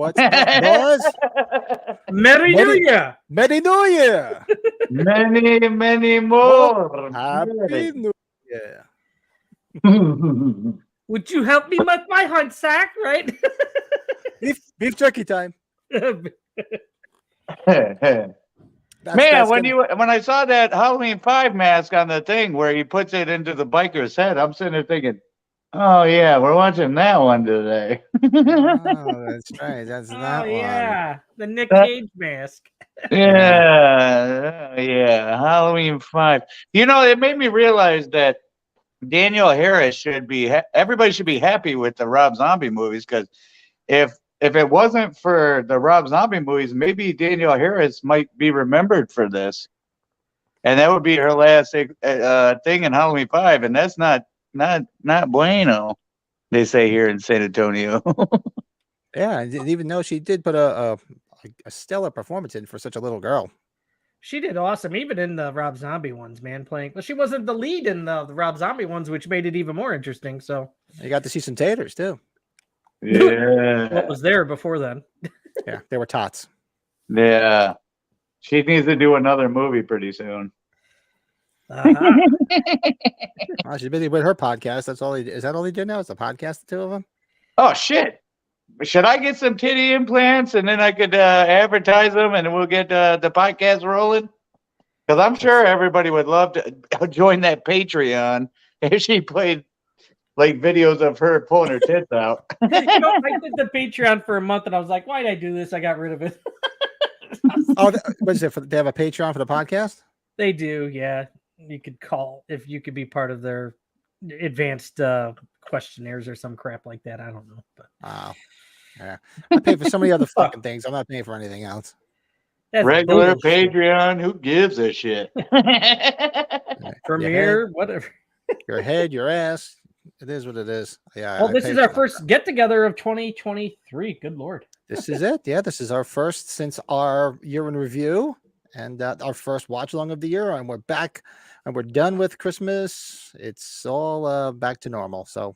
What's up, boys? Merry New Year! Merry New Year! Many, many more. Happy New Year! Would you help me with my hunt sack, right? Beef jerky time. Man, That's when I saw that Halloween 5 mask on the thing where he puts it into the biker's head, I'm sitting there thinking, oh yeah, we're watching that one today. Oh, that's right. That's that one. Yeah, the Nick Cage mask. Yeah, Halloween 5. You know, it made me realize that Daniel Harris should be everybody should be happy with the Rob Zombie movies, because if it wasn't for the Rob Zombie movies, maybe Daniel Harris might be remembered for this, and that would be her last thing in Halloween 5, and that's not bueno. They say here in San Antonio. Yeah, I didn't even know she did put a stellar performance in for such a little girl. She did awesome, even in the Rob Zombie ones, man. Playing, well, she wasn't the lead in the Rob Zombie ones, which made it even more interesting. So you got to see some taters too. Yeah, what was there before then? Yeah, they were tots. Yeah, she needs to do another movie pretty soon. Uh-huh. Well, she's busy with her podcast. That's all. Is that all he did now? Is the podcast, the two of them? Oh shit! Should I get some titty implants and then I could advertise them and we'll get the podcast rolling? Because I'm sure everybody would love to join that Patreon if she played like videos of her pulling her tits out. I did the Patreon for a month and I was like, why did I do this? I got rid of it. Oh, what is it? They have a Patreon for the podcast? They do, yeah. You could call if you could be part of their advanced questionnaires or some crap like that. I don't know. But wow. Yeah. I pay for so many other fucking things. I'm not paying for anything else. That's regular bullshit. Patreon, who gives a shit? Premiere, whatever. Your head, your ass. It is what it is. Yeah. Well, this is our first get together of 2023. Good Lord. This is it. Yeah. This is our first since our year in review and our first watch along of the year. And we're back and we're done with Christmas. It's all back to normal. So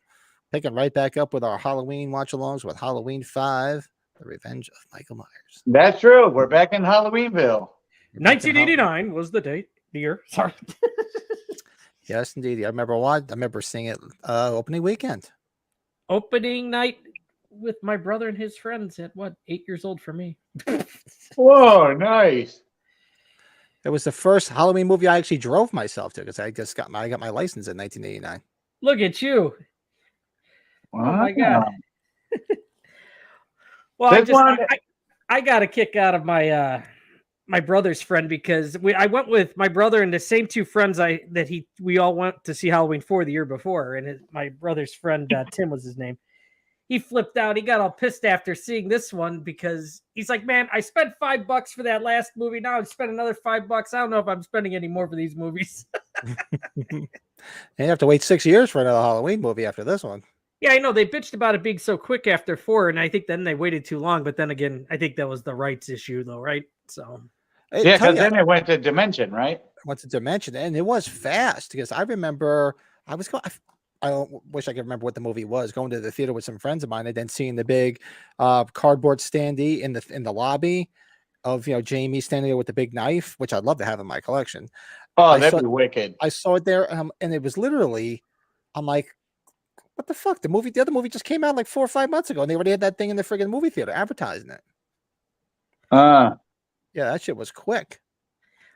picking right back up with our Halloween watch alongs with Halloween 5, The Revenge of Michael Myers. That's true. We're back in Halloweenville. 1989 was the year. Sorry. Yes, indeed. I remember seeing it opening weekend. Opening night with my brother and his friends at 8 years old for me. Whoa, nice. It was the first Halloween movie I actually drove myself to because I got my license in 1989. Look at you. Wow. Oh my God. Well, I got a kick out of my my brother's friend because I went with my brother and the same two friends we all went to see Halloween 4 the year before, and my brother's friend Tim was his name. He flipped out. He got all pissed after seeing this one because he's like, "Man, I spent $5 for that last movie. Now I've spent another $5. I don't know if I'm spending any more for these movies." And you have to wait 6 years for another Halloween movie after this one. Yeah, I know. They bitched about it being so quick after 4, and I think then they waited too long. But then again, I think that was the rights issue, though, right? So, yeah, because then it went to Dimension, right? Went to Dimension, and it was fast because I remember I wish I could remember what the movie was. Going to the theater with some friends of mine, and then seeing the big cardboard standee in the lobby of Jamie standing there with the big knife, which I'd love to have in my collection. Oh, that'd be wicked. I saw it there, and it was literally, I'm like, what the fuck? The other movie just came out like 4 or 5 months ago, and they already had that thing in the friggin' movie theater advertising it. Yeah, that shit was quick.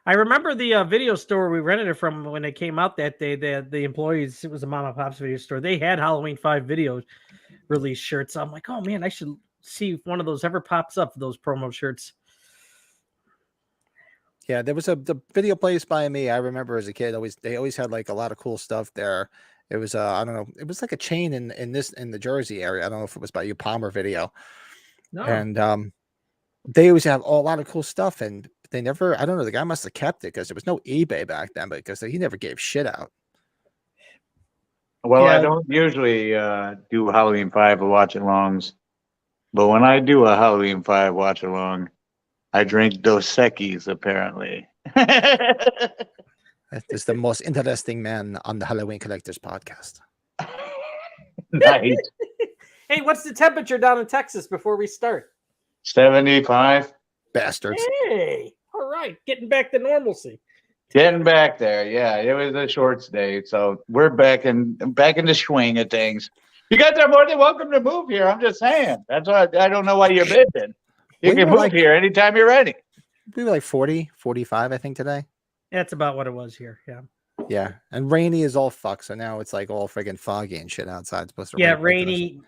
I remember the video store we rented it from when it came out that day. The employees, it was a mom and pop's video store. They had Halloween 5 video release shirts. I'm like, oh man, I should see if one of those ever pops up. Those promo shirts. Yeah, there was the video place by me. I remember as a kid, they always had like a lot of cool stuff there. It was I don't know, it was like a chain in the Jersey area. I don't know if it was by you, Palmer Video. No. And they always have a lot of cool stuff, and they never, I don't know, the guy must have kept it because there was no eBay back then, because he never gave shit out. Well, yeah. I don't usually do Halloween 5 watch-alongs, but when I do a Halloween 5 watch-along, I drink Dos Equis, apparently. It's the most interesting man on the Halloween Collectors podcast. Nice. Hey, what's the temperature down in Texas before we start? 75. Bastards. Hey, all right, getting back to normalcy. Getting back there. Yeah, it was a short stay. So we're back in the swing of things. You guys are more than welcome to move here. I'm just saying. That's why I don't know why you're bidding. You We can were move like- here anytime you're ready. We were like 40, 45, I think, today. That's about what it was here. Yeah. Yeah. And rainy is all fuck. So now it's like all friggin' foggy and shit outside. It's supposed to Yeah, rain both of us. rainy,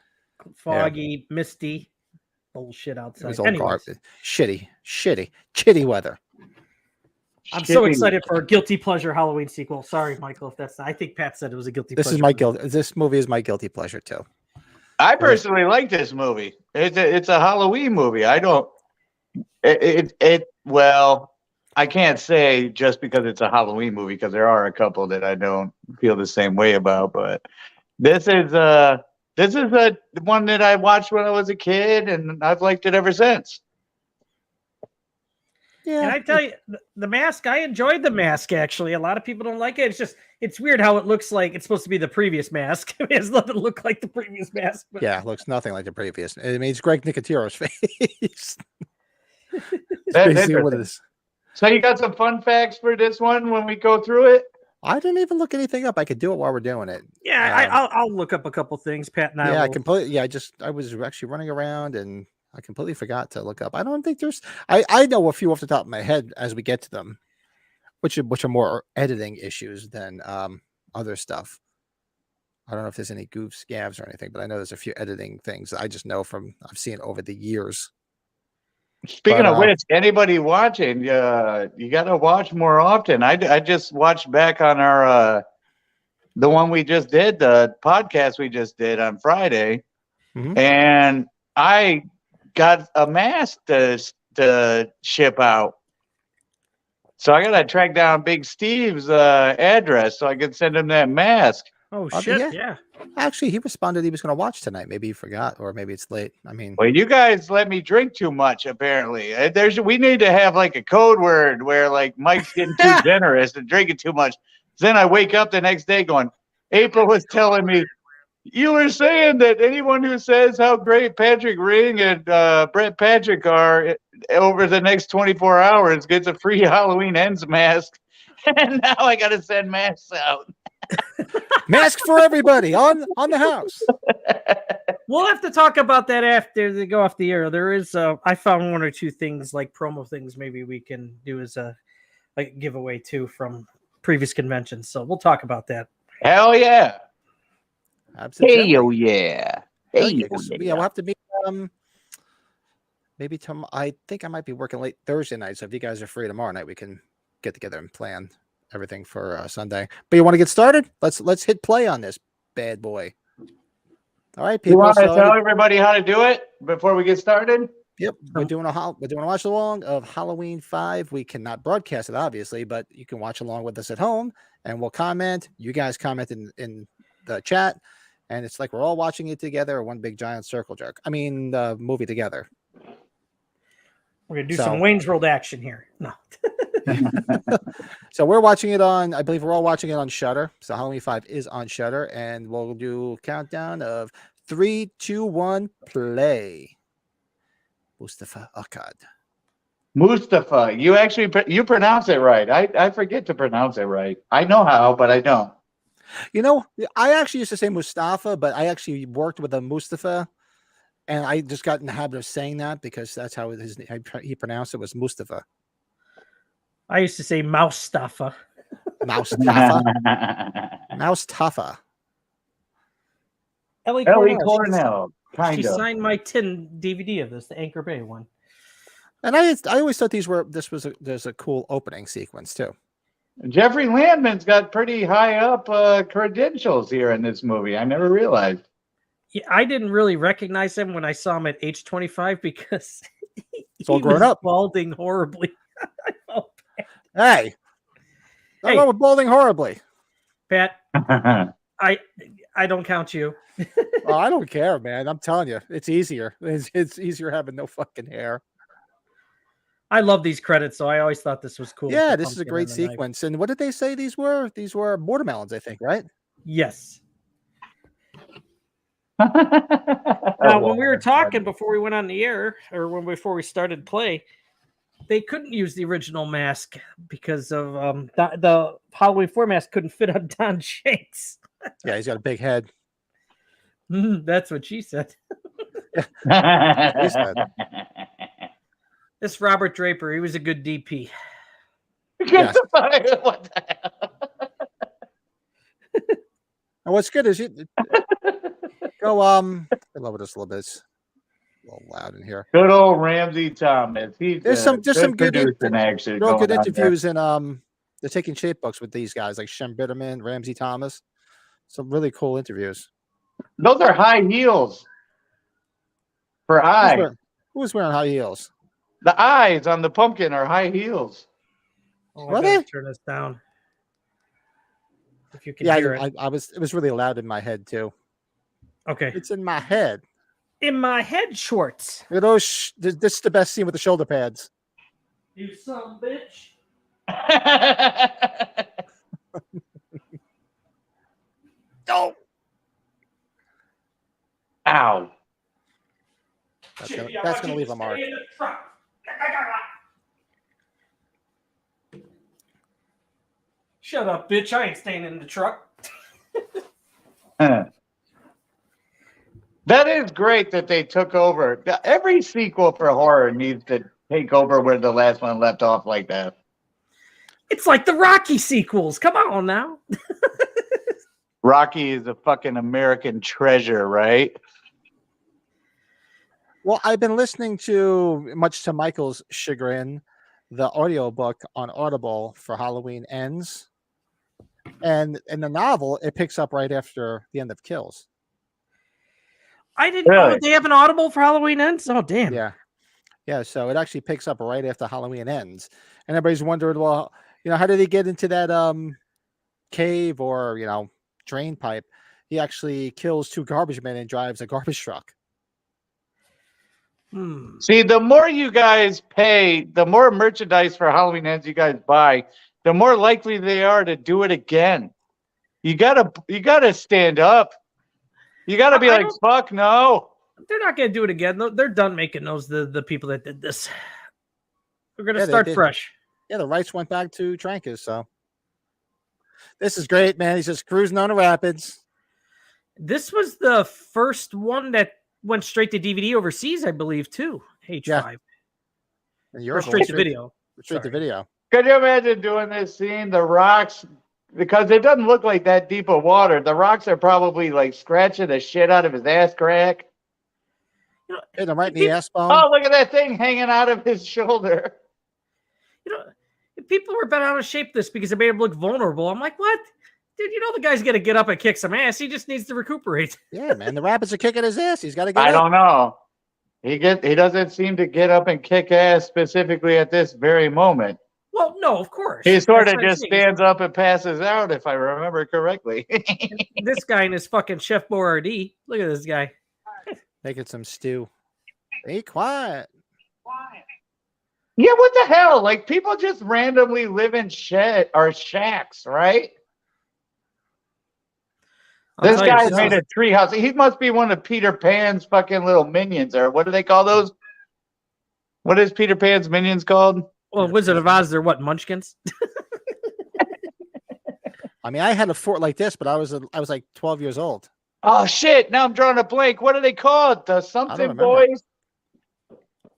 foggy, misty, bullshit It outside. was all Anyways, garbage. Shitty weather. I'm so Shitty. excited for a guilty pleasure Halloween sequel. Sorry, Michael, if that's not, I think Pat said it was a guilty This pleasure. is my guilt. This movie is my guilty pleasure too. I personally like this movie. It's a Halloween movie. I don't. Well, I can't say just because it's a Halloween movie because there are a couple that I don't feel the same way about. But this is a one that I watched when I was a kid, and I've liked it ever since. Yeah. And I tell you, the mask, I enjoyed the mask actually. A lot of people don't like it. It's weird how it looks like it's supposed to be the previous mask. It has nothing to look like the previous mask. But Yeah, it looks nothing like the previous. I mean, it's Greg Nicotiro's face. It's That's basically what it interesting. is. So you got some fun facts for this one when we go through it? I didn't even look anything up. I could do it while we're doing it. yeah, I'll look up a couple things. Pat and I Yeah, I will. completely. Yeah, I was actually running around and I completely forgot to look up. I don't think there's. I know a few off the top of my head as we get to them, which are more editing issues than other stuff. I don't know if there's any goofs, scabs, or anything, but I know there's a few editing things I just know from I've seen over the years. Speaking But, of which, anybody watching, you got to watch more often. I just watched back on our the one we just did, the podcast we just did on Friday, Mhm. and I got a mask to ship out. So I got to track down Big Steve's address so I can send him that mask. Oh Oh, shit! yeah. Yeah. Actually, he responded he was going to watch tonight. Maybe he forgot, or maybe it's late. I mean, Well, you guys let me drink too much. Apparently, we need to have like a code word where like Mike's getting too generous and drinking too much. Then I wake up the next day going, April was telling me, you were saying that anyone who says how great Patrick Ring and Brett Patrick are over the next 24 hours gets a free Halloween Ends mask. And now I got to send masks out. mask for everybody on the house. We'll have to talk about that after they go off the air. There is, I found one or two things like promo things maybe we can do as a like giveaway too from previous conventions. So we'll talk about that. Hell yeah. Absolutely. yeah. Hell yeah. Yeah, we'll have to meet. Maybe tomorrow. I think I might be working late Thursday night. So if you guys are free tomorrow night, we can get together and plan everything for Sunday. But you want to get started? Let's hit play on this bad boy. All right, You people. want to So, tell everybody how to do it before we get started? yep, we're doing a watch along of Halloween 5. We cannot broadcast it, obviously, but you can watch along with us at home, and we'll comment. You guys comment in the chat, and it's like we're all watching it together, one big giant circle jerk. I mean, the movie together. We're gonna do So- some Wayne's World action here. No. So we're watching it on, I believe we're all watching it on Shudder. So Halloween 5 is on Shudder, and we'll do a countdown of 3, 2, 1, play. Mustafa Akkad. Mustafa. You actually you pronounce it right. I forget to pronounce it right. I know how, but I don't. You know, I actually used to say Mustafa, but I actually worked with a Mustafa, and I just got in the habit of saying that because that's how he pronounced it, was Mustafa. I used to say Moustafa. Mustafa. Mustafa. Ellie Ellie Cornell. Cornell. She Kind of. signed my tin DVD of this, the Anchor Bay one. And I always thought there's a cool opening sequence too. Jeffrey Landman's got pretty high up credentials here in this movie. I never realized. Yeah, I didn't really recognize him when I saw him at age 25 because It's all grown was up. balding horribly. I felt Hey, Hey. wrong with balding horribly. Pat, I don't count you. Oh, I don't care, man. I'm telling you, it's easier. It's easier having no fucking hair. I love these credits, so I always thought this was cool. Yeah, with the this is a pumpkin great and the knife. sequence. And what did they say these were? These were watermelons, I think, right? Yes. Now, when we were talking before we went on the air, or before we started play, they couldn't use the original mask because of the Halloween 4 mask couldn't fit on Don Shanks. Yeah, he's got a big head. That's what she said. He said. This Robert Draper, he was a good DP. Yes. What the hell? And what's good is you go lower this a little bit. It's a little loud in here. Good old Ramsey Thomas. He's There's some good producing action. real good going on interviews in the Taking Shape books with these guys like Shem Bitterman, Ramsey Thomas. Some really cool interviews. there. Those are high heels for eyes. Who was wearing high heels? The eyes on the pumpkin are high heels. Oh, Were I gotta they? turn this down. If you can Yeah, hear it. I was. It was really loud in my head too. Okay. It's in my head. In my head shorts. Look at those. This is the best scene with the shoulder pads. You son bitch. Oh. Ow. That's gonna leave a mark. Shut up, bitch. I ain't staying in the truck. That is great that they took over. Every sequel for horror needs to take over where the last one left off like that. It's like the Rocky sequels. Come on now. Rocky is a fucking American treasure, right? Well, I've been listening to, much to Michael's chagrin, the audiobook on Audible for Halloween Ends. And in the novel, it picks up right after the end of Kills. I didn't know they have an Audible for Halloween Ends. Oh, damn. Yeah. Yeah. So it actually picks up right after Halloween Ends. And everybody's wondering, well, how did he get into that cave or, drain pipe? He actually kills 2 garbage men and drives a garbage truck. See, the more you guys pay, the more merchandise for Halloween Ends you guys buy, the more likely they are to do it again. You gotta stand up. You gotta be like, fuck no. They're not gonna do it again. They're done making those. The people that did this. We're gonna start fresh. Yeah, the rights went back to Trancas. So this is great, man. He's just cruising on the rapids. This was the first one that went straight to DVD overseas, I believe, too. H5. Yeah. Or straight to video. Straight to video. Could you imagine doing this scene? The rocks, because it doesn't look like that deep of water. The rocks are probably like scratching the shit out of his ass crack. Hit him right in the ass bone. Oh, look at that thing hanging out of his shoulder. If people were bent out of shape this because it made him look vulnerable, I'm like, what? Dude, the guy's got to get up and kick some ass. He just needs to recuperate. Yeah, man. The rapids are kicking his ass. He's got to get I up. don't know. He doesn't seem to get up and kick ass specifically at this very moment. Well, no, of course. He sort of just stands up and passes out, if I remember correctly. This guy and his fucking Chef Boyardee. Look at this guy. Making some stew. Be quiet. Yeah, what the hell? Like, people just randomly live in shacks, right? This guy's made a tree house. He must be one of Peter Pan's fucking little minions, or what do they call those? What is Peter Pan's minions called? Well, Wizard of Oz, they're what, munchkins? I mean, I had a fort like this, but I was like 12 years old. Oh shit! Now I'm drawing a blank. What are they called? The something boys.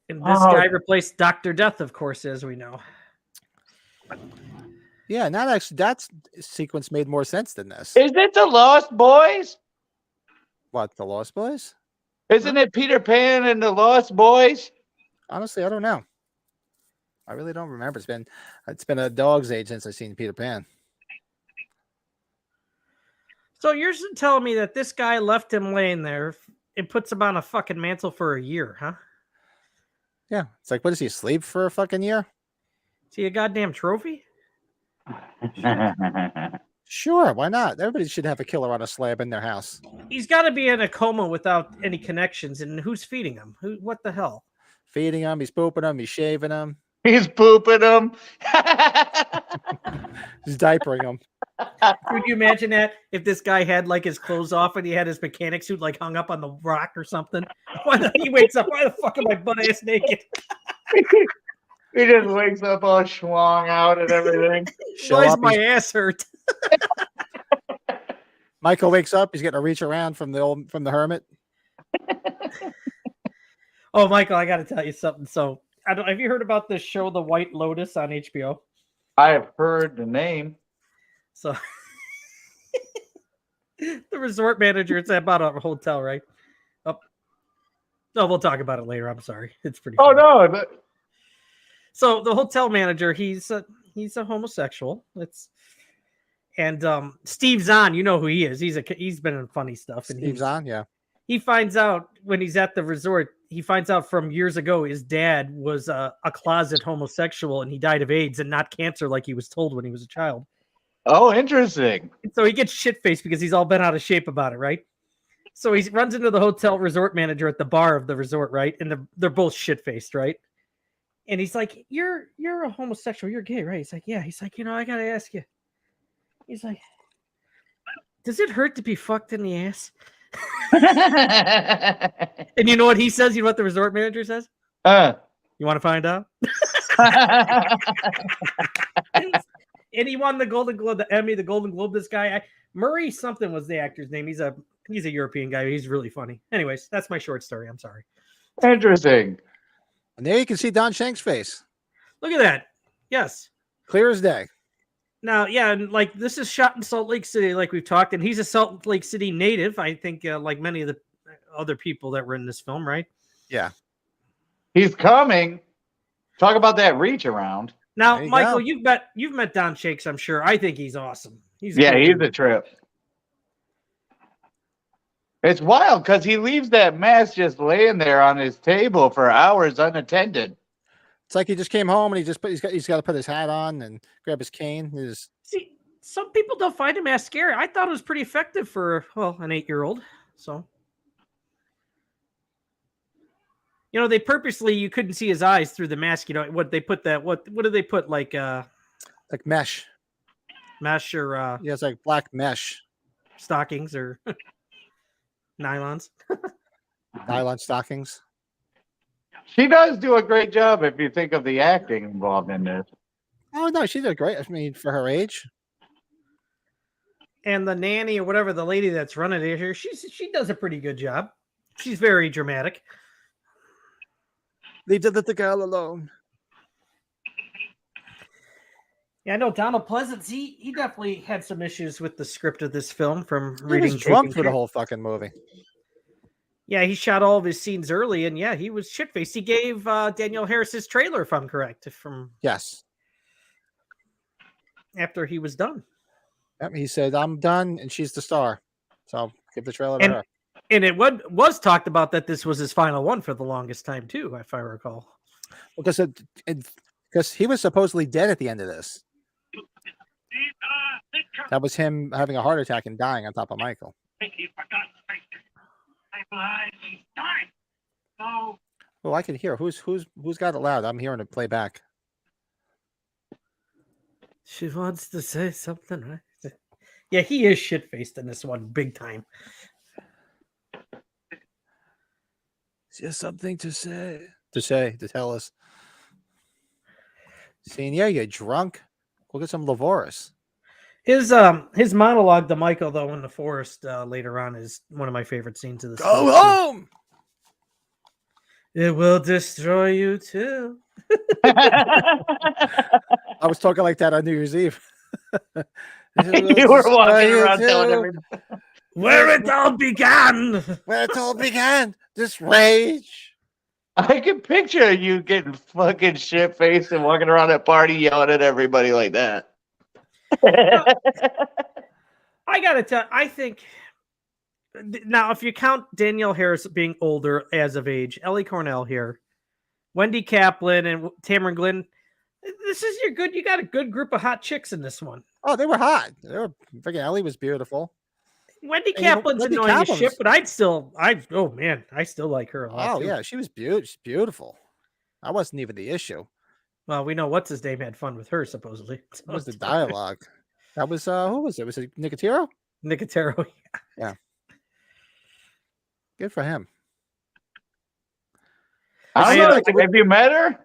And this guy replaced Dr. Death, of course, as we know. Yeah, that sequence made more sense than this. Is it the Lost Boys? What, the Lost Boys? Isn't it Peter Pan and the Lost Boys? Honestly, I don't know. I really don't remember. It's been a dog's age since I've seen Peter Pan. So you're telling me that this guy left him laying there and puts him on a fucking mantle for a year, huh? Yeah. It's like, what does he sleep for a fucking year? Is he a goddamn trophy? Sure, why not? Everybody should have a killer on a slab in their house. He's got to be in a coma without any connections, and who's feeding him? What the hell? Feeding him, he's pooping him, he's shaving him. He's pooping him. He's diapering him. Would you imagine that if this guy had like his clothes off and he had his mechanic suit like hung up on the rock or something? He wakes up, why the fuck am I butt ass naked? He just wakes up all schwung out and everything. Why is up, my ass hurt? Michael wakes up. He's getting a reach around from the hermit. Oh, Michael, I got to tell you something. So, have you heard about this show, The White Lotus, on HBO? I have heard the name. So, the resort manager, it's about a hotel, right? Oh, no, we'll talk about it later. I'm sorry. It's pretty funny. No. So the hotel manager, he's a homosexual. And Steve Zahn, you know who he is. He's been in funny stuff. And Steve Zahn, yeah. He finds out when he's at the resort. He finds out from years ago his dad was a closet homosexual and he died of AIDS and not cancer like he was told when he was a child. Oh, interesting. And so he gets shit-faced because he's all bent out of shape about it, right? So he runs into the hotel resort manager at the bar of the resort, right? And they're both shit-faced, right? And he's like, you're a homosexual. You're gay, right? He's like, yeah. He's like, I got to ask you. He's like, does it hurt to be fucked in the ass? And you know what he says? You know what the resort manager says? You want to find out? And he won the Golden Globe, the Emmy, the Golden Globe. This guy, Murray something was the actor's name. He's a European guy. He's really funny. Anyways, that's my short story. I'm sorry. Interesting. And there you can see Don Shank's face. Look at that. Yes. Clear as day. Now, yeah, and like this is shot in Salt Lake City, like we've talked, and he's a Salt Lake City native. I think, like many of the other people that were in this film, right? Yeah. He's coming. Talk about that reach around. Now, Michael, you've met Don Shakes, I'm sure. I think he's awesome. He's a trip. It's wild because he leaves that mask just laying there on his table for hours unattended. It's like he just came home and he's got to put his hat on and grab his cane. See, some people don't find him as scary. I thought it was pretty effective for an 8-year-old. So, they purposely you couldn't see his eyes through the mask. What they put that what do they put like mesh or it's like black mesh stockings or nylon stockings. She does do a great job if you think of the acting involved in this. Oh no, she did great. I mean, for her age. And the nanny or whatever, the lady that's running it here, she does a pretty good job. She's very dramatic. Leave the girl alone. Yeah, I know Donald Pleasance. He definitely had some issues with the script of this film from He reading. was drunk for the whole fucking movie. Yeah, he shot all of his scenes early, and yeah, he was shit-faced. He gave Danielle Harris his trailer, if I'm correct. Yes. After he was done. Yep, he said, "I'm done," and she's the star. So give the trailer to her. And it was talked about that this was his final one for the longest time too, if I recall. Because he was supposedly dead at the end of this. That was him having a heart attack and dying on top of Michael. Oh, I can hear. Who's got it loud? I'm hearing it play back. She wants to say something, right? Yeah, he is shit-faced in this one, big time. She has something to say. To tell us. Saying, yeah, you're drunk. Go get some Lavoris. His monologue to Michael, though, in the forest later on is one of my favorite scenes of this. Go home! It will destroy you, too. I was talking like that on New Year's Eve. You were walking around telling everybody. Where it all began. Where it all began. This rage. I can picture you getting fucking shit-faced and walking around at party yelling at everybody like that. I gotta tell, I think now if you count Danielle Harris being older as of age, Ellie Cornell here, Wendy Kaplan and Tamara Glenn, this is you got a good group of hot chicks in this one. Oh, they were hot. Freaking Ellie was beautiful. Wendy Kaplan's annoying as shit, but I still like her a lot. Oh, yeah, she's beautiful. That wasn't even the issue. Well, we know what's his name had fun with her, supposedly. It was the dialogue. That was who was it? Was it Nicotero? Nicotero. Yeah. Good for him. I I, don't know. uh, Have you met her?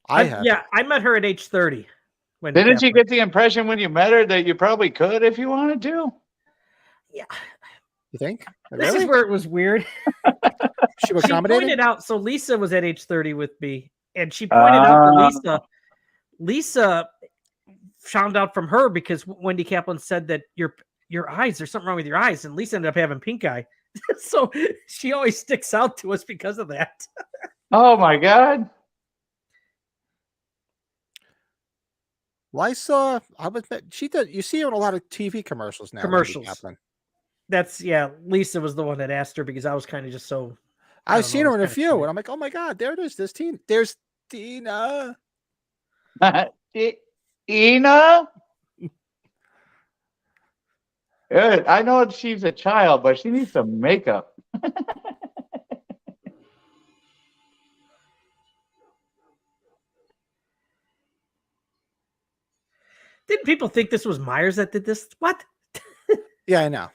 I have. Yeah, I met her at age 30. Didn't you get the impression when you met her that you probably could if you wanted to? Yeah. You think? This Really? is where it was weird. She was She accommodating? pointed out, so Lisa was at age 30 with me, and she pointed out that Lisa found out from her because Wendy Kaplan said that your eyes, there's something wrong with your eyes, and Lisa ended up having pink eye. So she always sticks out to us because of that. Oh my God. Lisa, she did. You see her in a lot of TV commercials now. Wendy Commercials. Kaplan. That's Lisa was the one that asked her because I was kind of just so. I've seen her in a kinda few, funny. and I'm like, oh my God, there it is. There's Tina. Ina? Good. I know she's a child, but she needs some makeup. Didn't people think this was Myers that did this? What? Yeah, I know.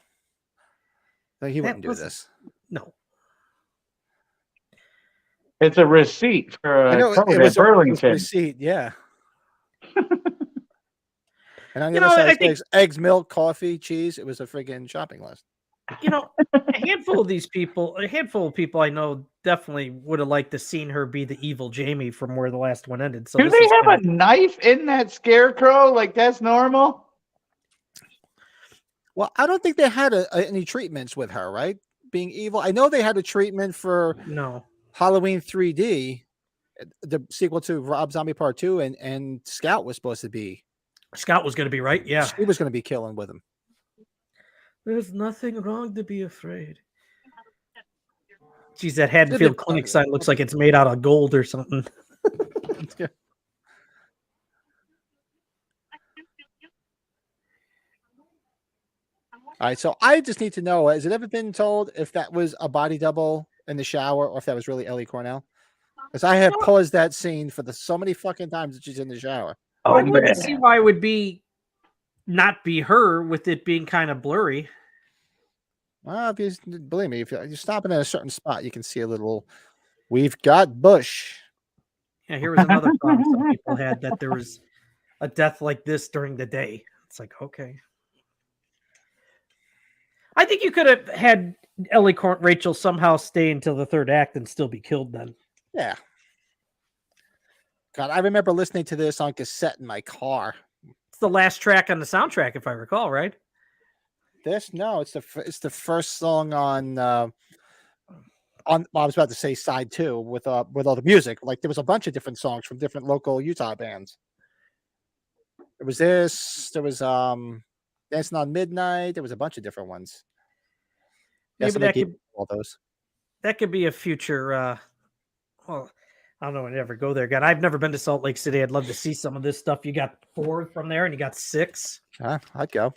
Like, he That wouldn't do wasn't- this. No. It's a receipt for I a know code it at was a Burlington. receipt, yeah. And on the You other know, side, I it think- says eggs, milk, coffee, cheese. It was a friggin' shopping list. A handful of people I know definitely would have liked to seen her be the evil Jamie from where the last one ended. So Do this they is have kinda- a knife in that scarecrow? Like that's normal? Well, I don't think they had any treatments with her, right? Being evil. I know they had a treatment for No. Halloween 3D, the sequel to Rob Zombie Part 2, and Scout was supposed to be. Scott was going to be right. Yeah. She was going to be killing with him. There's nothing wrong to be afraid. Geez, that Haddonfield Did it- Clinic sign looks like it's made out of gold or something. All right, so I just need to know: has it ever been told if that was a body double in the shower or if that was really Ellie Cornell? Because I have paused that scene for so many fucking times that she's in the shower. I wouldn't see why it would not be her with it being kind of blurry. Well, if you believe me, if you're stopping at a certain spot, you can see a little. We've got Bush. Yeah, here was another problem some people had, that there was a death like this during the day. It's like, okay. I think you could have had Rachel somehow stay until the third act and still be killed then. Yeah. God, I remember listening to this on cassette in my car. It's the last track on the soundtrack, if I recall, right? It's the first song on. Well, I was about to say side 2 with all the music. Like there was a bunch of different songs from different local Utah bands. There was this. There was Dancing on Midnight. There was a bunch of different ones. Maybe that could all those. That could be a future. Well, I don't know. I never go there. God, I've never been to Salt Lake City. I'd love to see some of this stuff. You got 4 from there, and you got 6. I'd go.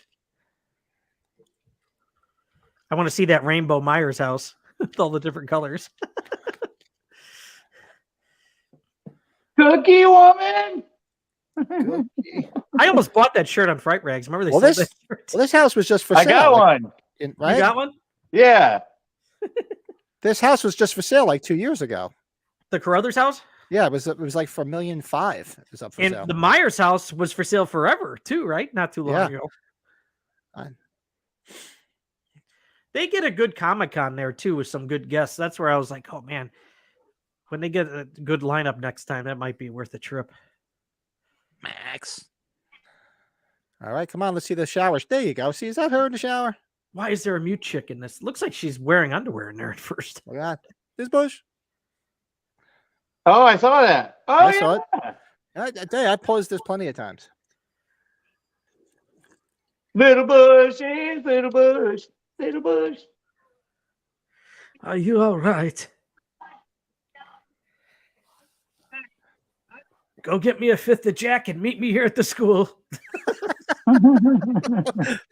I want to see that Rainbow Myers house with all the different colors. Cookie woman. I almost bought that shirt on Fright Rags. Remember they Well, sold this- that shirt? Well, this house was just for I sale. got one. Right? You got one? Yeah. This house was just for sale like 2 years ago. The Carruthers house? Yeah, it was like for $1.5 million. It was up for And sale. the Myers house was for sale forever too, right? Not too long Yeah. ago. Fine. They get a good Comic-Con there too with some good guests. That's where I was like, oh man, when they get a good lineup next time, that might be worth a trip. Max. All right, come on, let's see the shower. There you go. See, is that her in the shower? Why is there a mute chick in this? Looks like she's wearing underwear in there at first. Look at that. This Bush. Oh, I saw that. Oh, I yeah. saw it. I tell you, I paused this plenty of times. Little bush, yes, little bush, little bush. Are you all right? Go get me a 5th of Jack and meet me here at the school.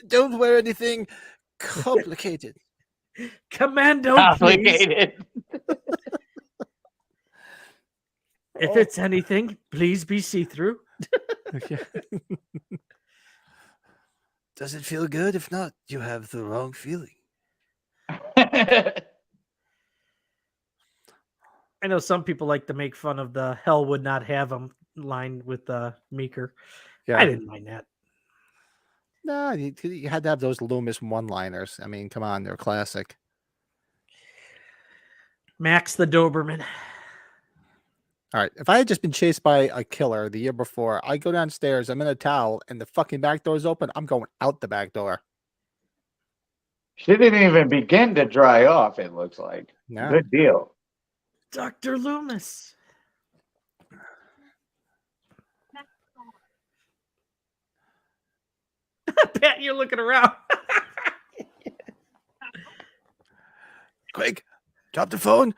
Don't wear anything complicated. Commando, please. Complicated. If it's anything, please be see-through. Does it feel good? If not, you have the wrong feeling. I know some people like to make fun of the "hell would not have him" line with Meeker. Yeah. I didn't mind that. No, you had to have those Loomis one-liners. I mean, come on, they're classic. Max the Doberman. All right, if I had just been chased by a killer the year before, I go downstairs, I'm in a towel, and the fucking back door's open, I'm going out the back door. She didn't even begin to dry off, it looks like. No. Good deal. Dr. Loomis. Pat, you're looking around. Quick, drop the phone,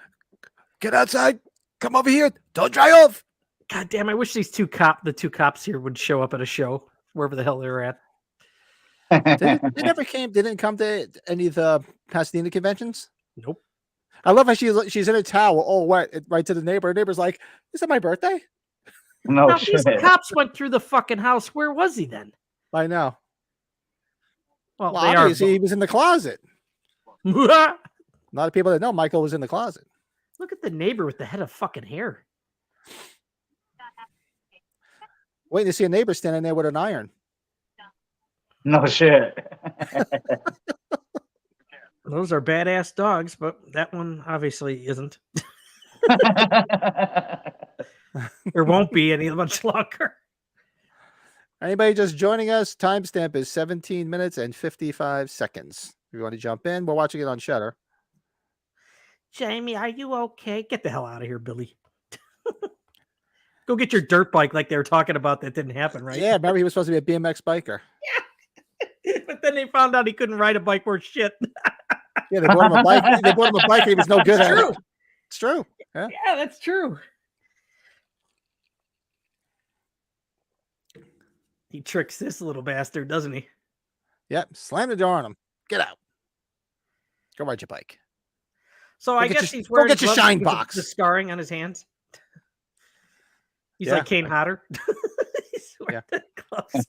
get outside, come over here, don't dry off. God damn, I wish the two cops here would show up at a show, wherever the hell they're at. They never came, they didn't come to any of the Pasadena conventions? Nope. I love how she's in a towel, all wet, right to the neighbor. The neighbor's like, is it my birthday? No Now, shit. these cops went through the fucking house. Where was he then? I know. Well, Well, they obviously he was in the closet. A are. lot of people that know Michael was in the closet. Look at the neighbor with the head of fucking hair. Waiting to see a neighbor standing there with an iron. No shit. Those are badass dogs, but that one obviously isn't. There won't be any much longer. Anybody just joining us? Timestamp is 17 minutes and 55 seconds. If you want to jump in, we're watching it on Shutter. Jamie, are you okay? Get the hell out of here, Billy. Go get your dirt bike like they were talking about. That didn't happen, right? Yeah, remember he was supposed to be a BMX biker. But then they found out he couldn't ride a bike worth shit. Yeah, they bought him a bike. They bought him a bike and he was no good It's at true. it. It's true. Yeah. Yeah, that's true. He tricks this little bastard, doesn't he? Yep. Slam the door on him. Get out. Go ride your bike. So Go I get guess your- he's go wearing get your gloves shine because of box. the scarring on his hands. He's Yeah. like Kane Hodder. He's wearing the gloves.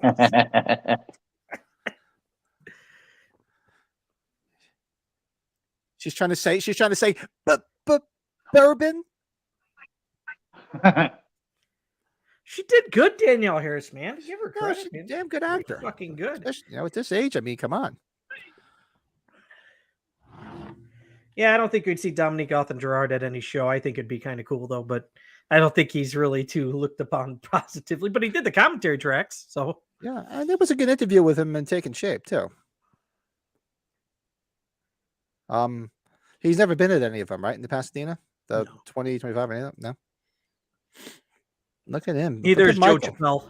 She's trying to say, but bourbon. She did good, Danielle Harris, man. Give her No, credit. she's a man. damn good actor. Fucking good. Especially, at this age, I mean, come on. Yeah, I don't think we'd see Dominique Othen Gerard at any show. I think it'd be kind of cool though, but I don't think he's really too looked upon positively. But he did the commentary tracks, so Yeah, and it was a good interview with him and Taking Shape too. He's never been at any of them, right? In the Pasadena, the No. 20, 25, or anything? No. Look at him. neither Look is at Joe Michael. Chappelle.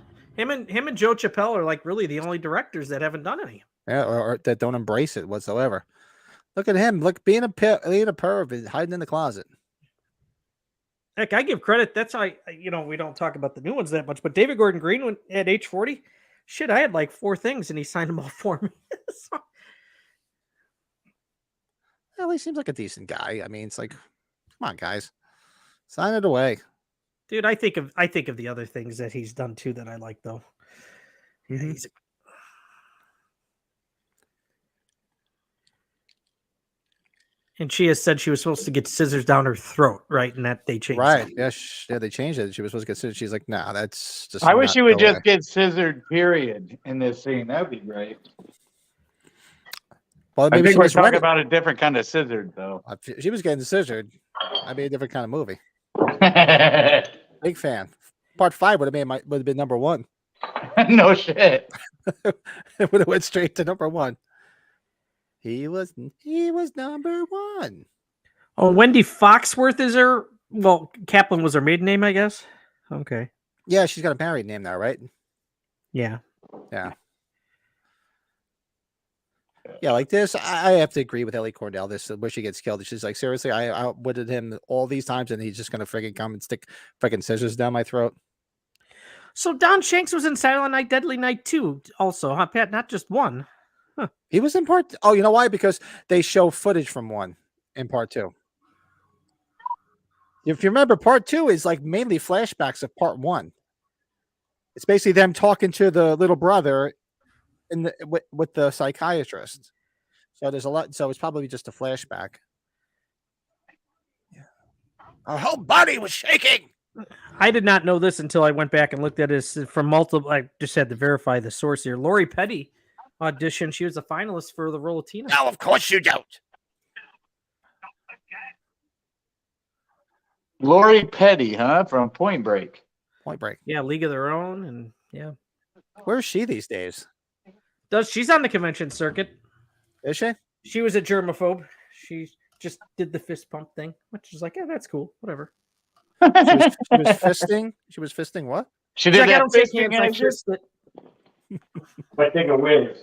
Him and Joe Chappelle are like really the only directors that haven't done any. Yeah, or that don't embrace it whatsoever. Look at him. Look, being a perv, hiding in the closet. Heck, I give credit. That's how we don't talk about the new ones that much. But David Gordon Green, at age 40, shit, I had like 4 things, and he signed them all for me. So, Well, he seems like a decent guy. I mean, it's like, come on, guys, sign it away. dude, I think of the other things that he's done too that I like though. Yeah, Mhm. he's and she has said she was supposed to get scissors down her throat, right? And that they changed. Right? that. Yeah, they changed it. She was supposed to get sued. She's like, nah, that's just. I wish not you would the just way. get scissored, period, in this scene. That'd be great. Well, I maybe think she we're was talking ready. about a different kind of scissored, though. If she was getting scissored, I'd be a different kind of movie. Big fan. Part 5 would have been number 1. No shit. It would have went straight to number 1. He was number 1. Oh, Wendy Foxworth is her. Well, Kaplan was her maiden name, I guess. Okay. Yeah, she's got a married name now, right? Yeah. Yeah. Yeah, like this, I have to agree with Ellie Cordell. This where she gets killed. She's like, seriously, I outwitted him all these times, and he's just gonna freaking come and stick freaking scissors down my throat. So Don Shanks was in Silent Night, Deadly Night 2 also, huh, Pat? Not just one. He was in part. Oh, you know why? Because they show footage from 1 in part 2. If you remember, part 2 is like mainly flashbacks of part 1. It's basically them talking to the little brother in the with the psychiatrist. So there's a lot. So it's probably just a flashback. Yeah. Her whole body was shaking. I did not know this until I went back and looked at this from multiple. I just had to verify the source here. Lori Petty auditioned. She was a finalist for the role of Tina. No, of course you don't. Lori Petty, huh? From Point Break. Point Break. Yeah, League of Their Own, and yeah. Where's she these days? She's on the convention circuit? Is she? She was a germaphobe. She just did the fist pump thing, which is like, yeah, that's cool. Whatever. She was fisting. She was fisting what? She She's did like, I that don't take fisting hands, I action? fist it. I think it was.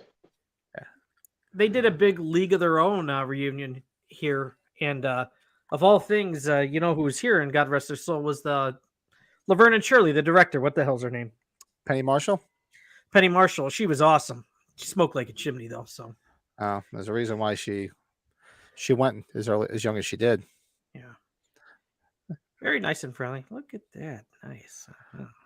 They did a big League of Their Own reunion here, and of all things, you know who was here, and God rest their soul, was the Laverne and Shirley, the director. What the hell's her name? Penny Marshall. Penny Marshall. She was awesome. She smoked like a chimney, though. So There's a reason why she went as young as she did. yeah, very nice and friendly. Look at that, nice.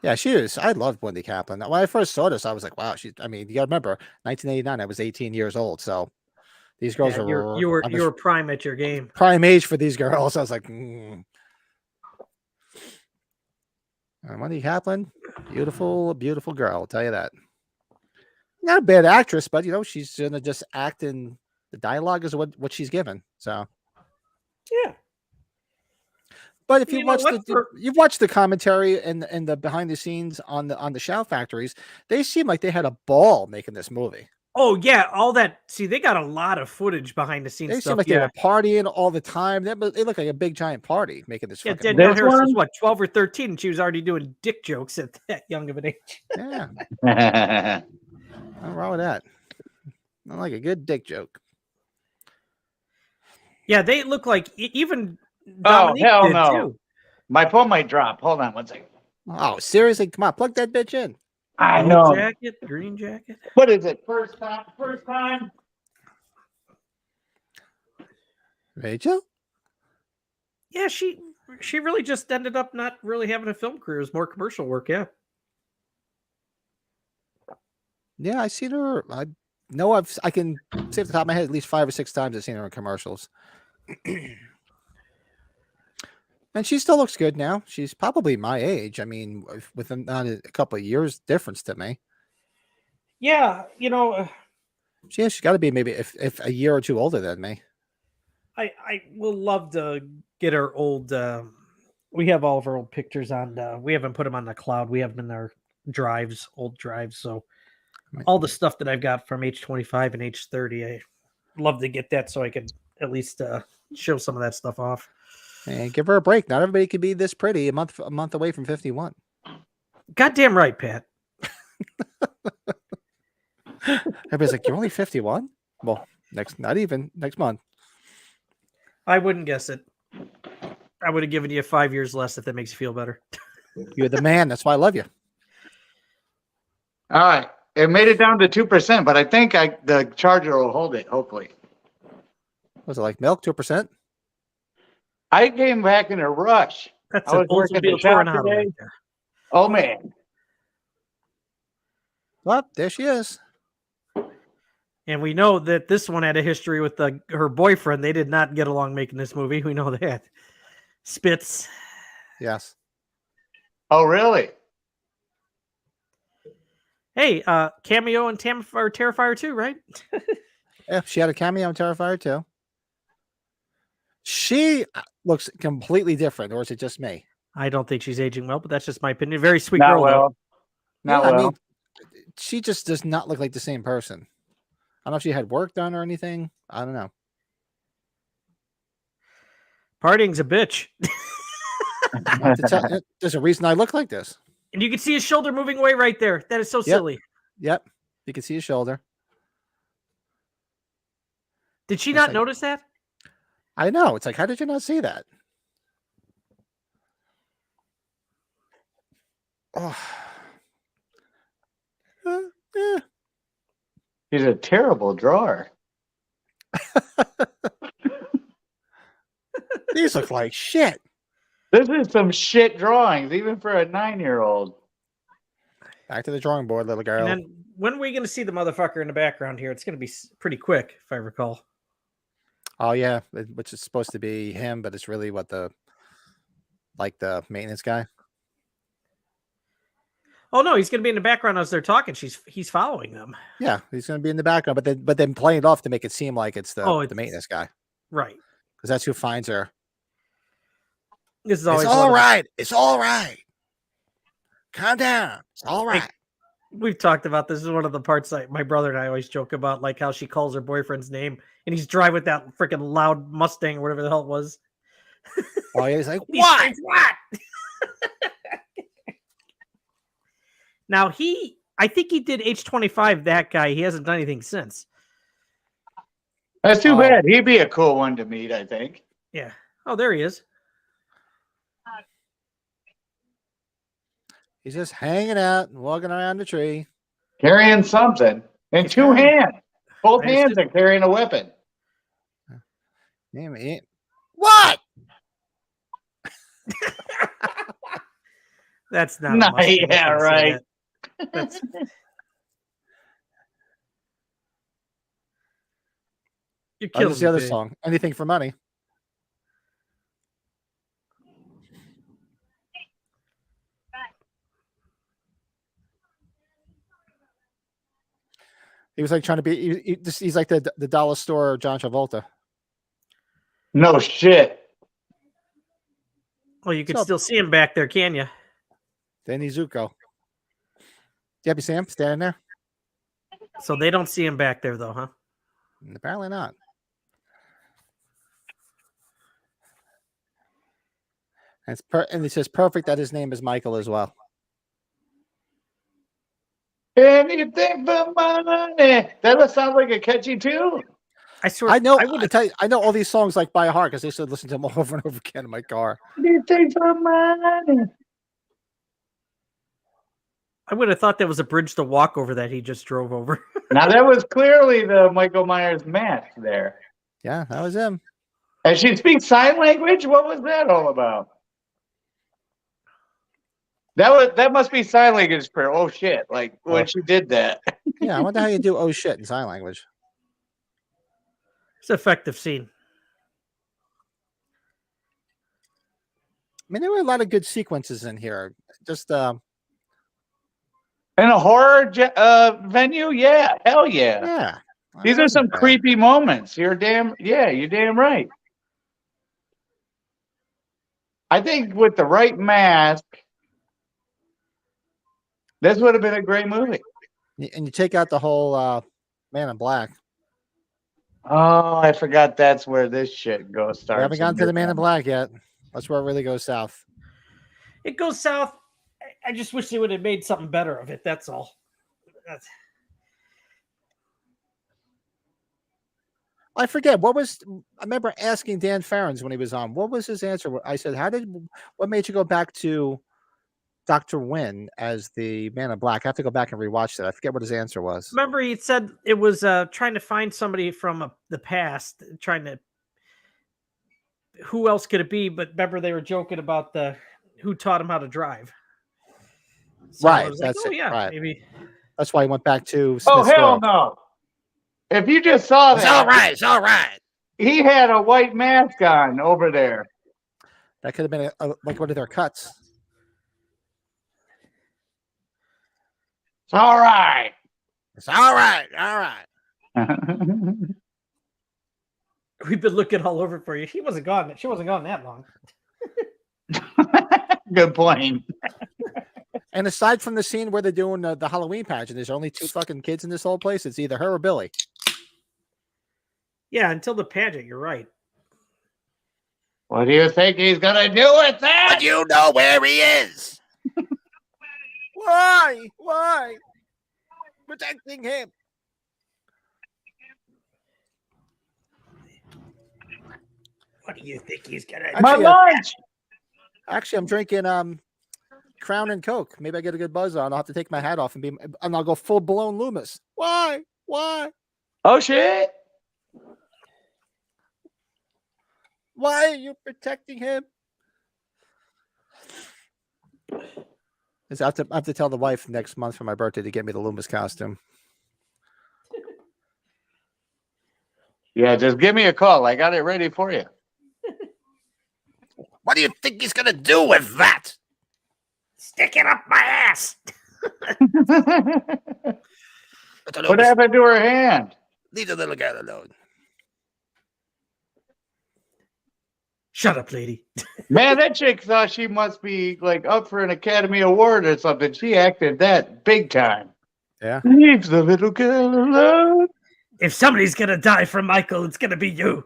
Yeah, she is. I loved Wendy Kaplan. When I first saw this, I was like, wow. I mean, you got to remember, 1989. I was 18 years old, so these girls Yeah, are. you were prime at your game. Prime age for these girls. I was like, Wendy Kaplan, beautiful, beautiful girl. I'll tell you that. Not a bad actress, but she's gonna just act in the dialogue is what she's given. So Yeah. but if You you know watch what, you've watched the commentary and the behind the scenes on the Shout Factories, they seem like they had a ball making this movie. Oh yeah, all that. See, they got a lot of footage behind the scenes They stuff. seem like they were partying all the time. They looked like a big giant party making this. Yeah, Fucking Danielle This Harris was one? what, 12 or 13, and she was already doing dick jokes at that young of an age. yeah, Oh, nothing wrong with that. Not like a good dick joke. Yeah, they look like even Oh, Dominique hell did no. too. My phone might drop. Hold on one second. Oh, seriously? Come on, plug that bitch in. I Blue know. jacket, green jacket. What is it? First time? First time? Rachel? Yeah, she really just ended up not really having a film career. It was more commercial work. Yeah. Yeah, I seen her. I know I can say off the top of my head at least 5 or 6 times I've seen her in commercials. And she still looks good now. She's probably my age. I mean, with not a couple of years difference to me. Yeah, She's got to be maybe if a year or two older than me. I will love to get our old. We have all of our old pictures on. We haven't put them on the cloud. We have them in our old drives. So all the stuff that I've got from age 25 and age 30, I love to get that so I can at least show some of that stuff off. And give her a break. Not everybody can be this pretty a month away from 51. Goddamn right, Pat. Everybody's like, you're only 51? Well, next month. I wouldn't guess it. I would have given you 5 years less if that makes you feel better. You're the man. That's why I love you. All right. It made it down to 2%, but I think the charger will hold it, hopefully. Was it like milk, 2%? I came back in a rush. That's I an was working the Oldsmobile shop Coronado today. right there. Oh, man. Well, there she is. And we know that this one had a history with her boyfriend. They did not get along making this movie. We know that. Spitz. Yes. Oh, really? Hey, cameo in Terrifier 2, right? Yeah, she had a cameo in Terrifier too. She looks completely different, or is it just me? I don't think she's aging well, but that's just my opinion. Very sweet Not girl. well. Not Yeah, well. I mean, she just does not look like the same person. I don't know if she had work done or anything. I don't know. Partying's a bitch. There's a reason I look like this. And you can see his shoulder moving away right there. That is so silly. Yep. You can see his shoulder. Did she It's not like- notice that? I know. It's like, how did you not see that? Oh. Yeah. He's a terrible drawer. These look like shit. This is some shit drawings, even for a 9-year-old. Back to the drawing board, little girl. And then when are we going to see the motherfucker in the background here? It's going to be pretty quick, if I recall. Oh yeah, which is supposed to be him, but it's really what the maintenance guy. Oh no, he's going to be in the background as they're talking. He's following them. Yeah, he's going to be in the background, but then playing it off to make it seem like it's the maintenance guy, right? Because that's who finds her. This is always it's all right. It's all right. Calm down. It's all right. Like, we've talked about this. This is one of the parts that my brother and I always joke about, like how she calls her boyfriend's name, and he's driving with that freaking loud Mustang or whatever the hell it was. Oh, yeah, he's like, what? What? Now I think he did H25. That guy, he hasn't done anything since. That's too bad. He'd be a cool one to meet, I think. Yeah. Oh, there he is. He's just hanging out and walking around the tree. Carrying something in two hands. Both hands are carrying a weapon. What? That's not yeah, right. That's... You're killing the other song. Anything for money. He was like trying to be. He's like the dollar store John Travolta. No shit. Well, you can still see him back there, can you? Danny Zuko. Yep, you see him standing there? So they don't see him back there, though, huh? Apparently not. And it says perfect that his name is Michael as well. Anything for money. That sounds like a catchy tune. I swear. I know. I know all these songs like by heart because I used to listen to them over and over again in my car. Anything for money. I would have thought that was a bridge to walk over that he just drove over. Now that was clearly the Michael Myers mask there. Yeah, that was him. And she speaks sign language? What was that all about? That must be sign language for oh shit, like when she did that. Yeah, I wonder how you do oh shit in sign language. It's an effective scene. I mean, there were a lot of good sequences in here. Just in a horror venue, yeah, hell yeah. Yeah. These are some creepy moments. You're damn right. I think with the right mask, this would have been a great movie. And you take out the whole Man in Black. Oh, I forgot that's where this shit goes. We haven't gotten to the Man in Black yet. That's where it really goes south. It goes south. I just wish they would have made something better of it. That's all. I forget I remember asking Dan Farrens when he was on. What was his answer? I said, what made you go back to Dr. Wynn as the Man in Black? I have to go back and rewatch that. I forget what his answer was. Remember, he said it was trying to find somebody from the past, who else could it be? But remember, they were joking about who taught him how to drive. So right. That's it. Yeah, right. Maybe. That's why he went back to. Oh, hell no. If you just saw that. It's all right. It's all right. He had a white mask on over there. That could have been like one of their cuts. It's all right. It's all right. All right. We've been looking all over for you. She wasn't gone that long. Good point. And aside from the scene where they're doing the Halloween pageant, there's only two fucking kids in this whole place. It's either her or Billy. Yeah, until the pageant. You're right. What do you think he's gonna do with that? But you know where he is. Why? Why? Protecting him. What do you think he's gonna do? My lunch. Actually, I'm drinking Crown and Coke. Maybe I get a good buzz on. I'll have to take my hat off and I'll go full blown Loomis. Why? Why? Oh shit. Why are you protecting him? I have to tell the wife next month for my birthday to get me the Loomis costume. Yeah, just give me a call. I got it ready for you. What do you think he's gonna do with that? Stick it up my ass. What happened to her hand? Leave the little girl alone. Shut up, lady. Man, that chick thought she must be like up for an Academy Award or something. She acted that big time. Yeah. Leave the little girl alone. If somebody's gonna die from Michael, it's gonna be you.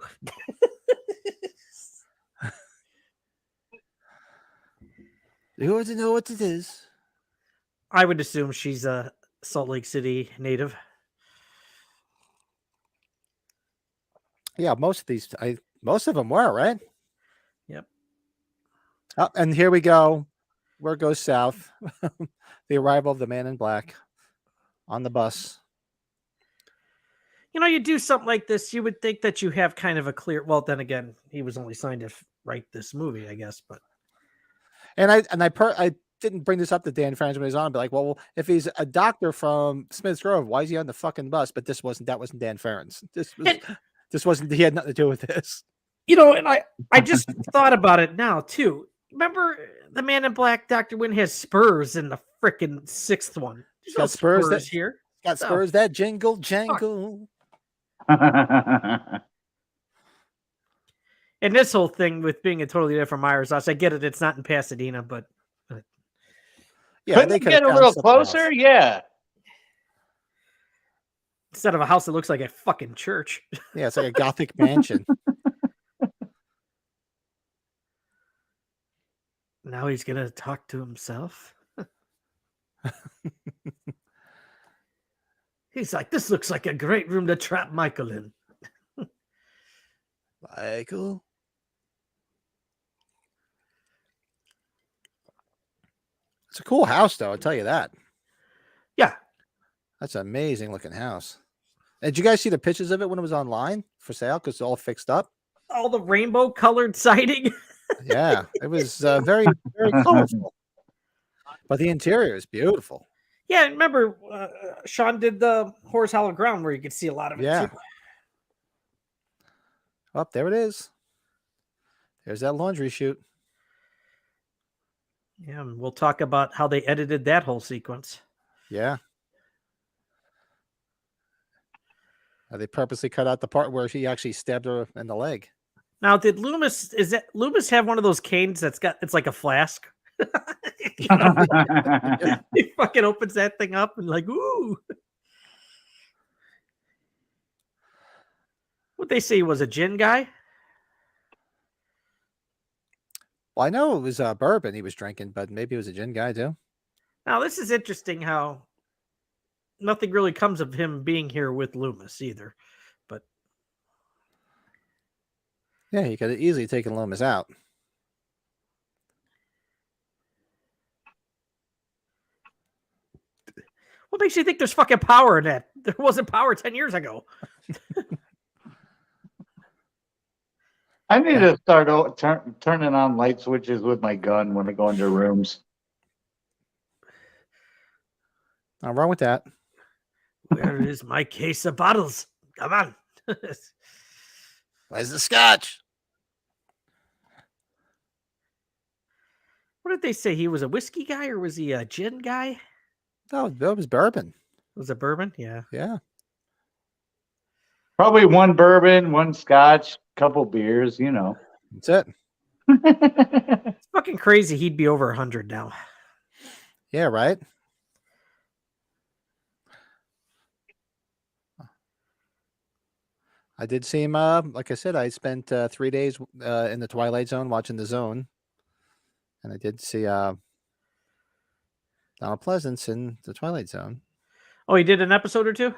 You want to know what it is? I would assume she's a Salt Lake City native. Yeah, most of them were, right? Yep. Oh, and here we go. Word goes south. The arrival of the man in black on the bus. You know, you do something like this, you would think that you have kind of a clear. Well, then again, he was only signed to write this movie, I guess. But I didn't bring this up to Dan Franz when he was on, but like, well, if he's a doctor from Smith's Grove, why is he on the fucking bus? But that wasn't Dan Ferentz. This wasn't. He had nothing to do with this. You know, and I just thought about it now too. Remember, the Man in Black, Dr. Wynn has spurs in the freaking sixth one. There's no Got spurs spurs here. Got spurs that jingle jangle. And this whole thing with being a totally different Myers house, I get it. It's not in Pasadena, but yeah, couldn't they it could get a little closer. Yeah. instead of a house that looks like a fucking church. Yeah, it's like a Gothic mansion. Now he's gonna talk to himself. He's like, this looks like a great room to trap Michael in. Michael. It's a cool house, though. I'll tell you that. Yeah. That's an amazing looking house. Did you guys see the pictures of it when it was online for sale? Because it's all fixed up. All the rainbow colored siding. Yeah, it was very, very colorful. But the interior is beautiful. Yeah, remember Sean did the Horse Hollow Ground where you could see a lot of it Yeah. too. Oh, there it is. There's that laundry chute. Yeah, and we'll talk about how they edited that whole sequence. Yeah. They purposely cut out the part where he actually stabbed her in the leg. Now, did Loomis have one of those canes it's like a flask? He fucking opens that thing up and like, ooh. What they say he was a gin guy? Well, I know it was bourbon he was drinking, but maybe it was a gin guy too. Now, this is interesting how nothing really comes of him being here with Loomis either. But yeah, he could have easily taken Loomis out. what makes you think there's fucking power in that? There wasn't power 10 years ago. I need to start turning on light switches with my gun when I go into rooms. Not wrong with that. Where is my case of bottles? Come on. Where's the scotch? What did they say? He was a whiskey guy or was he a gin guy? No, that was bourbon. Was it bourbon? Yeah. Yeah. Probably one bourbon, one scotch, couple beers, you know. That's it. It's fucking crazy. He'd be over 100 now. Yeah, right? I did see him. Like I said, I spent 3 days in the Twilight Zone watching The Zone. And I did see Donald Pleasance in the Twilight Zone. Oh, he did an episode or two?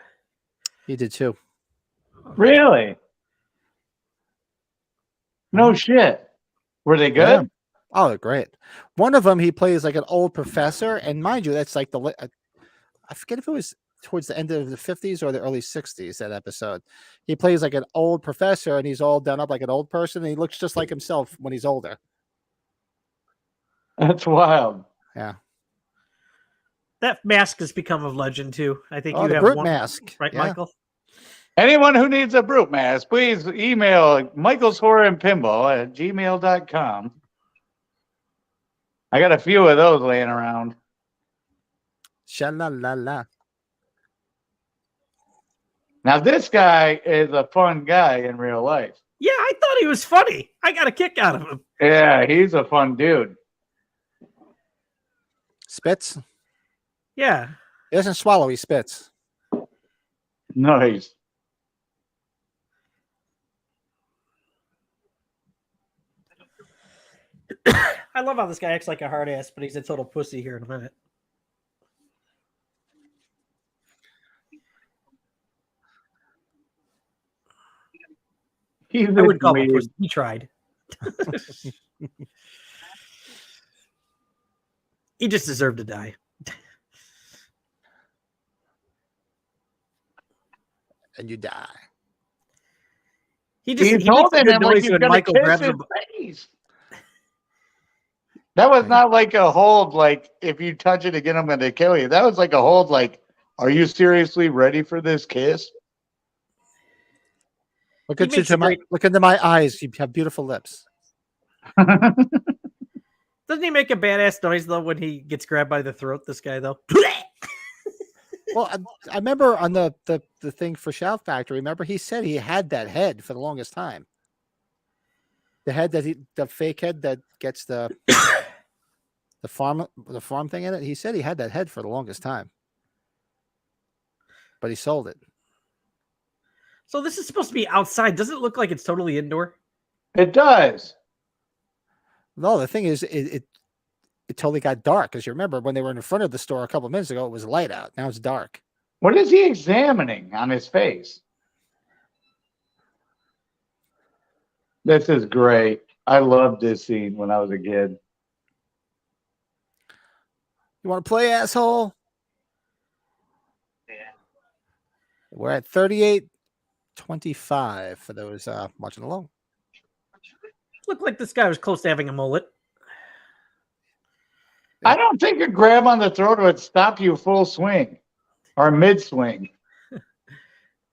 He did too. Really? No shit. Were they good? Yeah. Oh, they're great. One of them, he plays like an old professor. And mind you, that's like I forget if it was towards the end of the 50s or the early 60s, that episode. He plays like an old professor and he's all done up like an old person. And he looks just like himself when he's older. That's wild. Yeah. That mask has become a legend too. I think Oh, you the have brute one, mask. right, Yeah. Michael? Anyone who needs a brute mask, please email Michael's Horror and Pinball at gmail.com. I got a few of those laying around. Sha-la-la-la. Now, this guy is a fun guy in real life. Yeah, I thought he was funny. I got a kick out of him. Yeah, he's a fun dude. Spits. Yeah. He doesn't swallow, he spits. Nice. I love how this guy acts like a hard ass, but he's a total pussy here in a minute. He's I wouldn't call him a weird. pussy. He tried. He just deserved to die. And you die. He He's makes a holding good him like noise he's when gonna Michael kiss grabs his him. face. That was not like a hold, like if you touch it again, I'm going to kill you. That was like a hold, like, are you seriously ready for this kiss? Look He into makes a my great- look into my eyes. You have beautiful lips. Doesn't he make a badass noise though when he gets grabbed by the throat? This guy though. Well, I remember on the thing for Shout Factory. Remember, he said he had that head for the longest time. The head the fake head that gets the farm thing in it. He said he had that head for the longest time, but he sold it. So this is supposed to be outside. Doesn't it look like it's totally indoor? It does. No, the thing is, it totally got dark. Because you remember when they were in front of the store a couple of minutes ago, it was light out. Now it's dark. What is he examining on his face? This is great. I loved this scene when I was a kid. You want to play, asshole? Yeah. We're at 38-25 for those watching along. Looked like this guy was close to having a mullet. I don't think a grab on the throat would stop you full swing or mid swing.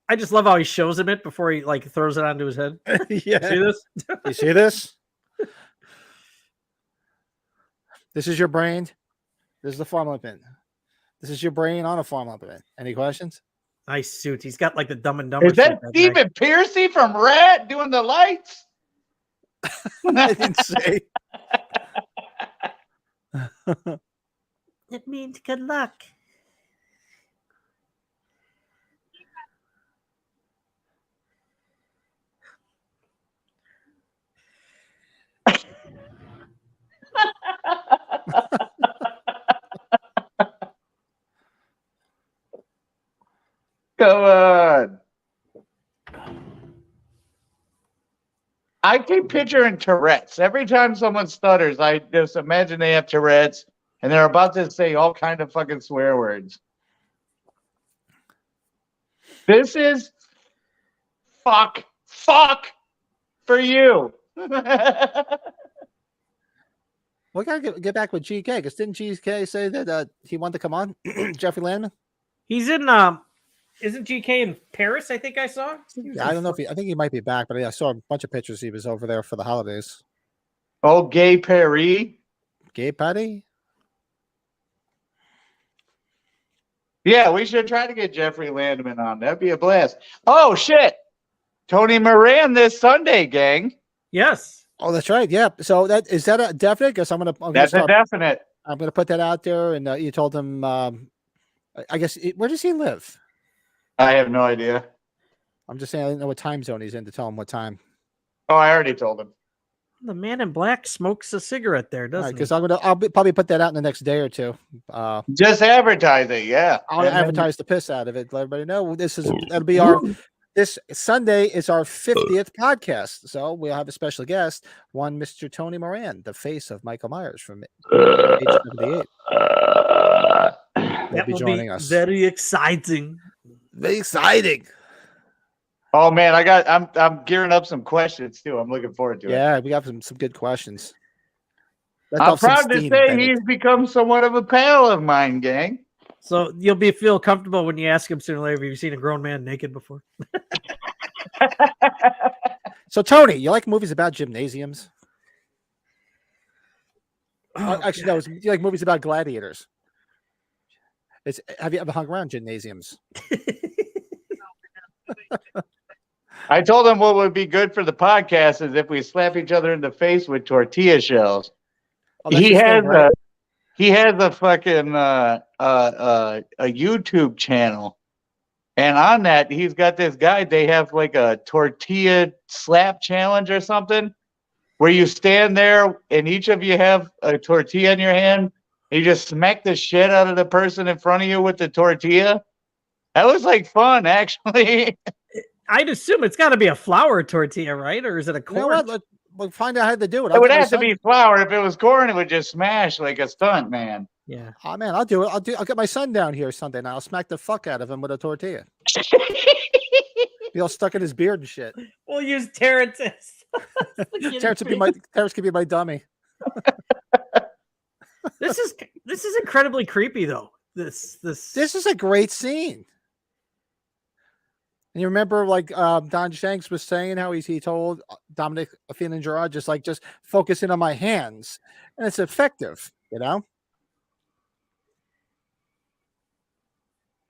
I just love how he shows him it before he like throws it onto his head. Yeah. See this? You see this? This is your brain. This is the formula pin. This is your brain on a formula pin. Any questions? Nice suit. He's got like the Dumb and Dumber. Is that suit, guy. Stephen Piercy from Rat doing the lights? I didn't say. It means good luck. Come on. I keep picturing Tourette's. Every time someone stutters, I just imagine they have Tourette's and they're about to say all kind of fucking swear words. This is fuck for you. We gotta get back with GK because didn't GK say that he wanted to come on? Jeffrey Landman. He's in isn't GK in Paris? I think I saw. Yeah, I don't know if I think he might be back, but I saw a bunch of pictures. He was over there for the holidays. Oh, Gay Perry. Gay Patty. Yeah, we should try to get Jeffrey Landman on. That'd be a blast. Oh shit, Tony Moran this Sunday, gang. Yes. Oh, that's right. Yeah. So is that a definite? Because I'm gonna That's a definite. I'm gonna put that out there. And you told him. I guess where does he live? I have no idea. I'm just saying I didn't know what time zone he's in to tell him what time. Oh, I already told him. The man in black smokes a cigarette there, doesn't he? Because I'll probably put that out in the next day or two. Just advertise it, yeah. I'll advertise the piss out of it. Let everybody know that'll be this Sunday is our 50th podcast. So we'll have a special guest, one Mr. Tony Moran, the face of Michael Myers from age 78. That be will joining be us. very exciting. Very exciting. Oh man, I'm gearing up some questions too. I'm looking forward to it. Yeah, we got some good questions. Let I'm off some proud to steam, say Bennett. he's become somewhat of a pal of mine, gang. So you'll feel comfortable when you ask him sooner or later, have you seen a grown man naked before? So Tony, you like movies about gymnasiums? Oh, Actually, no. You like movies about gladiators? Have you ever hung around gymnasiums? I told him what would be good for the podcast is if we slap each other in the face with tortilla shells. Oh, that's He his has thing, right? he has a fucking a YouTube channel, and on that he's got this guy. They have like a tortilla slap challenge or something, where you stand there and each of you have a tortilla in your hand. And you just smack the shit out of the person in front of you with the tortilla. That was like fun, actually. I'd assume it's got to be a flour tortilla, right? Or is it a You know corn? what? We'll find out how to do it. It I'll would get my have to son- be flour. If it was corn, it would just smash like a stunt, man. Yeah. Oh man, I'll do it. I'll get my son down here Sunday night. I'll smack the fuck out of him with a tortilla. Be all stuck in his beard and shit. We'll use Terrence. Terrence could be my dummy. This is incredibly creepy though. This This is a great scene. And you remember, like Don Shanks was saying, how he told Dominic Athena and Gerard, just focus in on my hands, and it's effective. You know.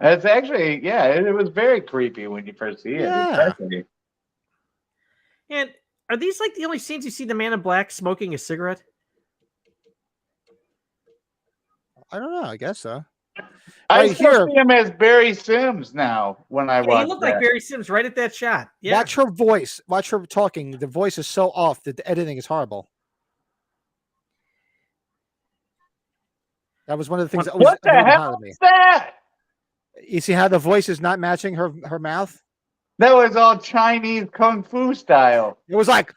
It's actually, yeah, it was very creepy when you first see it. Yeah. Especially. And are these like the only scenes you see the man in black smoking a cigarette? I don't know. I guess so. I Right still here. see him as Barry Sims now when I Yeah, watch he looked that. like Barry Sims right at that shot. Yeah. Watch her voice. Watch her talking. The voice is so off. The editing is horrible. That was one of the things that What the annoyed hell out of me. is that? You see how the voice is not matching her mouth? That was all Chinese kung fu style. It was like,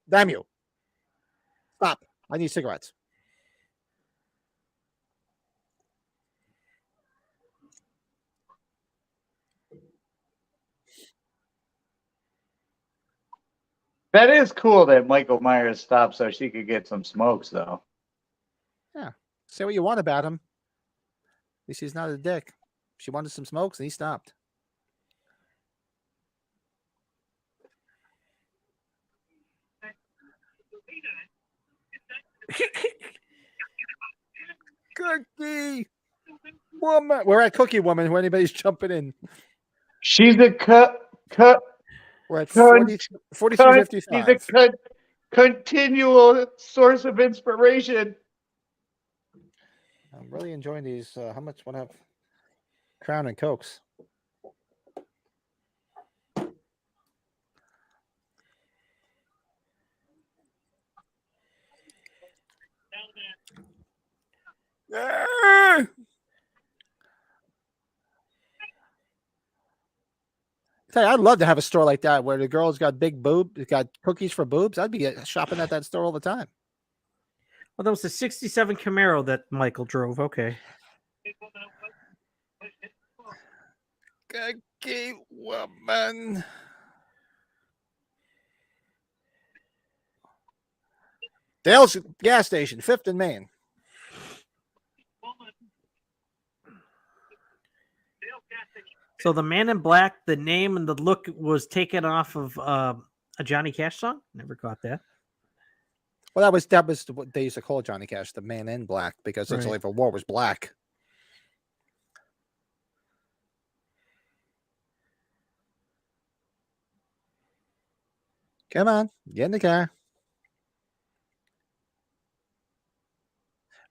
damn you. Stop. I need cigarettes. That is cool that Michael Myers stopped so she could get some smokes, though. Say what you want about him. At least he's not a dick. She wanted some smokes and he stopped. Cookie Woman. We're at Cookie Woman when anybody's jumping in. She's a We're at Cunt. 4355. She's a continual source of inspiration. I'm really enjoying these. How much would I have? Crown and Cokes. Ah! Tell you, I'd love to have a store like that where the girls got big boobs, got cookies for boobs. I'd be shopping at that store all the time. Well, that was the 67 Camaro that Michael drove. Okay. Cookie Woman. Dale's gas station, 5th and Main. So the man in black, the name and the look was taken off of a Johnny Cash song. Never caught that. Well, that was what they used to call Johnny Cash, the Man in Black, because that's Right. only if a war was black. Come on, get in the car.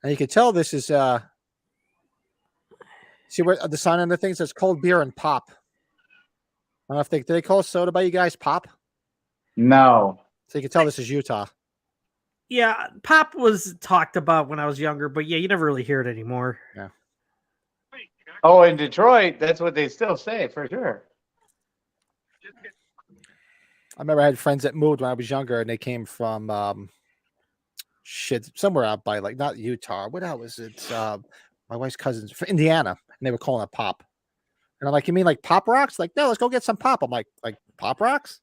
And you can tell this is see where the sign on the thing says cold beer and pop. I don't know if do they call soda by you guys pop? No. So you can tell this is Utah. Yeah, pop was talked about when I was younger, but yeah, you never really hear it anymore. Oh, in Detroit, that's what they still say for sure. I remember I had friends that moved when I was younger, and they came from somewhere out by like not Utah. What else was it? My wife's cousins from Indiana, and they were calling it pop. And I'm like, you mean like Pop Rocks? Like, no, let's go get some pop. I'm like Pop Rocks?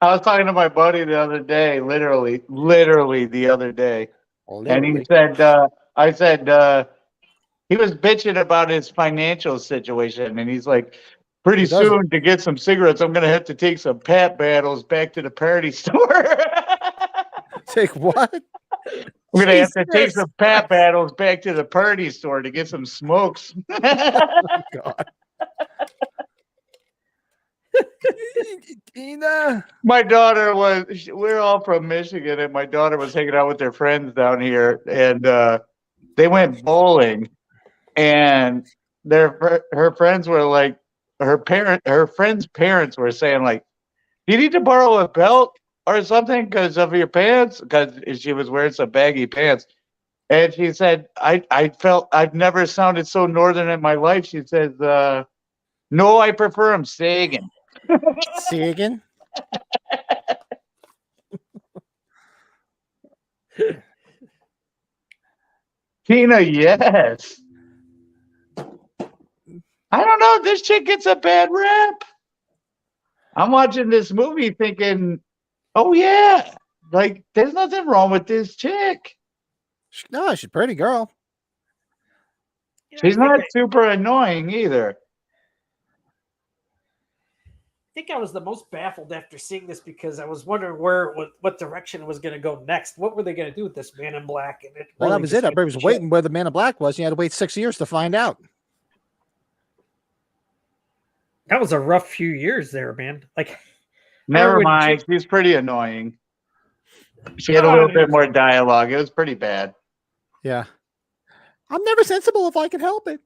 I was talking to my buddy the other day, literally the other day. And he Literally. said, I said, he was bitching about his financial situation, and he's like, pretty Who doesn't? soon to get some cigarettes, I'm gonna have to take some pap battles back to the party store. Take what? I'm gonna have to take Jesus some pap Christ. battles back to the party store to get some smokes. God. Tina. My daughter we're all from Michigan, and my daughter was hanging out with their friends down here, and they went bowling, and her friends were like, her friends' parents were saying like, "Do you need to borrow a belt or something because of your pants?" Because she was wearing some baggy pants, and she said, "I felt I've never sounded so northern in my life." She says, "No, I prefer them sagging." Sagan. Tina, yes. I don't know. This chick gets a bad rap. I'm watching this movie thinking, oh, yeah, like there's nothing wrong with this chick. No, she's a pretty girl. She's not super annoying either. I think I was the most baffled after seeing this because I was wondering what direction it was going to go next. What were they going to do with this Man in Black? And Well, that was it. Everybody was waiting where the Man in Black was. You had to wait 6 years to find out. That was a rough few years there, man. Like, Never mind. She's pretty annoying. She had a little bit more dialogue. It was pretty bad. Yeah. I'm never sensible if I can help it.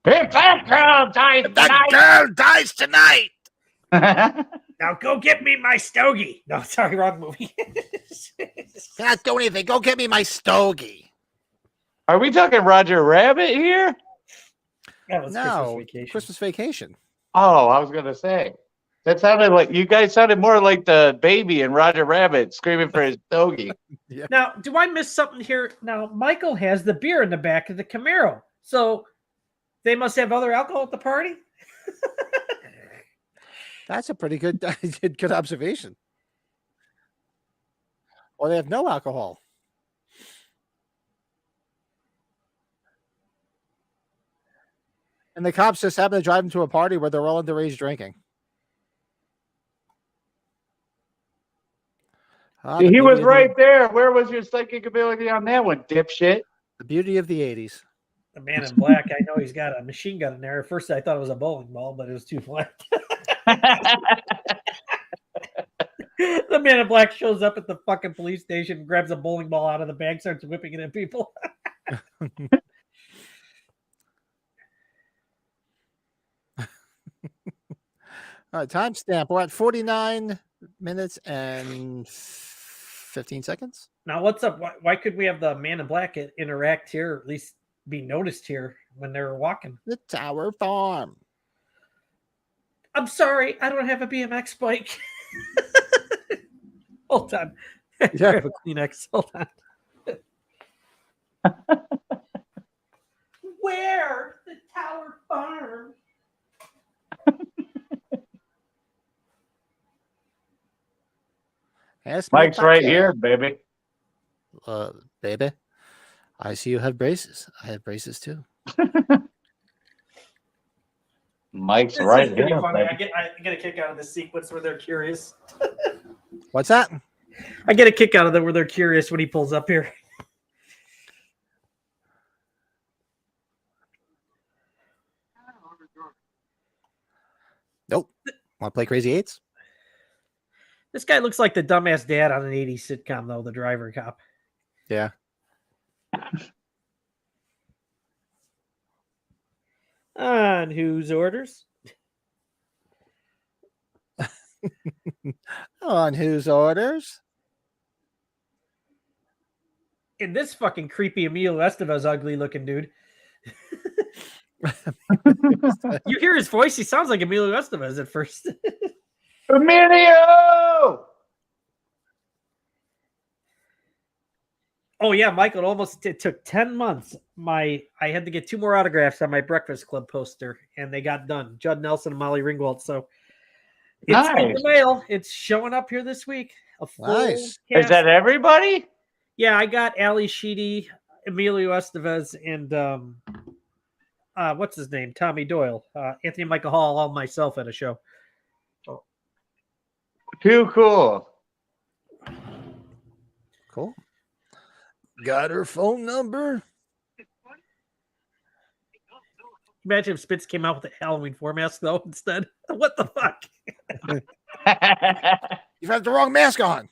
If that girl dies If that girl dies tonight. Now go get me my stogie. No, sorry, wrong movie. Can't do anything. Go get me my stogie. Are we talking Roger Rabbit here? That was No, Christmas Vacation. Christmas Vacation. Oh, I was gonna say. That sounded like you guys sounded more like the baby in Roger Rabbit screaming for his stogie. Yeah. Now, do I miss something here? Now, Michael has the beer in the back of the Camaro. So they must have other alcohol at the party? That's a pretty good good observation. Or they have no alcohol. And the cops just happen to drive them to a party where they're all underage drinking. He was right there. Where was your psychic ability on that one, dipshit? The beauty of the 80s. The Man in Black, I know he's got a machine gun in there. At first, I thought it was a bowling ball, but it was too flat. The Man in Black shows up at the fucking police station, grabs a bowling ball out of the bag, starts whipping it at people. All right, timestamp. We're at 49 minutes and 15 seconds. Now, what's up? Why could we have the Man in Black interact here, or at least be noticed here when they were walking? The Tower Farm. I'm sorry, I don't have a BMX bike. Hold on. Yeah. Grab a Kleenex. Hold on. Where? The Tower Farm. Mike's right here, baby. Baby, I see you have braces. I have braces too. Mike's This right is pretty here. funny. Baby. I get a kick out of this sequence where they're curious. What's that? I get a kick out of that where they're curious when he pulls up here. Nope. Want to play Crazy Eights? This guy looks like the dumbass dad on an 80s sitcom, though, the driver cop. Yeah. On whose orders? On whose orders? In this fucking creepy Emilio Estevez ugly looking dude. You hear his voice, he sounds like Emilio Estevez at first. Emilio! Oh yeah, Michael, it took 10 months. I had to get 2 more autographs on my Breakfast Club poster, and they got done. Judd Nelson and Molly Ringwald. So it's in the mail. It's showing up here this week. Nice. Is that everybody? Yeah, I got Ali Sheedy. Emilio Estevez and what's his name? Tommy Doyle, Anthony Michael Hall, all myself at a show. Too cool. Cool. Got her phone number. Imagine if Spitz came out with a Halloween 4 mask though instead. What the fuck? You've had the wrong mask on.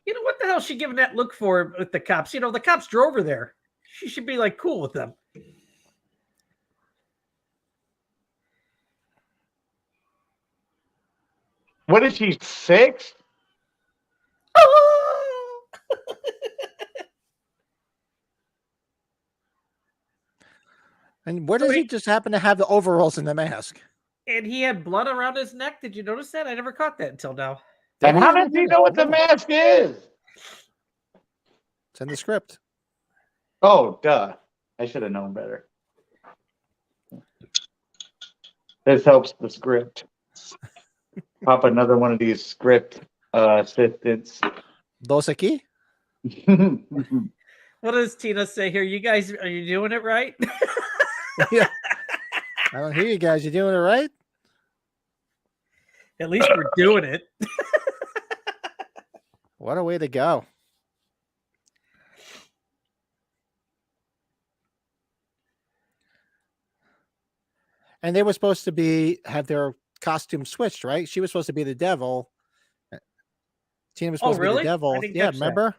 You know what the hell is she giving that look for with the cops? You know, the cops drove her there. She should be like cool with them. What is she, 6? And where does he just happen to have the overalls and the mask? And he had blood around his neck. Did you notice that? I never caught that until now. And how does he know what the mask is? It's in the script. Oh, duh. I should have known better. This helps the script. Pop another one of these script assistants. Dos aquí? What does Tina say here? You guys, are you doing it right? Yeah. I don't hear you guys. You doing it right? At least we're doing it. What a way to go. And they were supposed to have their costume switched, right? She was supposed to be the devil. Tina was supposed to be the devil. Yeah, remember?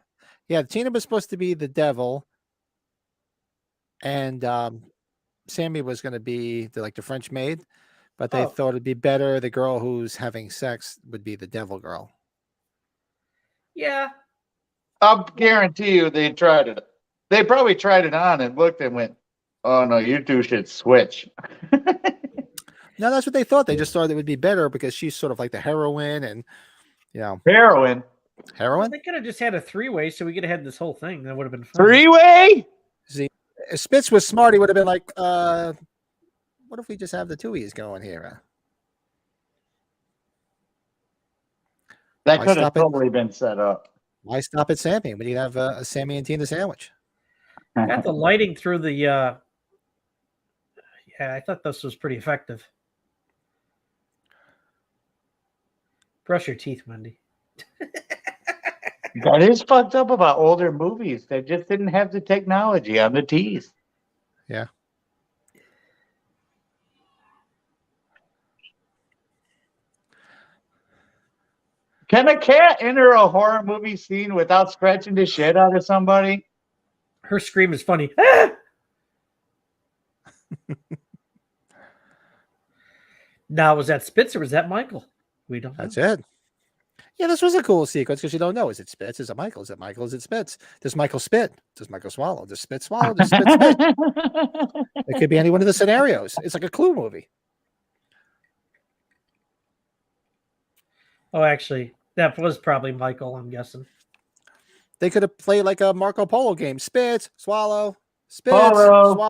Yeah, Tina was supposed to be the devil. And Sammy was going to be the French maid. But they thought it'd be better the girl who's having sex would be the devil girl. Yeah. I'll guarantee you they tried it. They probably tried it on and looked and went, oh, no, you two should switch. No, that's what they thought. They just thought it would be better because she's sort of like the heroine and, Heroin? Well, they could have just had a 3-way so we could have had this whole thing. That would have been fun. 3-way? See, if Spitz was smart, he would have been like, what if we just have the 2Es going here? That could have totally been set up. Why stop at Sammy when you have a Sammy and Tina sandwich? Got the lighting through the yeah, I thought this was pretty effective. Brush your teeth, Wendy. That is fucked up about older movies. They just didn't have the technology on the teeth. Yeah. Can a cat enter a horror movie scene without scratching the shit out of somebody? Her scream is funny. Ah! Now, was that Spitz or was that Michael? We don't know. That's it. Yeah, this was a cool sequence because you don't know. Is it Spitz? Is it Michael? Is it Michael? Is it Spitz? Does Michael spit? Does Michael swallow? Does Spitz swallow? Does Spitz spit? It could be any one of the scenarios. It's like a Clue movie. Oh, actually, that was probably Michael, I'm guessing. They could have played like a Marco Polo game. Spitz, swallow, Spitz, Polo. swallow.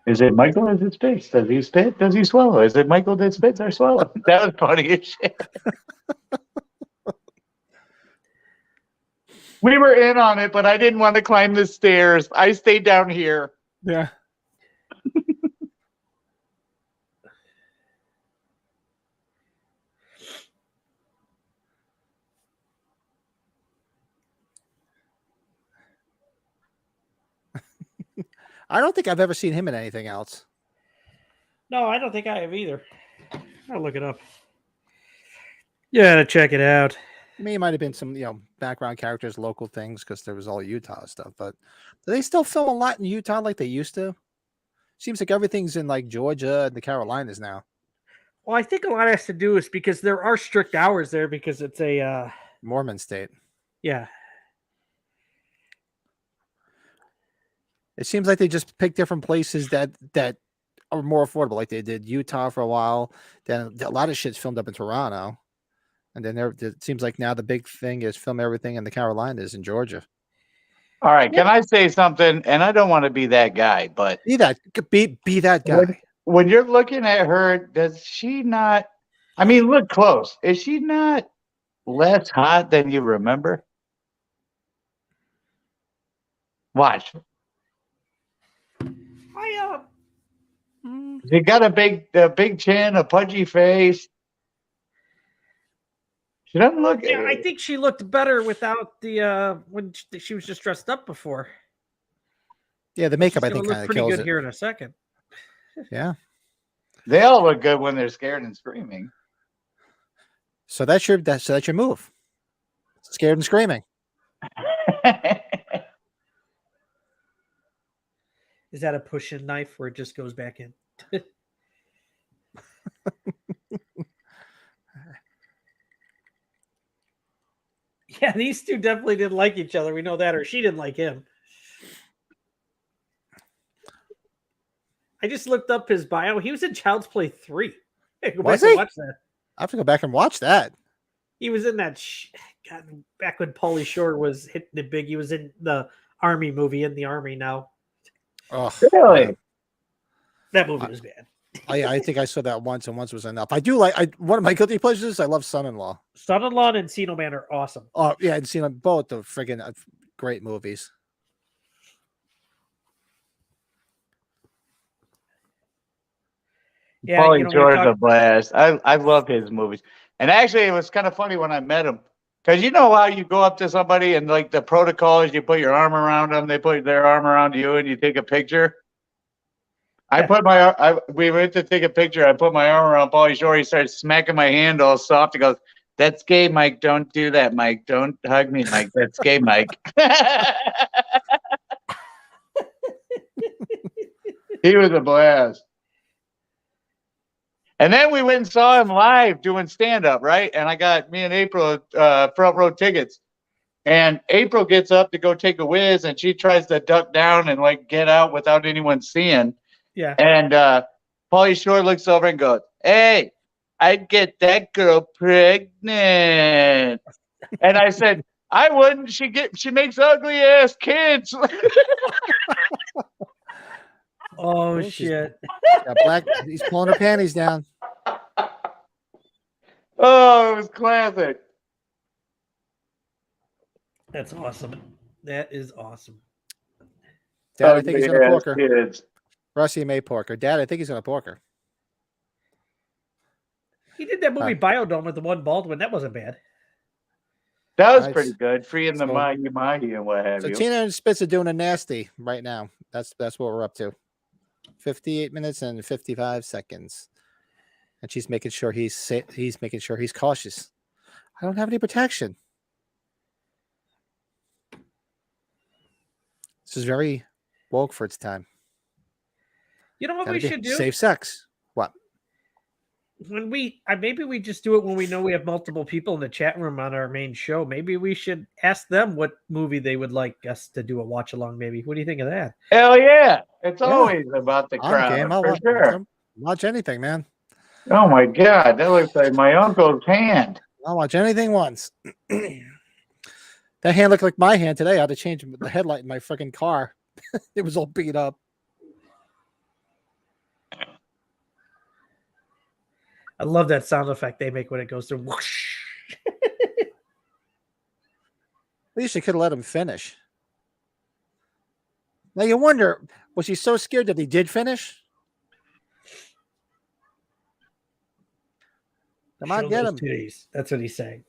Is it Michael or is it Spitz? Does he spit? Does he swallow? Is it Michael that spits or swallow? That was funny as shit. We were in on it, but I didn't want to climb the stairs. I stayed down here. Yeah. I don't think I've ever seen him in anything else. No, I don't think I have either. I'll look it up. Yeah, to check it out. I mean, it might have been some, background characters, local things, because there was all Utah stuff. But do they still film a lot in Utah like they used to? Seems like everything's in like Georgia and the Carolinas now. Well, I think a lot has to do is because there are strict hours there because it's a Mormon state. Yeah. It seems like they just pick different places that are more affordable. Like they did Utah for a while. Then a lot of shit's filmed up in Toronto. And then it seems like now the big thing is film everything in the Carolinas and Georgia. All right, can I say something? And I don't want to be that guy, but Be that guy. when you're looking at her, does she not I mean, look close. Is she not less hot than you remember? Watch. She got a big chin, a pudgy face. She doesn't look. Yeah, I think she looked better without the when she was just dressed up before. Yeah, the She's makeup I gonna think look kind of pretty kills good it. here in a second. Yeah. They all look good when they're scared and screaming. So that's your move. Scared and screaming. Is that a push-in knife where it just goes back in? Yeah, these two definitely didn't like each other. We know that, or she didn't like him. I just looked up his bio. He was in Child's Play 3. Hey, go Was back and he? watch that. I have to go back and watch that. He was in that. God, back when Pauly Shore was hitting it big. He was in the Army movie. In the Army now. Oh, Really? That movie was bad. I think I saw that once, and once was enough. I do like one of my guilty pleasures. I love Son-in-Law. Son-in-Law and Encino Man are awesome. Oh yeah, I'd seen them both. The friggin' great movies. Yeah, Pauly Shore's a talk- blast. I love his movies. And actually, it was kind of funny when I met him. Because you know how you go up to somebody and like the protocol is you put your arm around them, they put their arm around you, and you take a picture. Yeah. We went to take a picture. I put my arm around Pauly Shore. He started smacking my hand all soft. He goes, "That's gay, Mike. Don't do that, Mike. Don't hug me, Mike. That's gay, Mike." He was a blast. And then we went and saw him live doing stand-up, right? And I got me and April front row tickets. And April gets up to go take a whiz, and she tries to duck down and like get out without anyone seeing. Yeah. And Pauly Shore looks over and goes, "Hey, I'd get that girl pregnant." And I said, "I wouldn't. She makes ugly ass kids." Oh shit! Got black. He's pulling her panties down. Oh, it was classic. That's awesome. That is awesome. Dad, I think he's gonna pork her. Kids. Rusty may pork her. Dad, I think he's gonna pork her. He did that movie Biodome with the one Baldwin. That wasn't bad. That was Nice. pretty good. Freeing the So- mahi and what have So you. Tina and Spitz are doing a nasty right now. That's what we're up to. 58 minutes and 55 seconds. And she's making sure he's making sure he's cautious. I don't have any protection. This is very woke for its time. You know what Gotta we be should do? safe sex. What? When we maybe we just do it when we know we have multiple people in the chat room on our main show. Maybe we should ask them what movie they would like us to do a watch along. Maybe. What do you think of that? Hell yeah. It's Yeah. always about the I'm crowd. game. I'll For sure. watch anything, man. Oh my God. That looks like my uncle's hand. I'll watch anything once. That hand looked like my hand today. I had to change the headlight in my freaking car. It was all beat up. I love that sound effect they make when it goes through. Whoosh. At least you could have let him finish. Now you wonder, was he so scared that he did finish? Come on, Show get those him. titties. That's what he's saying.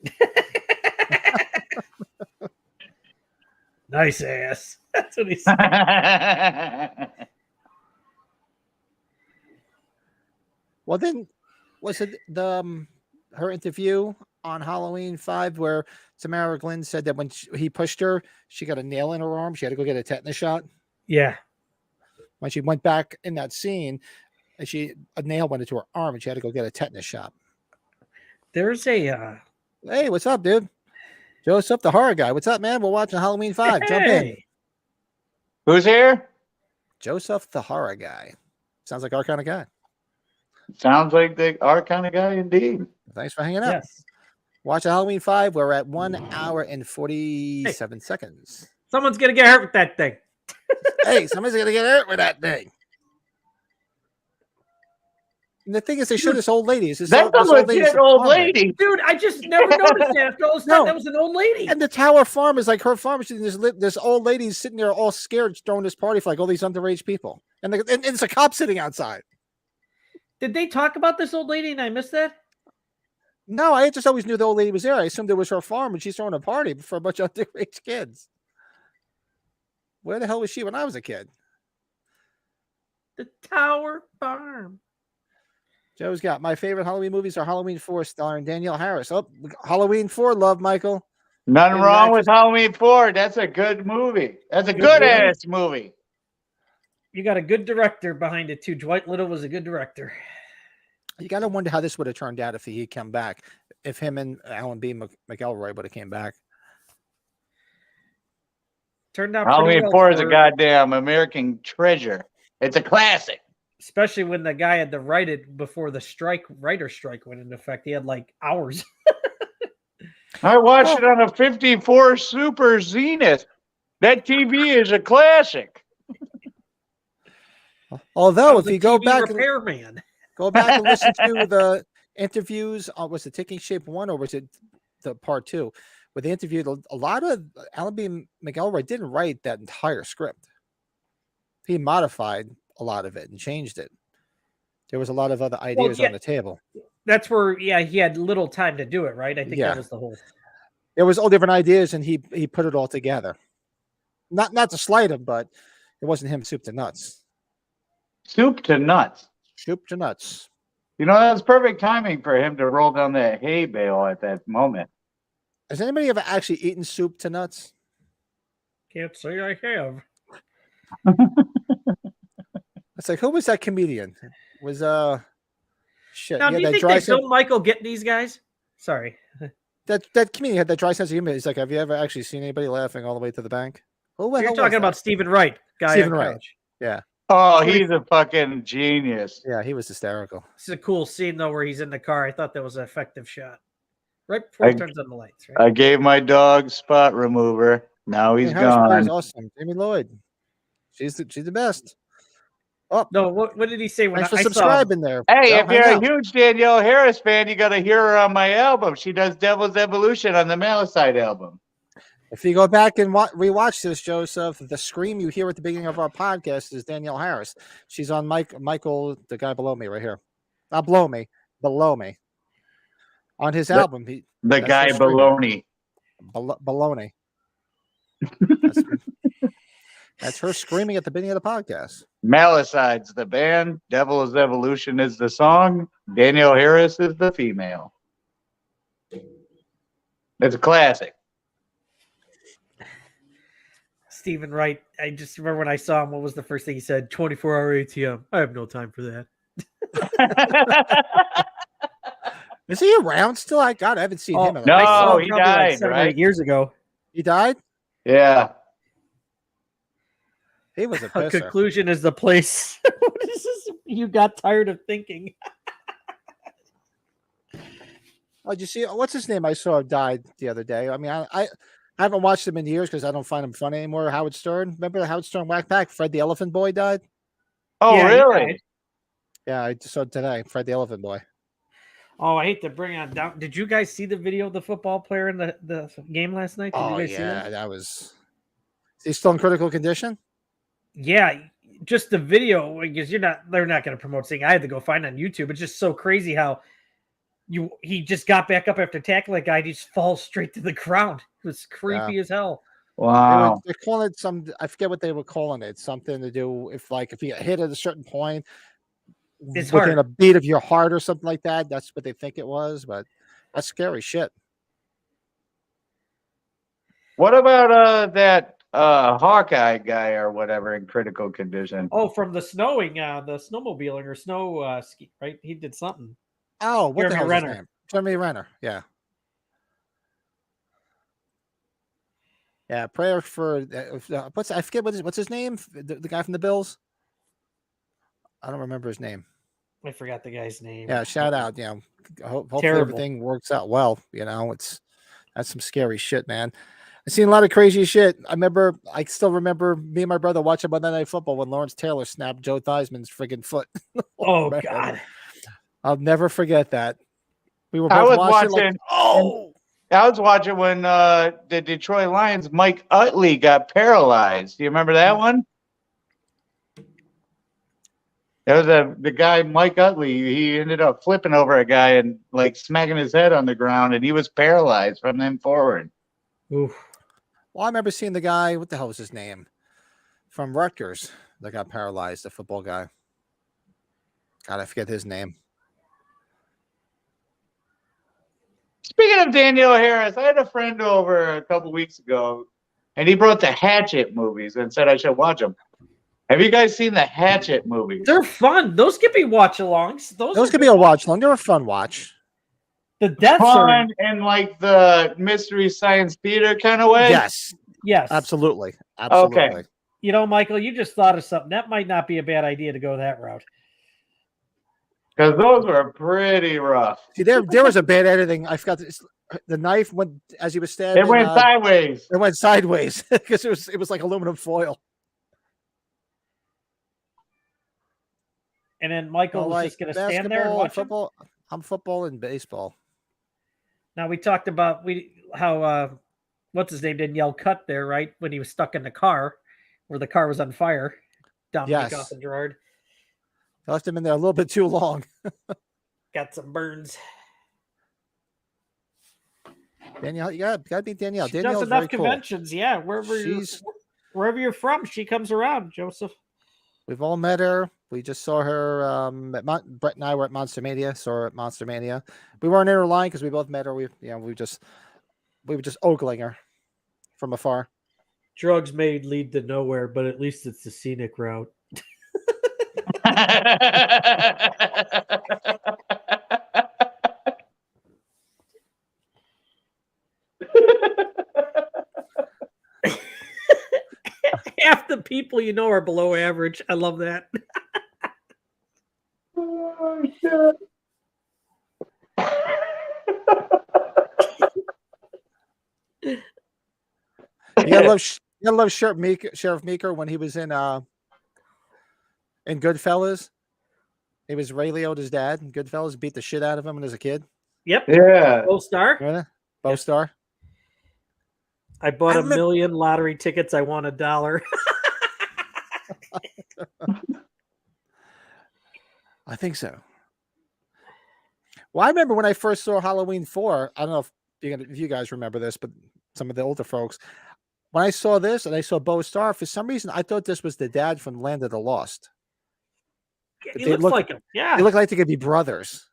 Nice ass. That's what he's saying. Well, then, was it the her interview on Halloween 5 where Samara Glenn said that when he pushed her, she got a nail in her arm. She had to go get a tetanus shot. Yeah. When she went back in that scene, and a nail went into her arm, and she had to go get a tetanus shot. There's a Hey, what's up, dude? Joseph, the horror guy. What's up, man? We're watching Halloween 5. Jump in. Hey. Who's here? Joseph, the horror guy. Sounds like our kind of guy. Sounds like our kind of guy indeed. Thanks for hanging out. Yes. Watching Halloween 5. We're at 1 hour and 47 seconds. Someone's gonna get hurt with that thing. Hey, somebody's going to get hurt with that thing. And the thing is, they show this old lady. Is this That's this a old lady's legit old farmhand. lady. Dude, I just never noticed that. After all this time, No. that was an old lady. And the Tower Farm is like her farm. This old lady's sitting there all scared, throwing this party for like all these underage people. And it's a cop sitting outside. Did they talk about this old lady and I missed that? No, I just always knew the old lady was there. I assumed it was her farm and she's throwing a party for a bunch of underage kids. Where the hell was she when I was a kid? The Tower Farm. Joe's got my favorite Halloween movies are Halloween 4 starring Danielle Harris. Oh, Halloween 4, love, Michael. Nothing Favorite wrong actress? with Halloween 4. That's a good movie. That's a good ass movie. You got a good director behind it too. Dwight Little was a good director. You got to wonder how this would have turned out if he come back. If him and Alan B. McElroy would have came back. Turned out pretty Halloween well 4 is a for- goddamn American treasure. It's a classic. especially when the guy had to write it before the writer strike went into effect. He had like hours. I watched it on a 54 Super Zenith. That TV is a classic. Although, if you go back and repairman. go back and listen to the interviews, was it Taking Shape 1 or was it the part 2? Where they interviewed a lot of Alan B. McElroy didn't write that entire script. He modified a lot of it and changed it. There was a lot of other ideas on the table. That's where, he had little time to do it, right? I think that was the whole. There was all different ideas, and he put it all together. Not to slight him, but it wasn't him soup to nuts. Soup to nuts. Soup to nuts. You know, that was perfect timing for him to roll down that hay bale at that moment. Has anybody ever actually eaten soup to nuts? Can't say I have. It's like, who was that comedian? Was shit. Now, Yeah, do you that think dry they sense, film Michael get these guys? Sorry. that comedian had that dry sense of humor. He's like, have you ever actually seen anybody laughing all the way to the bank? Who the You're hell was talking about that? Stephen Wright, guy Stephen on Wright. Couch. Yeah. Oh, he's a fucking genius. Yeah, he was hysterical. This is a cool scene though, where he's in the car. I thought that was an effective shot. Right before he turns on the lights. Right? I gave my dog spot remover. Now he's Hey, Harris Potter is gone. awesome. Jamie Lloyd. She's the best. No, what did he say when Thanks for I saw him? subscribing there. Hey, Joe. if you're Hang a out. huge Danielle Harris fan, you got to hear her on my album. She does Devil's Evolution on the Malicite album. If you go back and rewatch this, Joseph, the scream you hear at the beginning of our podcast is Danielle Harris. She's on Michael, the guy below me right here. Not below me, below me. On his album. The That's guy her scream. baloney. Baloney. That's her screaming at the beginning of the podcast. Malicide's the band. Devil's Evolution is the song. Danielle Harris is the female. It's a classic. Stephen Wright. I just remember when I saw him, what was the first thing he said? 24-hour ATM. I have no time for that. Is he around still? I haven't seen him. no. I saw him he probably died, like 7 or right? 8 years ago. He died? Yeah. He was a A pisser. conclusion is the place. What is this? You got tired of thinking. Oh, did you see what's his name? I saw died the other day. I mean, I haven't watched him in years because I don't find him funny anymore. Howard Stern. Remember the Howard Stern Whack Pack? Fred the Elephant Boy died? Oh, Yeah, he really? died. Yeah, I just saw it today. Fred the Elephant Boy. Oh, I hate to bring on down. Did you guys see the video of the football player in the game last night? Did you guys see that? that was. Is he still in critical condition? Yeah, just the video because they're not going to promote saying I had to go find it on YouTube. It's just so crazy how he just got back up after tackling that guy. And he just falls straight to the ground. It was creepy as hell. Wow. They're calling it some. I forget what they were calling it. Something to do if you hit at a certain point, It's within hard. a beat of your heart or something like that. That's what they think it was, but that's scary shit. What about that Hawkeye guy or whatever in critical condition? Oh, from the snowing, the snowmobiling or snow ski, right? He did something. Oh, what the Jeremy hell is Renner. his name? Jeremy Renner. Yeah. Yeah, prayer for I forget what's his name? The guy from the Bills. I don't remember his name. I forgot the guy's name. Yeah, shout out. Hopefully Terrible. everything works out well. That's some scary shit, man. I've seen a lot of crazy shit. I still remember me and my brother watching Monday Night Football when Lawrence Taylor snapped Joe Theismann's friggin' foot. Oh Man. God. I'll never forget that. We were I both was watching. Like, watching. oh, I was watching when the Detroit Lions, Mike Utley got paralyzed. Do you remember that one? That was the guy, Mike Utley. He ended up flipping over a guy and like smacking his head on the ground, and he was paralyzed from then forward. Oof. well, I remember seeing the guy. What the hell was his name? From Rutgers that got paralyzed. The football guy. God, I forget his name. Speaking of Danielle Harris, I had a friend over a couple weeks ago, and he brought the Hatchet movies and said I should watch them. Have you guys seen the Hatchet movies? They're fun. Those could be watch-alongs. Those could be a watch long. They're a fun watch. The deaths are Fun in like the mystery science theater kind of way? Yes, yes, absolutely, absolutely. Okay. You know, Michael, you just thought of something. That might not be a bad idea to go that route. Because those were pretty rough. See, there was a bad editing. I forgot the knife went as he was stabbing. It went sideways. It went sideways because it was like aluminum foil. And then Michael was just going to stand there and basketball, watch him? football. I'm football and baseball. Now we talked about how what's his name didn't yell cut there, right? When he was stuck in the car where the car was on fire. Dominic Yes. and Gerard I left him in there a little bit too long. got some burns. Danielle, you gotta be Danielle. She Danielle's does enough very cool. conventions, yeah. Wherever you're from, she comes around, Joseph. We've all met her. We just saw her. Brett and I were at Monster Mania. Saw her at Monster Mania. We weren't in her line because we both met her. We were just ogling her from afar. Drugs may lead to nowhere, but at least it's the scenic route. Half the people you know are below average. I love that. Oh, shit. You gotta love Sheriff Meeker when he was in Goodfellas. He was Ray Liotta's dad in Goodfellas. Beat the shit out of him when he was a kid. Yep. Yeah. Gold Star. Remember that? Bo Star. I bought a million lottery tickets. I won $1. I think so. Well, I remember when I first saw Halloween 4. I don't know if you guys remember this, but some of the older folks. When I saw this and I saw Bo Star, for some reason I thought this was the dad from Land of the Lost. He looks like him. Yeah. They look like they could be brothers.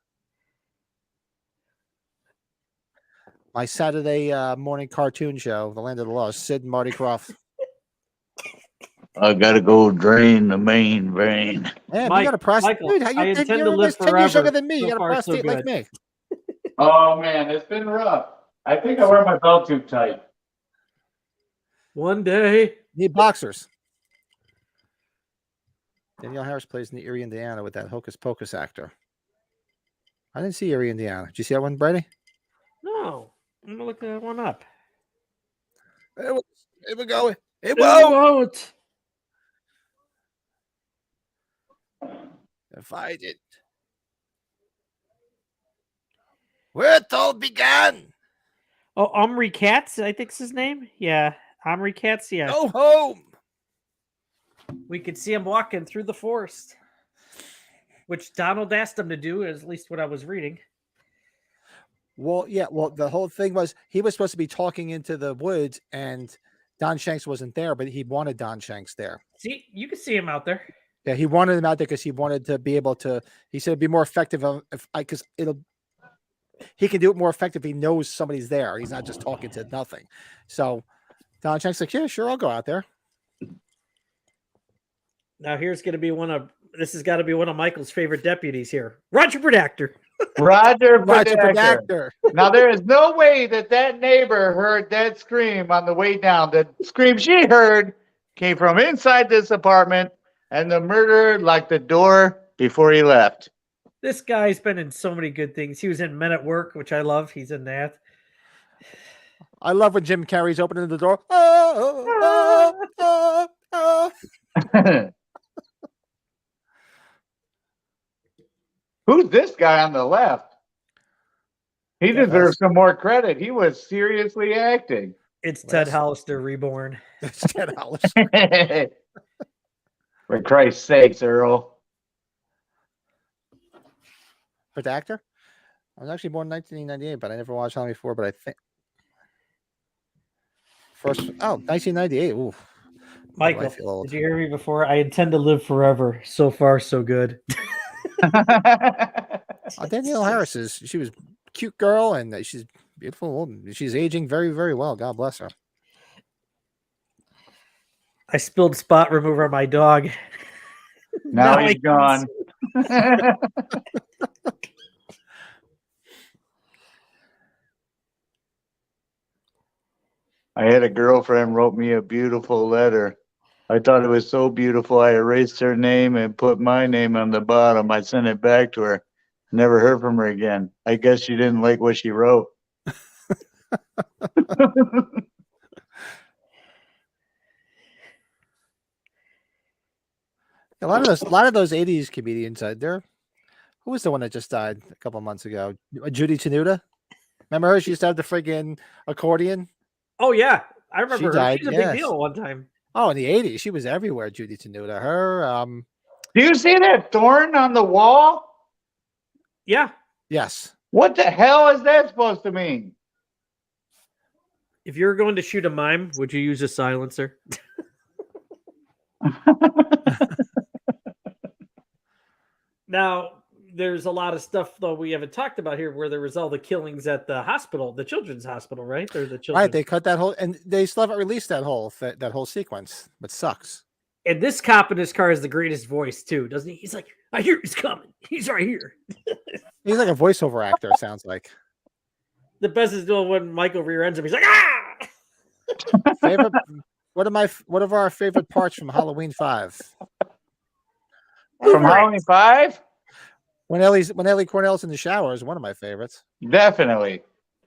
My Saturday morning cartoon show, The Land of the Lost, Sid and Marty Krofft. I gotta go drain the main vein. Man, Mike, you got a prostate. Michael, Dude, I intend to you're live 10 years forever. younger than me. So You got a far, so prostate like good. me. Oh man, it's been rough. I think I wear my belt too tight. One day. Need boxers. Danielle Harris plays in the Erie, Indiana with that Hocus Pocus actor. I didn't see Erie, Indiana. Did you see that one, Brady? No. I'm gonna look that one up. It will go. It It won't. won't. If I did. Where it all began. Oh, Omri Katz, I think's his name. Yeah, Omri Katz. Yeah, Go home. we could see him walking through the forest, which Donald asked him to do. At least what I was reading. Well, yeah. Well, the whole thing was he was supposed to be talking into the woods, and Don Shanks wasn't there, but he wanted Don Shanks there. See, you can see him out there. Yeah, he wanted him out there because he wanted to be able to. He said it'd be more effective because he can do it more effective if he knows somebody's there. He's not just talking to nothing. So Don Shanks like, yeah, sure, I'll go out there. Now here's going to be this has got to be one of Michael's favorite deputies here, Roger Predactor. Roger Roger Predactor. Predactor. Now there is no way that neighbor heard that scream on the way down. The scream she heard came from inside this apartment, and the murderer locked the door before he left. This guy's been in so many good things. He was in Men at Work, which I love. He's in that. I love when Jim Carrey's opening the door. Oh, oh, oh, oh. Who's this guy on the left? He deserves some more credit. He was seriously acting. It's Ted Hollister reborn. It's Ted Hollister. For Christ's sakes, Earl. For the actor? I was actually born in 1998, but I never watched Halloween 4, but I think... 1998. Ooh. Michael, did you hear me before? I intend to live forever. So far, so good. Danielle Harris she was a cute girl, and she's beautiful. She's aging very, very well. God bless her. I spilled spot remover on my dog. Now he's gone. I had a girlfriend wrote me a beautiful letter. I thought it was so beautiful. I erased her name and put my name on the bottom. I sent it back to her. Never heard from her again. I guess she didn't like what she wrote. A lot of those 80s comedians, who was the one that just died a couple months ago? Judy Tenuta. Remember her? She used to have the friggin' accordion. Oh yeah, I remember her. Died, She's a big deal one time. Oh, in the 80s, she was everywhere. Judy Tenuta. Her. Do you see that thorn on the wall? Yeah. Yes. What the hell is that supposed to mean? If you're going to shoot a mime, would you use a silencer? Now, there's a lot of stuff though we haven't talked about here, where there was all the killings at the hospital, the children's hospital, right? Or the children. Right, they cut that whole, and they still haven't released that whole sequence, but sucks. And this cop in his car has the greatest voice too, doesn't he? He's like, "I hear he's coming. He's right here." He's like a voiceover actor. It sounds like. The best is doing when Michael rear ends him. He's like, "Ah!" Favorite. What of our favorite parts from Halloween 5? From Halloween 5? When Ellie Cornell's in the shower is one of my favorites. Definitely.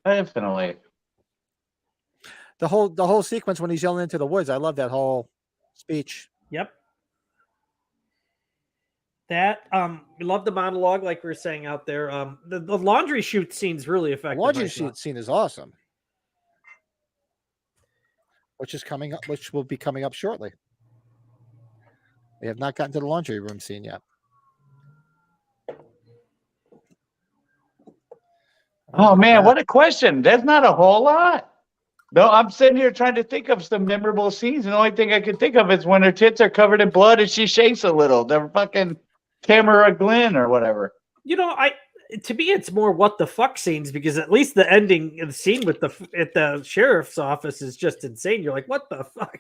The whole sequence when he's yelling into the woods. I love that whole speech. Yep. That we love the monologue, like we were saying out there. The laundry chute scene's really effective. Laundry chute scene is awesome. Which will be coming up shortly. We have not gotten to the laundry room scene yet. Oh man, what a question. That's not a whole lot. No, I'm sitting here trying to think of some memorable scenes, and the only thing I can think of is when her tits are covered in blood and she shakes a little. The fucking Tamara Glenn or whatever. You know, to me it's more what the fuck scenes, because at least the ending of the scene with at the sheriff's office is just insane. You're like, what the fuck?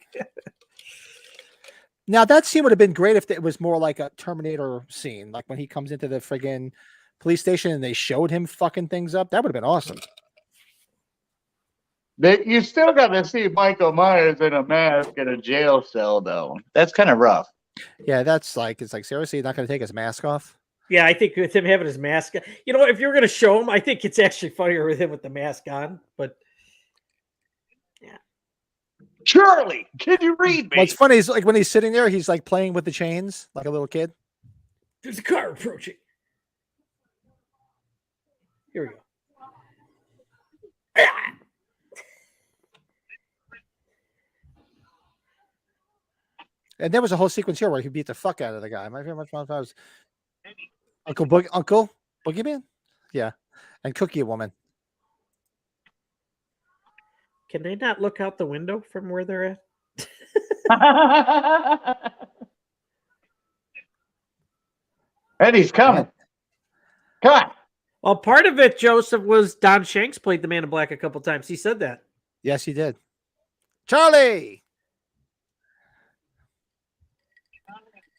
Now that scene would have been great if it was more like a Terminator scene, like when he comes into the friggin' police station and they showed him fucking things up. That would have been awesome. You still got to see Michael Myers in a mask in a jail cell, though. That's kind of rough. Yeah, it's like seriously, not going to take his mask off. Yeah, I think with him having his mask, you know, if you're going to show him, I think it's actually funnier with him with the mask on. But yeah, Charlie, can you read me? What's funny is like when he's sitting there, he's like playing with the chains like a little kid. There's a car approaching. Here we go. And there was a whole sequence here where he beat the fuck out of the guy. My favorite one was Uncle Boogeyman? Yeah. And Cookie Woman. Can they not look out the window from where they're at? Eddie's coming. Come on. Well, part of it, Joseph, was Don Shanks played the Man in Black a couple times. He said that. Yes, he did. Charlie!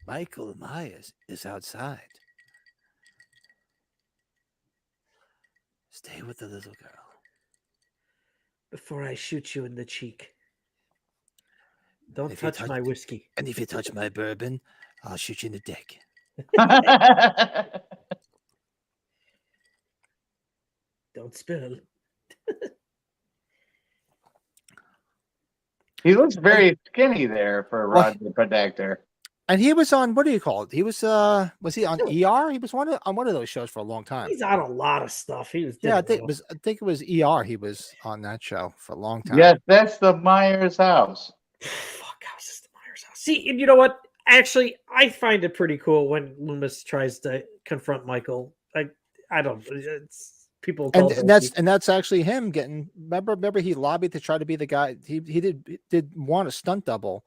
Michael Myers is outside. Stay with the little girl. Before I shoot you in the cheek. Don't touch my whiskey. And if you touch my bourbon, I'll shoot you in the dick. Don't spill. He looks very skinny there for Roger Protector. And he was on, what do you call it? He was he on ER? He was on one of those shows for a long time. He's on a lot of stuff. He was. Yeah, I think it was ER. He was on that show for a long time. Yes, that's the Myers house. Fuck, how's this the Myers house? See, and you know what? Actually, I find it pretty cool when Loomis tries to confront Michael. I don't. It's people call And that's actually him getting. Remember, he lobbied to try to be the guy. He did want a stunt double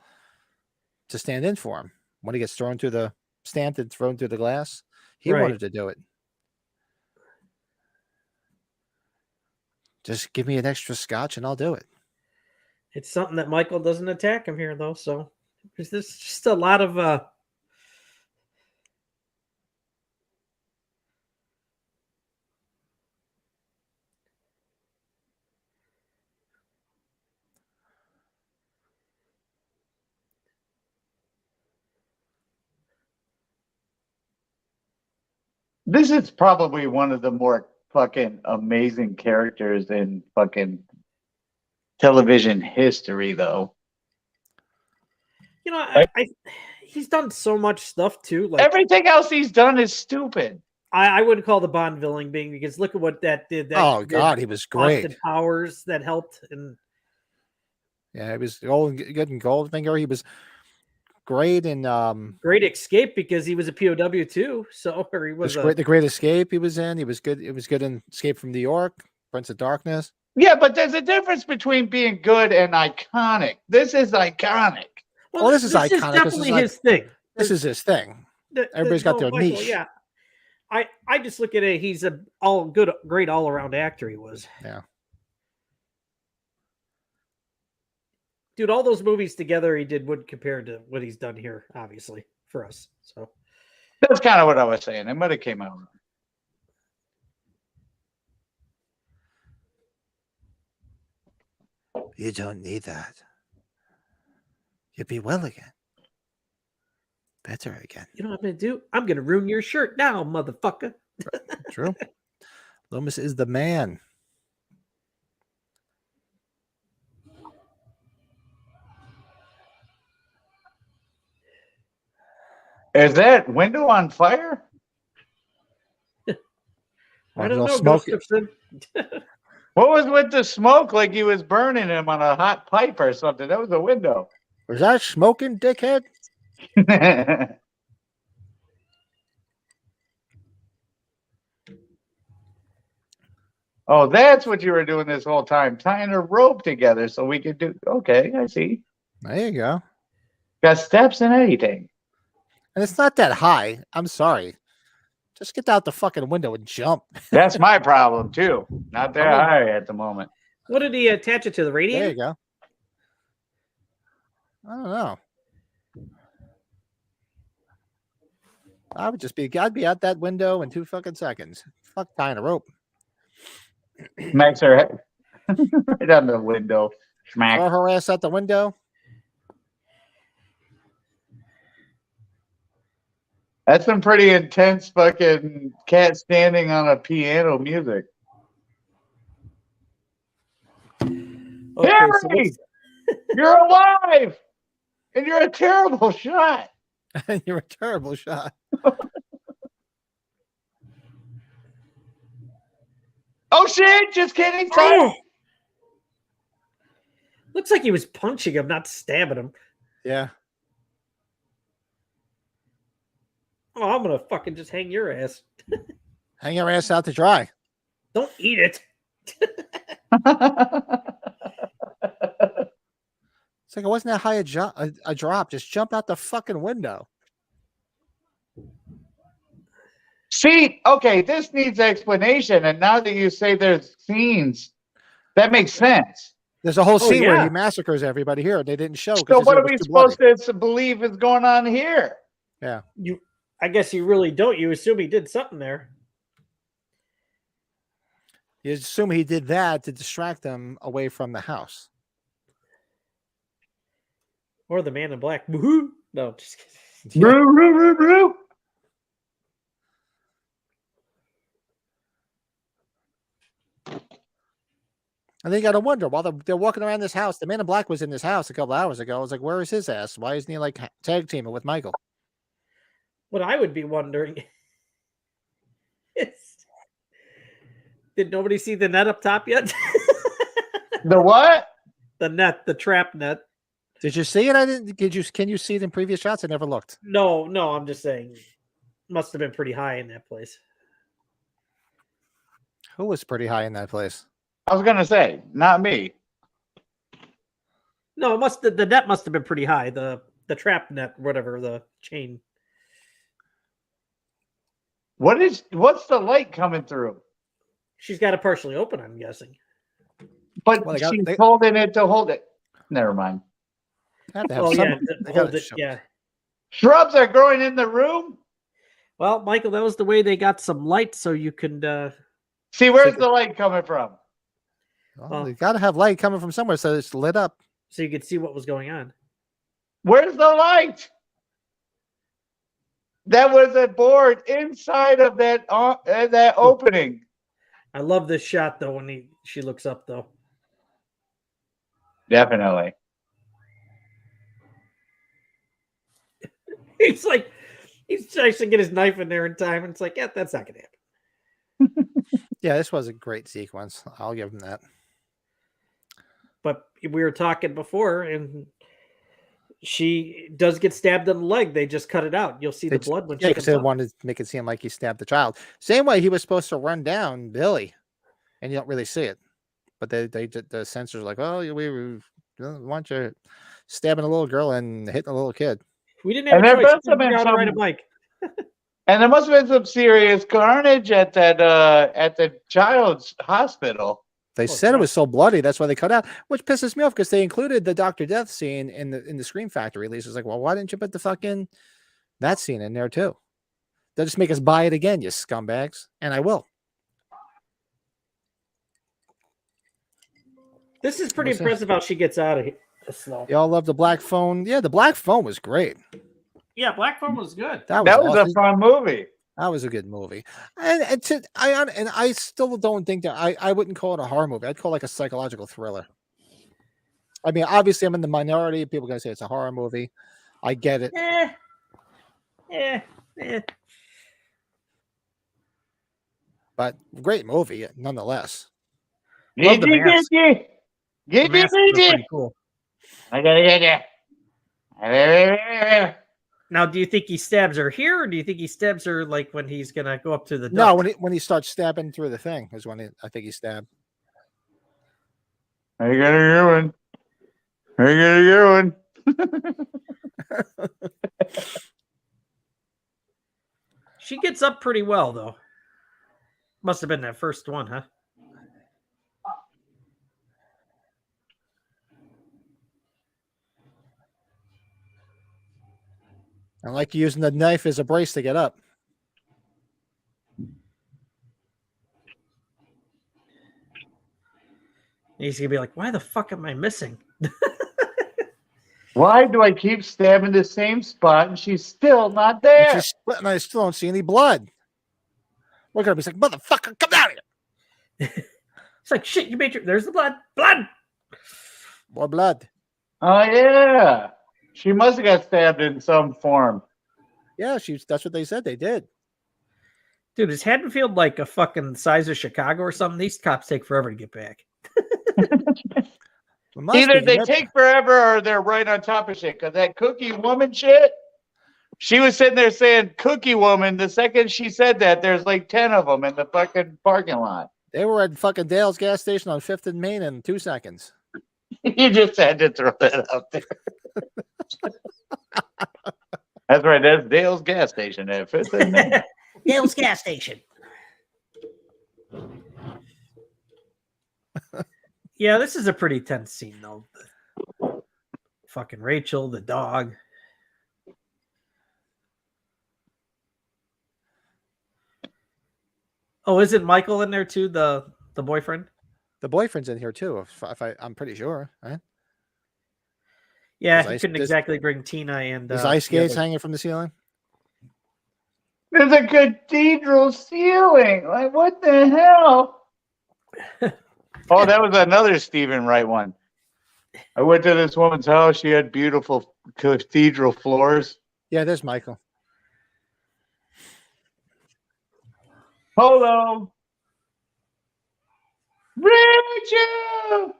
to stand in for him when he gets thrown through the stamped and thrown through the glass. He wanted to do it. Just give me an extra scotch and I'll do it. It's something that Michael doesn't attack him here, though. So there's just a lot of. This is probably one of the more fucking amazing characters in fucking television history, though. You know, he's done so much stuff too. Like everything else he's done is stupid. I wouldn't call the Bond villain being, because look at what that did. God, he was great. Austin Powers that helped, and yeah, he was good in Goldfinger. He was great in Great Escape, because he was a POW too. So or he was the Great Escape. He was in. He was good. It was good in Escape from New York, Prince of Darkness. Yeah, but there's a difference between being good and iconic. This is iconic. Well, this is iconic. Is definitely his thing. This is his thing. Everybody's got their niche. Yeah, I just look at it. He's a great all around actor. He was. Yeah. Dude, all those movies together he did would compare to what he's done here, obviously, for us. So that's kind of what I was saying. It might have came out wrong. You don't need that. You'll be well again. Better again. You know what I'm going to do? I'm going to ruin your shirt now, motherfucker. True. Loomis is the man. Is that window on fire? I don't know. Smoke What was with the smoke? Like he was burning him on a hot pipe or something. That was a window. Was that smoking, dickhead? Oh, that's what you were doing this whole time, tying a rope together so we could do. Okay, I see. There you go. Got steps and anything. And it's not that high. I'm sorry. Just get out the fucking window and jump. That's my problem too. Not that high at the moment. What did he attach it to? The radiator? There you go. I don't know. I'd be out that window in 2 fucking seconds. Fuck tying a rope. Smacks her head right on the window. Smack. Throw her ass out the window. That's some pretty intense fucking cat standing on a piano music. Okay, Harry, you're alive, and you're a terrible shot. You're a terrible shot. Oh shit! Just kidding. Oh! Looks like he was punching him, not stabbing him. Yeah. Oh, I'm gonna fucking just hang your ass. Hang your ass out to dry. Don't eat it. It's like it wasn't that high a drop. Just jump out the fucking window. See, okay, this needs explanation. And now that you say there's scenes, that makes sense. There's a whole scene where he massacres everybody here. They didn't show. So what are we supposed to believe is going on here? Yeah. I guess you really don't. You assume he did something there. You assume he did that to distract them away from the house. Or the man in black. Woo-hoo. No, just kidding. Roo, roo, roo, roo. And they got to wonder while they're walking around this house. The man in black was in this house a couple hours ago. I was like, where is his ass? Why isn't he like tag teaming with Michael? What I would be wondering is, did nobody see the net up top yet? The what? The net, the trap net. Did you see it? I didn't. Did you? Can you see it in previous shots? I never looked. No, I'm just saying. Must have been pretty high in that place. Who was pretty high in that place? I was gonna say, not me. No, the net must have been pretty high. The trap net, whatever, the chain. What's the light coming through? She's got it partially open, I'm guessing. But Well, she's holding it to hold it. Never mind. They have to have Oh some. yeah, they hold gotta it. show- Yeah. Shrubs are growing in the room. Well, Michael, that was the way they got some light, so you can. See, where's the light coming from? Well, they got to have light coming from somewhere, so it's lit up. So you could see what was going on. Where's the light? That was a board inside of that opening. I love this shot though when she looks up though. Definitely. He's trying to get his knife in there in time, and it's like, yeah, that's not gonna happen. Yeah, this was a great sequence. I'll give him that. But we were talking before, and she does get stabbed in the leg. They just cut it out. You'll see the blood when Yeah, she because comes they up. wanted to make it seem like he stabbed the child. Same way he was supposed to run down Billy, and you don't really see it. But the censors like, oh, we want you stabbing a little girl and hitting a little kid. We didn't have And a there choice. must We have figured been out how to ride a some- bike. And there must have been some serious carnage at the child's hospital. They said it was so bloody, that's why they cut out, which pisses me off because they included the Dr. Death scene in the Scream Factory release. It's like, well, why didn't you put that scene in there too? They'll just make us buy it again, you scumbags, and I will. This is pretty What's impressive how she gets out of here. Slow. Y'all love the black phone. Yeah, the black phone was great. Yeah, Black Phone was good. That was awesome. a fun movie. That was a good movie, and I still don't think that I wouldn't call it a horror movie. I'd call it like a psychological thriller. I mean, obviously, I'm in the minority. People are gonna say it's a horror movie. I get it, but great movie nonetheless. Love the mask. The Get masks were pretty cool. I gotta get you. Now, do you think he stabs her here, or do you think he stabs her like when he's gonna go up to the No, duct? when he starts stabbing through the thing is when I think he stabbed. I got a good one. She gets up pretty well though. Must have been that first one, huh? I like using the knife as a brace to get up. And he's gonna be like, "Why the fuck am I missing?" Why do I keep stabbing the same spot and she's still not And there? she's split, and I still don't see any blood. Look at him. He's like, motherfucker, come down here. It's like, shit, you made your. There's the blood. More blood. Oh yeah. She must have got stabbed in some form. Yeah, that's what they said they did. Dude, is Haddonfield like a fucking size of Chicago or something? These cops take forever to get back. It must Either be. they take forever or they're right on top of shit. Because that Cookie Woman shit, she was sitting there saying Cookie Woman. The second she said that, there's like 10 of them in the fucking parking lot. They were at fucking Dale's gas station on 5th and Main in 2 seconds. You just had to throw that out there. That's right. That's Dale's gas station at 5th and Main. Dale's gas station. Yeah, this is a pretty tense scene though. Fucking Rachel, the dog. Oh, isn't Michael in there too? The boyfriend? The boyfriend's in here too. I'm pretty sure. Right? Yeah, His he ice- couldn't his- exactly bring Tina and His ice the skates other- hanging from the ceiling. There's a cathedral ceiling. Like, what the hell? Oh, that was another Stephen Wright one. I went to this woman's house. She had beautiful cathedral floors. Yeah, there's Michael. Polo. Rachel!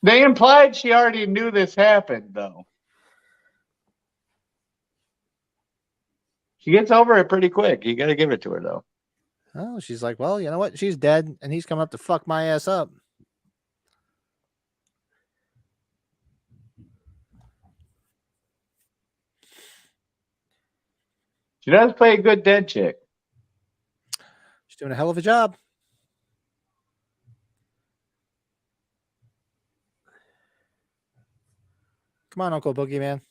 They implied she already knew this happened, though. She gets over it pretty quick. You got to give it to her, though. Oh, she's like, well, you know what? She's dead, and he's coming up to fuck my ass up. She does play a good dead chick. She's doing a hell of a job. Come on, Uncle Boogeyman.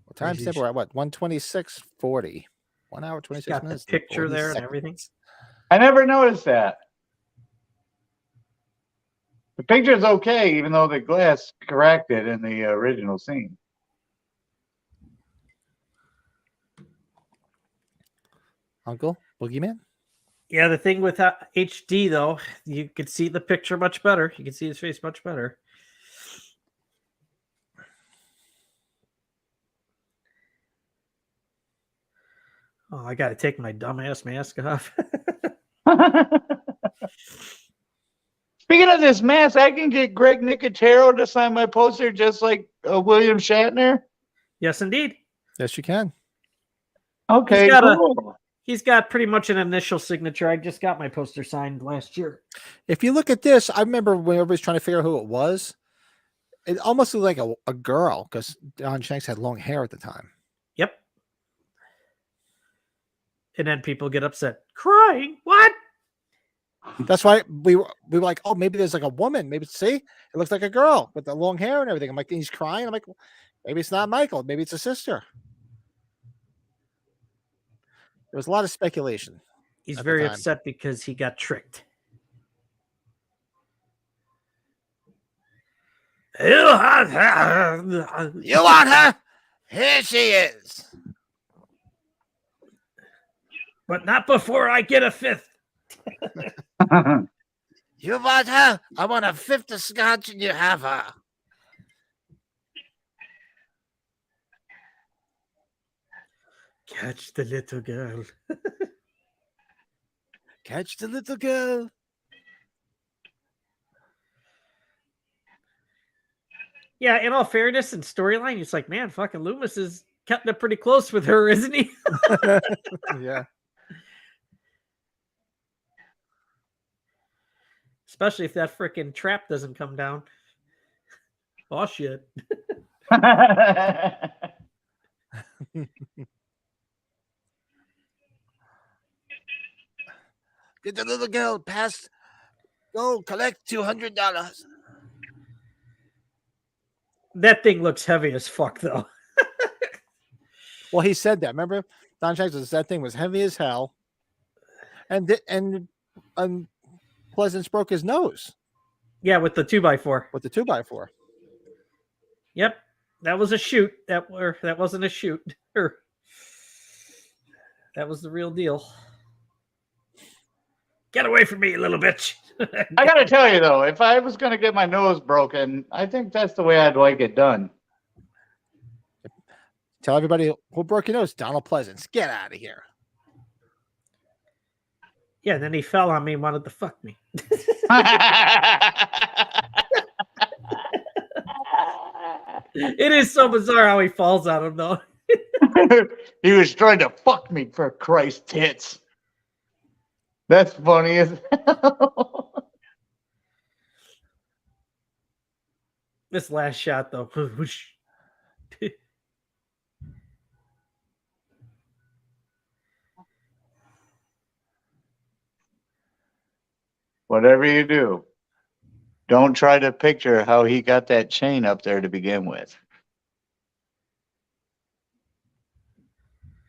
What time step we're at? What? 1:26:40. 1 hour, 26 got minutes. the picture there and seconds. everything. I never noticed that. The picture's okay, even though the glass corrected in the original scene. Uncle Boogeyman? Yeah, the thing with HD though, you could see the picture much better. You can see his face much better. Oh, I got to take my dumbass mask off. Speaking of this mask, I can get Greg Nicotero to sign my poster just like William Shatner. Yes, indeed. Yes, you can. Okay, cool. He's got pretty much an initial signature. I just got my poster signed last year. If you look at this, I remember when everybody's trying to figure out who it was. It almost looked like a girl because Don Shanks had long hair at the time. Yep. And then people get upset. Crying? What? That's why we were like, oh, maybe there's like a woman. Maybe see, it looks like a girl with the long hair and everything. I'm like, he's crying. I'm like, well, maybe it's not Michael. Maybe it's a sister. There was a lot of speculation. He's very upset because he got tricked. You want her? Here she is. But not before I get a fifth. You want her? I want a fifth of scotch and you have her. Catch the little girl. Catch the little girl. Yeah, in all fairness and storyline, it's like, man, fucking Loomis is cutting it pretty close with her, isn't he? Yeah. Especially if that freaking trap doesn't come down. Oh, shit. Get the little girl past. Go collect $200. That thing looks heavy as fuck, though. Well, he said that. Remember, Don Shanks was that thing was heavy as hell, and Pleasance broke his nose. Yeah, with the 2x4. With the 2x4. Yep, that was a shoot. That wasn't a shoot. That was the real deal. Get away from me, you little bitch. I gotta tell you though, if I was gonna get my nose broken, I think that's the way I'd like it done. Tell everybody who broke your nose. Donald Pleasance, get out of here. Yeah, then he fell on me and wanted to fuck me. It is so bizarre how he falls on him, though. He was trying to fuck me, for Christ's tits. That's funny as hell. This last shot, though. Whatever you do, don't try to picture how he got that chain up there to begin with.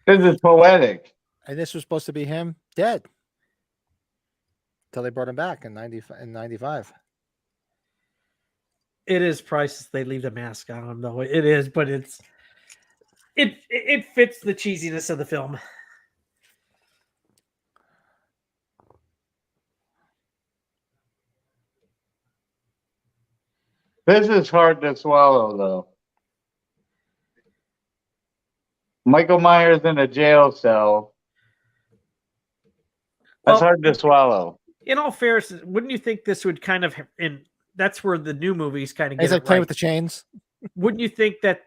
This is poetic. And this was supposed to be him dead. Until they brought him back in 95. It is priceless. They leave the mask on him, though. It is, but it fits the cheesiness of the film. This is hard to swallow, though. Michael Myers in a jail cell. That's Well, hard to swallow. in all fairness, wouldn't you think this would kind of, and that's where the new movies kind of He's get like it playing right. with the chains. Wouldn't you think that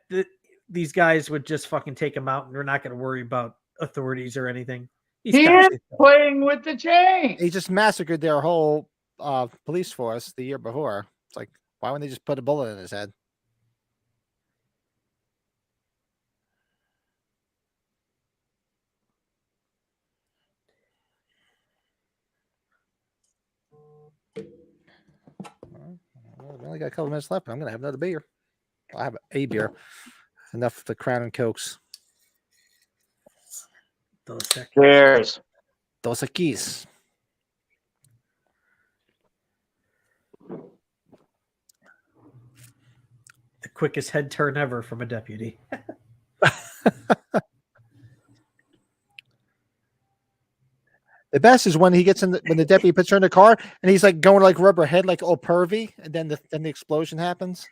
these guys would just fucking take him out and we're not going to worry about authorities or anything? He is playing with the chain. He just massacred their whole police force the year before. It's like, why wouldn't they just put a bullet in his head? Well, we only got a couple minutes left, but I'm gonna have another beer. I have a beer. Enough of the Crown and Cokes. Cheers. Dos Equis. The quickest head turn ever from a deputy. The best is when he gets in when the deputy puts her in the car and he's like going to like rub her head like all pervy, and then the explosion happens.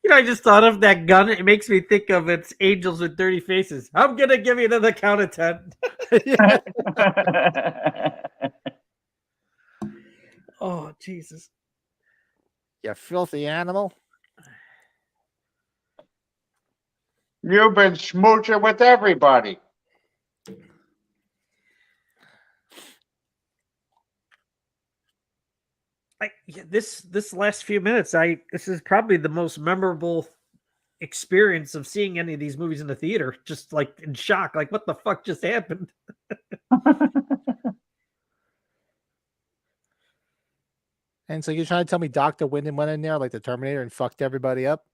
You know, I just thought of that gun. It makes me think of it's Angels with Dirty Faces. I'm gonna give you another count of 10. Oh, Jesus. You filthy animal. You've been smooching with everybody. This last few minutes, this is probably the most memorable experience of seeing any of these movies in the theater. Just like in shock, like what the fuck just happened? And so you're trying to tell me Dr. Winden went in there like the Terminator and fucked everybody up?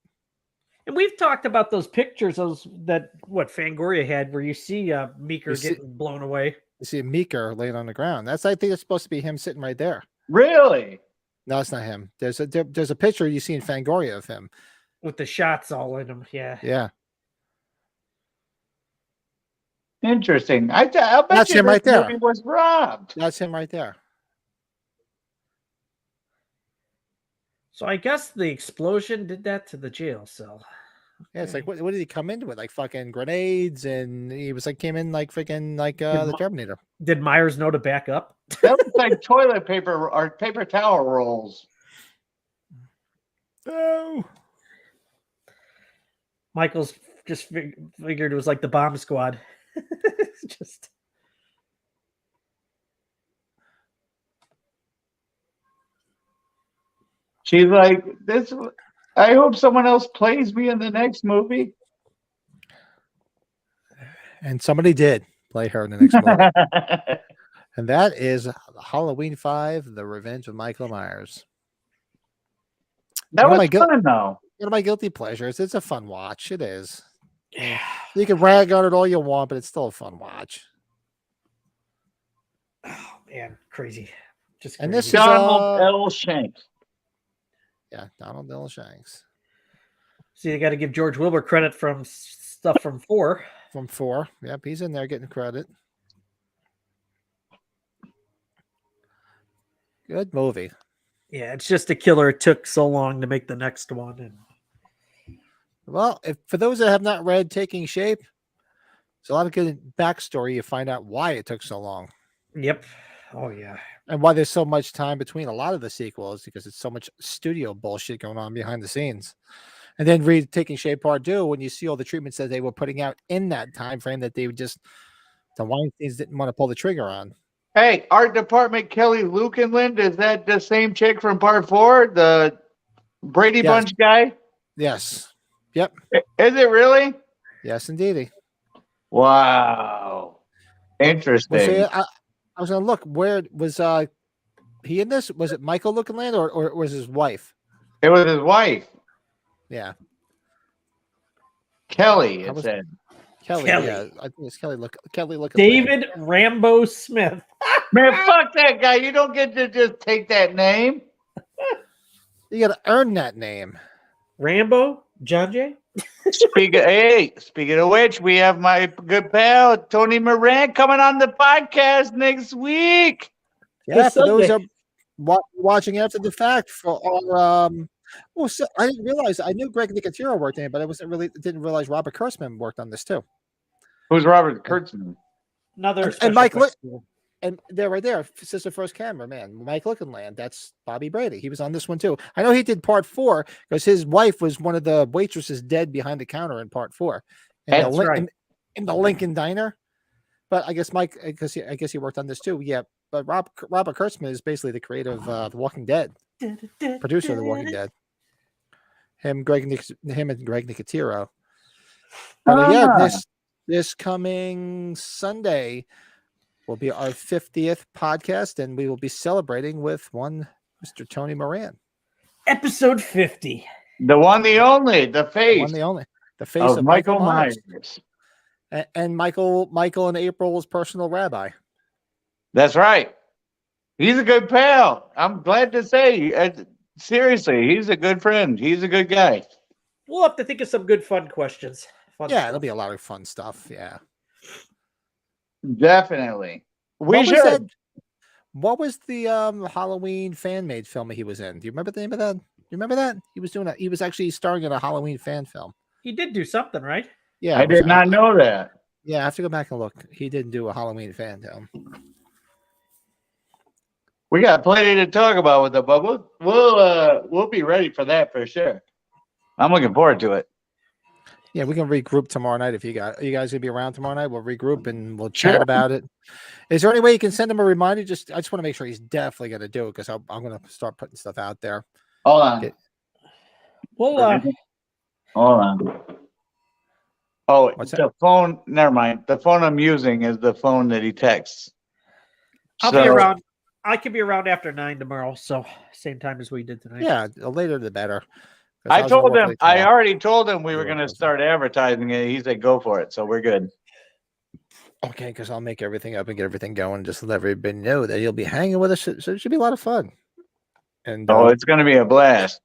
And we've talked about those pictures, what Fangoria had, where you see Meeker getting blown away. You see Meeker laying on the ground. I think it's supposed to be him sitting right there. Really? No, it's not him. There's a picture you see in Fangoria of him with the shots all in him. Yeah. Yeah. Interesting. I bet that's him right there. Movie was robbed. That's him right there. So I guess the explosion did that to the jail cell. Yeah, it's like what did he come into with? Like fucking grenades, and he was like came in like freaking like the Terminator. Did Myers know to back up? That was like toilet paper or paper towel rolls. Oh. Michael's just figured it was like the bomb squad. Just. She's like, this. I hope someone else plays me in the next movie. And somebody did play her in the next movie. And that is Halloween 5, The Revenge of Michael Myers. That was fun, though. One of my guilty pleasures. It's a fun watch. It is. Yeah. You can rag on it all you want, but it's still a fun watch. Oh, man. Crazy. Just crazy. And this Donald L. Shanks. Yeah, Donald L. Shanks. See, you got to give George Wilbur credit from stuff from 4. From 4. Yep, he's in there getting credit. Good movie. Yeah, it's just a killer. It took so long to make the next one. And... Well, for those that have not read Taking Shape, there's a lot of good backstory. You find out why it took so long. Yep. Oh, yeah. And why there's so much time between a lot of the sequels, because it's so much studio bullshit going on behind the scenes. And then read Taking Shape Part 2 when you see all the treatments that they were putting out in that time frame that they would just, the Weinsteins didn't want to pull the trigger on. Hey, art department Kelly Lukenland, is that the same chick from Part 4, the Brady Bunch guy? Yes. Yep. Is it really? Yes, indeedy. Wow. Interesting. Well, I was going to look. Where was he in this? Was it Michael Lukenland or was his wife? It was his wife. Yeah. Kelly, it said. Kelly. Yeah, I think it's Kelly. Kelly Lukenland. David Rambo Smith. Man, fuck that guy. You don't get to just take that name. You got to earn that name. Rambo? John Jay? Speaking of which, we have my good pal Tony Moran coming on the podcast next week. Yeah, for those are watching after the fact for our so I didn't realize I knew Greg Nicotero worked in it, but I didn't realize Robert Kurtzman worked on this too. Who's Robert Kurtzman? Another And special Mike, effects look, tool. and they're right there. Sister First Camera, man. Mike Lookinland. That's Bobby Brady. He was on this one too. I know he did part 4 because his wife was one of the waitresses dead behind the counter in part 4. In the, That's right. in the Lincoln Diner. But I guess Mike, I guess he worked on this too. Yeah. But Robert Kurtzman is basically the creator of The Walking Dead, producer of The Walking Dead. Him and Greg Nicotero. But yeah, this coming Sunday will be our 50th podcast, and we will be celebrating with one Mr. Tony Moran. Episode 50. The one, the only, the face. The one, the only. The face of Michael Myers. Myers. And Michael and April's personal rabbi. That's right. He's a good pal. I'm glad to say. Seriously, he's a good friend. He's a good guy. We'll have to think of some good fun questions. It'll be a lot of fun stuff. Yeah. Definitely. What was the Halloween fan-made film he was in? Do you remember the name of that? You remember that? He was actually starring in a Halloween fan film. He did do something, right? Yeah. I did not know that. Yeah, I have to go back and look. He didn't do a Halloween fan film. We got plenty to talk about with it, but we'll be ready for that for sure. I'm looking forward to it. Yeah, we can regroup tomorrow night if you guys gonna be around tomorrow night. We'll regroup and we'll chat about it. Is there any way you can send him a reminder? I just want to make sure he's definitely gonna do it because I'm gonna start putting stuff out there. Hold on. Well, hold on. Oh, What's the phone. Never mind. The phone I'm using is the phone that he texts. I'll be around. I can be around after 9 tomorrow, so same time as we did tonight. Yeah, the later the better. I already told him we were going to start advertising it. He said, go for it. So we're good. Okay, because I'll make everything up and get everything going. Just let everybody know that you'll be hanging with us. So it should be a lot of fun. And it's going to be a blast.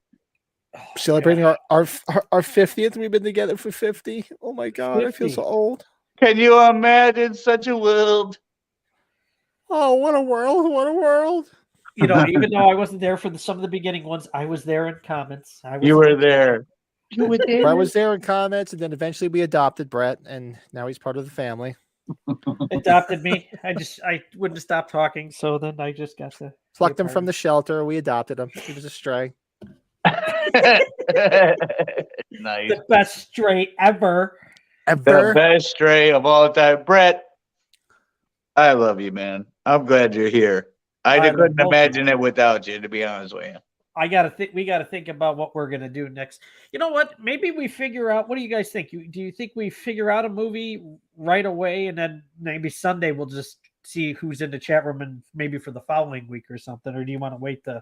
Celebrating our 50th. We've been together for 50. Oh my God, 50. I feel so old. Can you imagine such a world? Oh, what a world. What a world. Even though I wasn't there for some of the beginning ones, I was there in comments. You were there. You were there. I was there in comments, and then eventually we adopted Brett, and now he's part of the family. Adopted me. I wouldn't stop talking, so then I just got to plucked him from the shelter. We adopted him. He was a stray. Nice. The best stray ever. The best stray of all time. Brett, I love you, man. I'm glad you're here. I couldn't imagine it without you, to be honest with you. We got to think about what we're going to do next. You know what? Maybe we figure out, what do you guys think? Do you think we figure out a movie right away, and then maybe Sunday we'll just see who's in the chat room, and maybe for the following week or something? Or do you want to wait to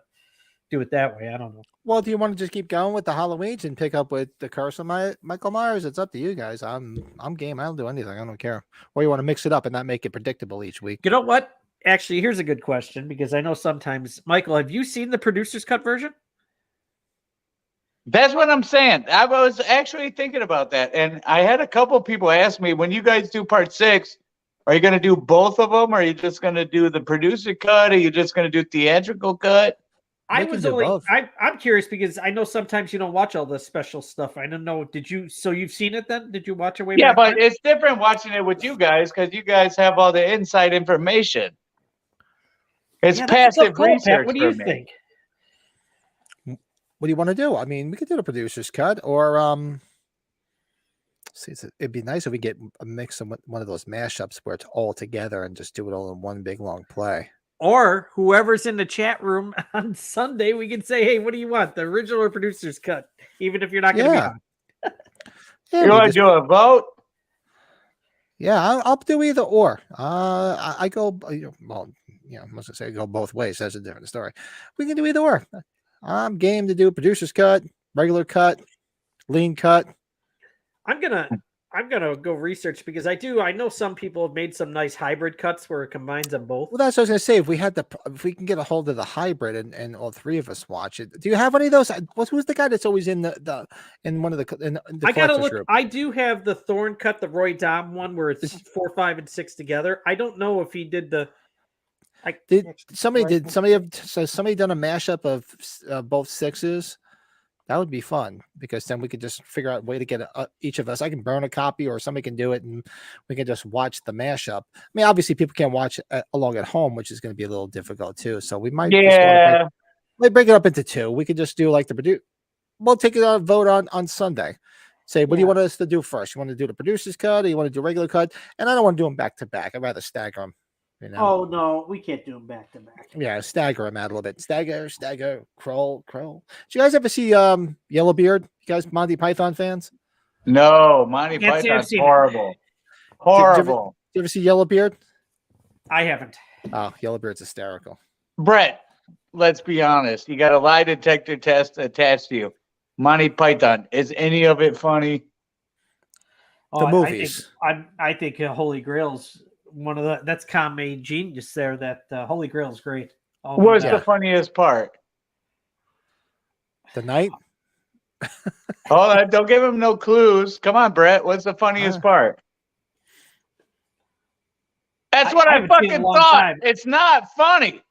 do it that way? I don't know. Well, do you want to just keep going with the Halloweens and pick up with the Curse of Michael Myers? It's up to you guys. I'm game. I'll do anything. I don't care. Or you want to mix it up and not make it predictable each week? You know what? Actually, here's a good question, because I know sometimes, Michael, have you seen the producer's cut version? That's what I'm saying. I was actually thinking about that. And I had a couple people ask me, when you guys do part 6, are you going to do both of them? Or are you just going to do the producer cut? Are you just going to do theatrical cut? I'm curious, because I know sometimes you don't watch all the special stuff. I don't know. So you've seen it then? Did you watch it way back? Yeah, but it's different watching it with you guys, because you guys have all the inside information. It's passive research. Pat, what do you think? What do you want to do? I mean, we could do the producer's cut, or it'd be nice if we get a mix of one of those mashups where it's all together and just do it all in one big long play. Or whoever's in the chat room on Sunday, we can say, hey, what do you want? The original or producer's cut? Even if you're not going to be on. You want to do a vote? Yeah, I'll do either or. I go, I mustn't say go both ways. That's a different story. We can do either or. I'm game to do a producer's cut, regular cut, lean cut. I'm gonna go research, because I know some people have made some nice hybrid cuts where it combines them both. Well, that's what I was gonna say. If we can get a hold of the hybrid and all three of us watch it. Do you have any of those? Who's the guy that's always in the one of the I gotta look. Group? I do have the Thorn cut, the Roy Dahm one, where it's 4, 5, and 6 together. I don't know if he did the. Somebody done a mashup of both 6s That would be fun because then we could just figure out a way to get each of us. I can burn a copy, or somebody can do it, and we can just watch the mashup. I mean, obviously, people can't watch along at home, which is going to be a little difficult too. So we might just Yeah. break it up into two. We could just do like the produce. We'll take it on a vote on Sunday. Say, what do you want us to do first? You want to do the producer's cut, or you want to do regular cut? And I don't want to do them back to back. I'd rather stagger them. You know? Oh no, we can't do them back to back. Yeah, stagger them out a little bit. Stagger, crawl. Did you guys ever see Yellowbeard? You guys Monty Python fans? No, Monty Can't say I've Python's seen it. horrible. Did Horrible. you ever see Yellowbeard? I haven't. Oh, Yellowbeard's hysterical. Brett, let's be honest. You got a lie detector test attached to you. Monty Python. Is any of it funny? The movies. I think Holy Grail's one of that's comedy genius there. That Holy Grail's great. Oh, What's yeah. the funniest part? The night? Oh, don't give him no clues. Come on, Brett. What's the funniest part? That's what I haven't seen it in fucking a long thought. time. It's not funny.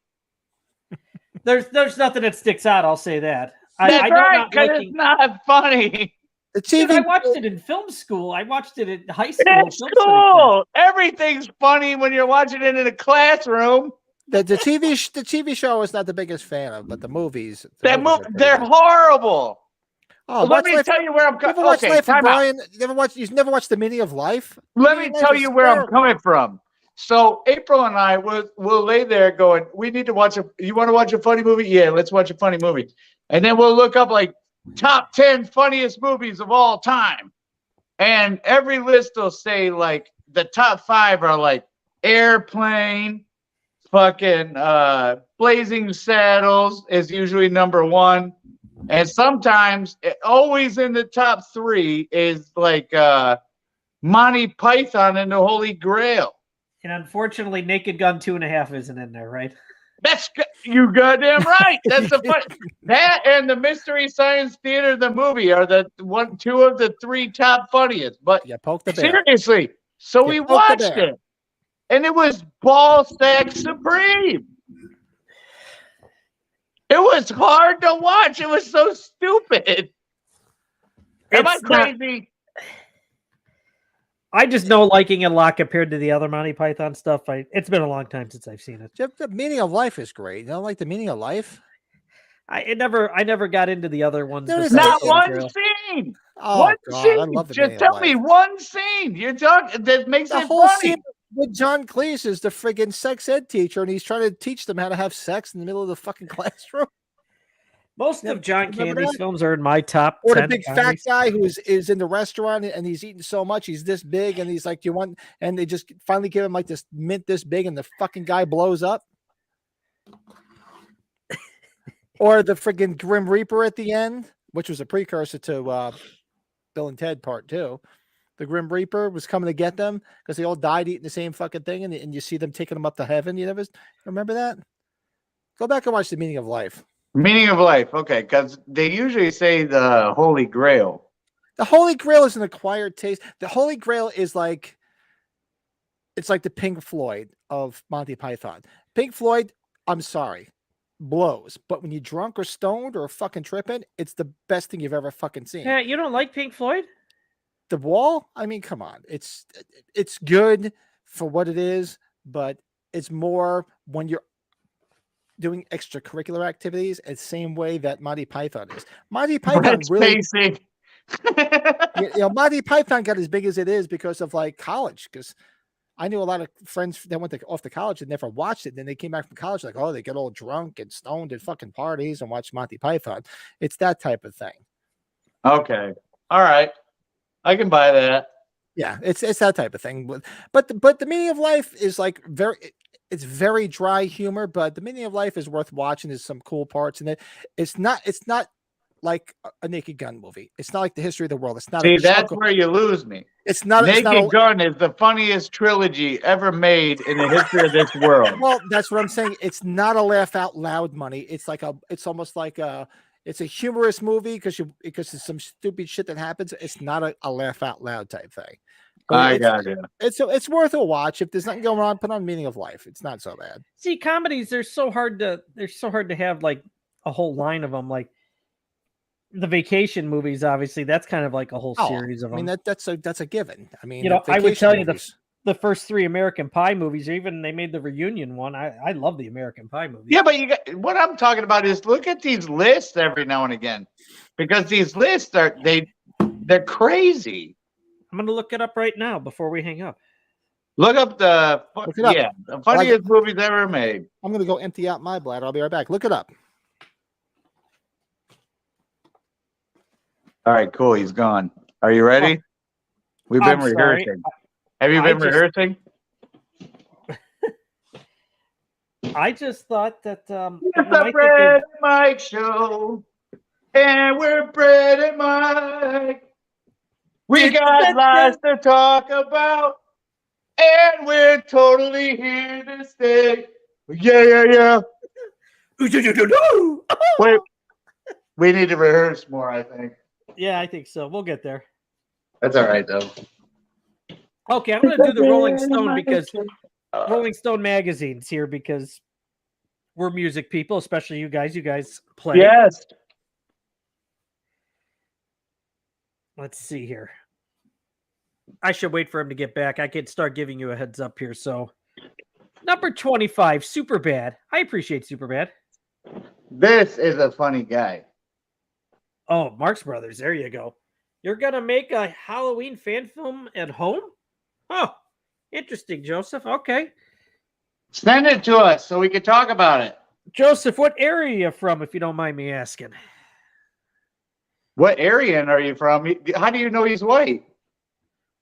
There's nothing that sticks out. I'll say that. That's I know right, not because liking- it's not funny. The Dude, TV. I watched it in film school. I watched it in high school. It's film study cool. Everything's funny when you're watching it in a classroom. The TV show is not the biggest fan of, but the movies. They're They're horrible. Oh, Let me tell you where I'm You coming. ever watched Okay, Life of time out. Brian? You've never watched The Meaning of Life? Let Meaning me of tell Life you is where I'm terrible. coming from. So April and I will lay there going, we need to watch you want to watch a funny movie? Yeah, let's watch a funny movie. And then we'll look up like top 10 funniest movies of all time. And every list will say like the top 5 are like Airplane, fucking Blazing Saddles is usually number 1. And sometimes always in the top 3 is like Monty Python and the Holy Grail. And unfortunately, Naked Gun 2.5 isn't in there, right? That's you goddamn right. That's the fun. That and the Mystery Science Theater, the movie, are the 2 of the 3 top funniest. But Yeah, poke the bear. seriously, so we poke the watched bear. it, and it was ball sack supreme. It was hard to watch. It was so stupid. Am I It's not- crazy? I just know liking it a lot compared to the other Monty Python stuff. It's been a long time since I've seen it. The Meaning of Life is great. You don't like The Meaning of Life? I never got into the other ones. There is besides Not Holy one Grail. scene. Oh One God, scene. I love The Just Meaning tell of me Life. one scene. You're talking that makes The it whole funny. scene with John Cleese is the friggin' sex ed teacher, and he's trying to teach them how to have sex in the middle of the fucking classroom. Most Yeah, of John remember Candy's that? films are in my top Or the 10 big fat comedies. guy who is in the restaurant and he's eating so much, he's this big, and he's like, "Do you want?" And they just finally give him like this mint this big, and the fucking guy blows up. Or the friggin' Grim Reaper at the end, which was a precursor to Bill and Ted Part 2. The Grim Reaper was coming to get them because they all died eating the same fucking thing, and you see them taking them up to heaven. You never remember that? Go back and watch The Meaning of Life. Meaning of life. Okay, because they usually say the Holy Grail. The Holy Grail is an acquired taste. The Holy Grail is like, it's like the Pink Floyd of Monty Python. Pink Floyd, I'm sorry, blows. But when you're drunk or stoned or fucking tripping, it's the best thing you've ever fucking seen. Yeah, you don't like Pink Floyd? The Wall, I mean, come on. It's good for what it is, but it's more when you're doing extracurricular activities, it's the same way that Monty Python is. Monty Python Brett's really basic. Monty Python got as big as it is because of like college. Because I knew a lot of friends that went off to college and never watched it. And then they came back from college like, oh, they get all drunk and stoned at fucking parties and watch Monty Python. It's that type of thing. Okay. All right. I can buy that. Yeah, it's that type of thing. But the Meaning of Life is like it's very dry humor. But The Meaning of Life is worth watching. There's some cool parts in it. It's not like a Naked Gun movie. It's not like The History of the World. It's not. See, a that's chunk where you lose me. it's not. Naked It's not a, Gun is the funniest trilogy ever made in the history of this world. well, that's what I'm saying. It's not a laugh out loud money. It's like it's almost like it's a humorous movie because it's some stupid shit that happens. It's not a laugh out loud type thing. But I got you. It's worth a watch. If there's nothing going on, put on Meaning of Life. It's not so bad. See, comedies, they're so hard to have like a whole line of them. Like the vacation movies, obviously, that's kind of like a whole series of I mean them. that's a given. I mean, You know, I would vacation tell you movies. the first 3 American Pie movies, or even they made the reunion one. I love the American Pie movies. Yeah, but what I'm talking about is look at these lists every now and again, because these lists they're crazy. I'm going to look it up right now before we hang up. Look up the Look it up. the funniest movies ever made. I'm gonna go empty out my bladder. I'll be right back. Look it up. All right, cool. He's gone. Are you ready? We've been I'm sorry. rehearsing. Have you I been just- rehearsing? I just thought that It's the Brett and Mike show, and we're Brett and Mike. We got lots to talk about, and we're totally here to stay. Yeah. Wait, we need to rehearse more, I think. Yeah, I think so. We'll get there. That's all right, though. Okay, I'm going to do the Rolling Stone because Rolling Stone magazine's here because we're music people, especially you guys. You guys play. Yes. Let's see here. I should wait for him to get back. I could start giving you a heads up here. So, number 25, Superbad. I appreciate Superbad. This is a funny guy. Oh, Marx Brothers. There you go. You're going to make a Halloween fan film at home? Oh, interesting, Joseph. Okay. Send it to us so we can talk about it. Joseph, what area are you from, if you don't mind me asking? What area are you from? How do you know he's white?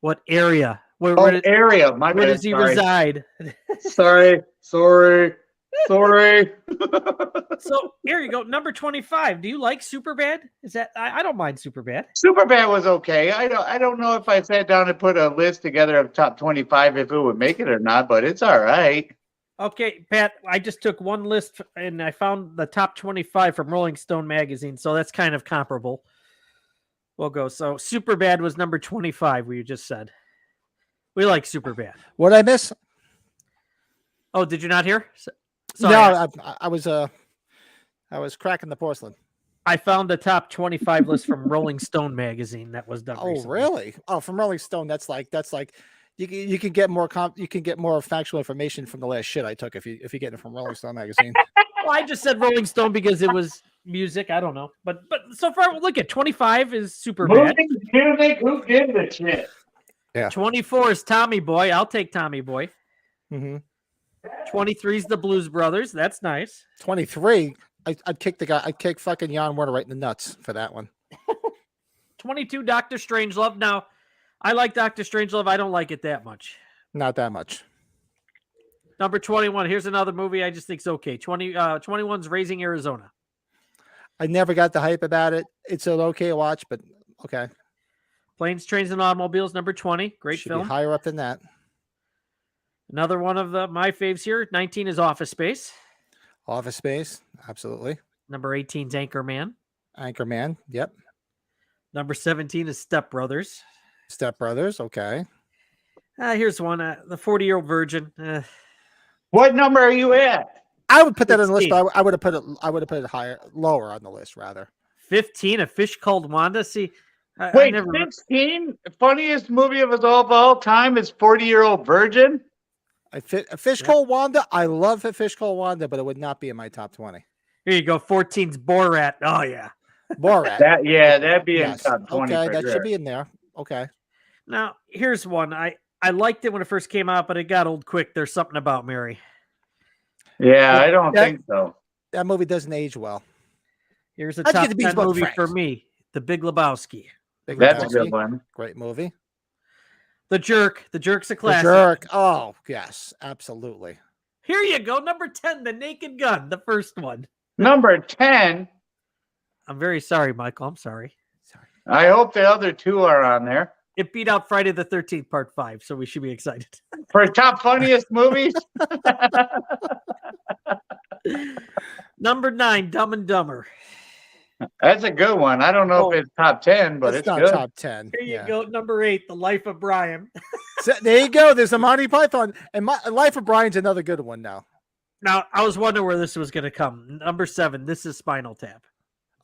What area? Where Area. My where bad. does he Sorry. reside? Sorry. So here you go. Number 25. Do you like Superbad? Is that I don't mind Superbad. Superbad was okay. I don't know if I sat down and put a list together of top 25 if it would make it or not, but it's all right. Okay, Pat, I just took one list and I found the top 25 from Rolling Stone magazine, so that's kind of comparable. We'll go. So Superbad was number 25, we just said. We like Superbad. What did I miss? Oh, did you not hear? Sorry, No, I was cracking the porcelain. I found the top 25 list from Rolling Stone magazine that was done Oh, recently. really? Oh, from Rolling Stone. That's like you can get more you can get more factual information from the last shit I took if you get it from Rolling Stone magazine. Well, I just said Rolling Stone because it was music. I don't know, but so far, look at 25 is Superbad. Music, who gives a shit? 24 is Tommy Boy. I'll take Tommy Boy. Mm-hmm. 23 is the Blues Brothers. That's nice. 23. I'd kick the guy. I'd kick fucking Jan Warner right in the nuts for that one. 22, Dr. Strangelove. Now, I like Dr. Strangelove. I don't like it that much. Not that much. Number 21. Here's another movie I just think's okay. 21's Raising Arizona. I never got the hype about it. It's an okay watch, but okay. Planes, Trains, and Automobiles. Number 20. Great Should film. be higher up than that. Another one of my faves here. 19 is Office Space. Office Space, absolutely. Number 18 is Anchorman. Anchorman, yep. Number 17 is Step Brothers. Step Brothers, okay. Here's one. The 40-Year-Old Virgin. What number are you at? I would put that on the list, 16. but I would have put it. I would have put it higher, lower on the list, rather. 15, A Fish Called Wanda. See, I Wait, never. 16? Funniest movie of all time is 40-Year-Old Virgin? A Fish Called Wanda. I love a Fish Called Wanda, but it would not be in my top 20. Here you go. 14's Borat. Oh yeah. Borat. That'd be yes. in top 20. Okay, for that sure. should be in there. Okay. Now here's one. I liked it when it first came out, but it got old quick. There's something about Mary. Yeah, I don't That- think so. That movie doesn't age well. Here's a Let's top get the Beast 10 Boy movie Frank. for me. The Big Lebowski. Big That's a Lebowski, good one. Great movie. The Jerk. The Jerk's a The classic. Jerk. Oh yes, absolutely. Here you go. Number 10, The Naked Gun. The first one. Number 10. I'm very sorry, Michael. I'm sorry. I hope the other two are on there. It beat out Friday the 13th, part 5, so we should be excited. For top funniest movies? Number 9, Dumb and Dumber. That's a good one. I don't know Oh. if it's top 10, but It's it's not good. top 10. Here you Yeah. go. Number 8, The Life of Brian. So, there you go. There's a Monty Python, and Life of Brian's another good one now. Now, I was wondering where this was going to come. Number 7, This is Spinal Tap.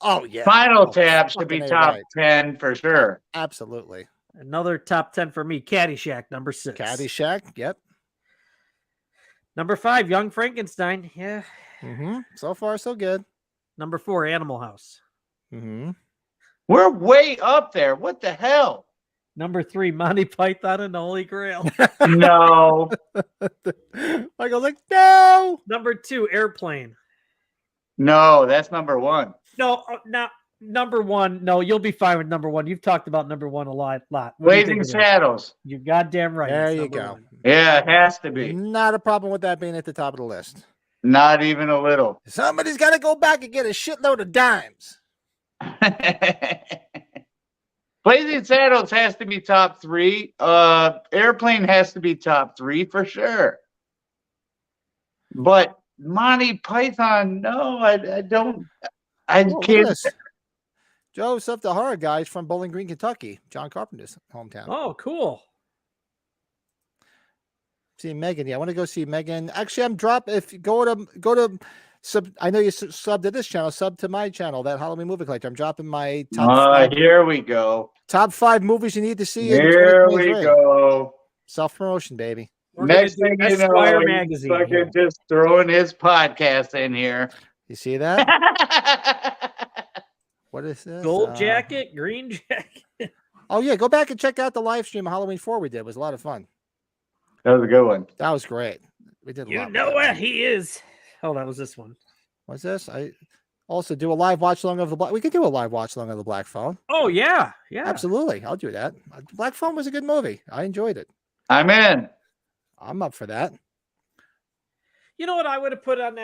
Oh yeah. Spinal Oh, Tap should be fucking A top right. 10 for sure. Absolutely. Another top 10 for me. Caddyshack, number 6. Caddyshack. Yep. Number 5, Young Frankenstein. Yeah. So far, so good. Number 4, Animal House. We're way up there. What the hell? Number 3, Monty Python and the Holy Grail. No. Michael's like, no. Number 2, Airplane. No, that's number 1. No, not number 1. No, you'll be fine with number 1. You've talked about number 1 a lot. What do you think Blazing it is? Shadows. You're goddamn right. There It's you number go. 1. Yeah, it has to be. Not a problem with that being at the top of the list. Not even a little. Somebody's got to go back and get a shitload of dimes. Blazing Saddles has to be top 3. Airplane has to be top 3 for sure. But Monty Python, no, I don't. I Oh, look at can't. this. Joseph the Horror Guys from Bowling Green, Kentucky. John Carpenter's hometown. Oh, cool. See Megan. Yeah, I want to go see Megan. Actually, I'm drop. If you go to sub, I know you sub to this channel. Sub to my channel, that Halloween movie collector. I'm dropping my top Here we go. top 5 movies you need to see. In Here we 2023. go. Self promotion, baby. We're gonna Next do thing you know, Esquire he's magazine. fucking just throwing his podcast in here. You see that? What is this? Gold jacket, green jacket. Oh yeah, go back and check out the live stream of Halloween 4 we did. It was a lot of fun. That was a good one. That was great. We did. A You lot know with what that. he is. Oh, that was this one. What's this? I also do a live watch along of the black. We could do a live watch along of the Black Phone. Oh yeah, yeah. Absolutely, I'll do that. Black Phone was a good movie. I enjoyed it. I'm in. I'm up for that. You know what I would have put on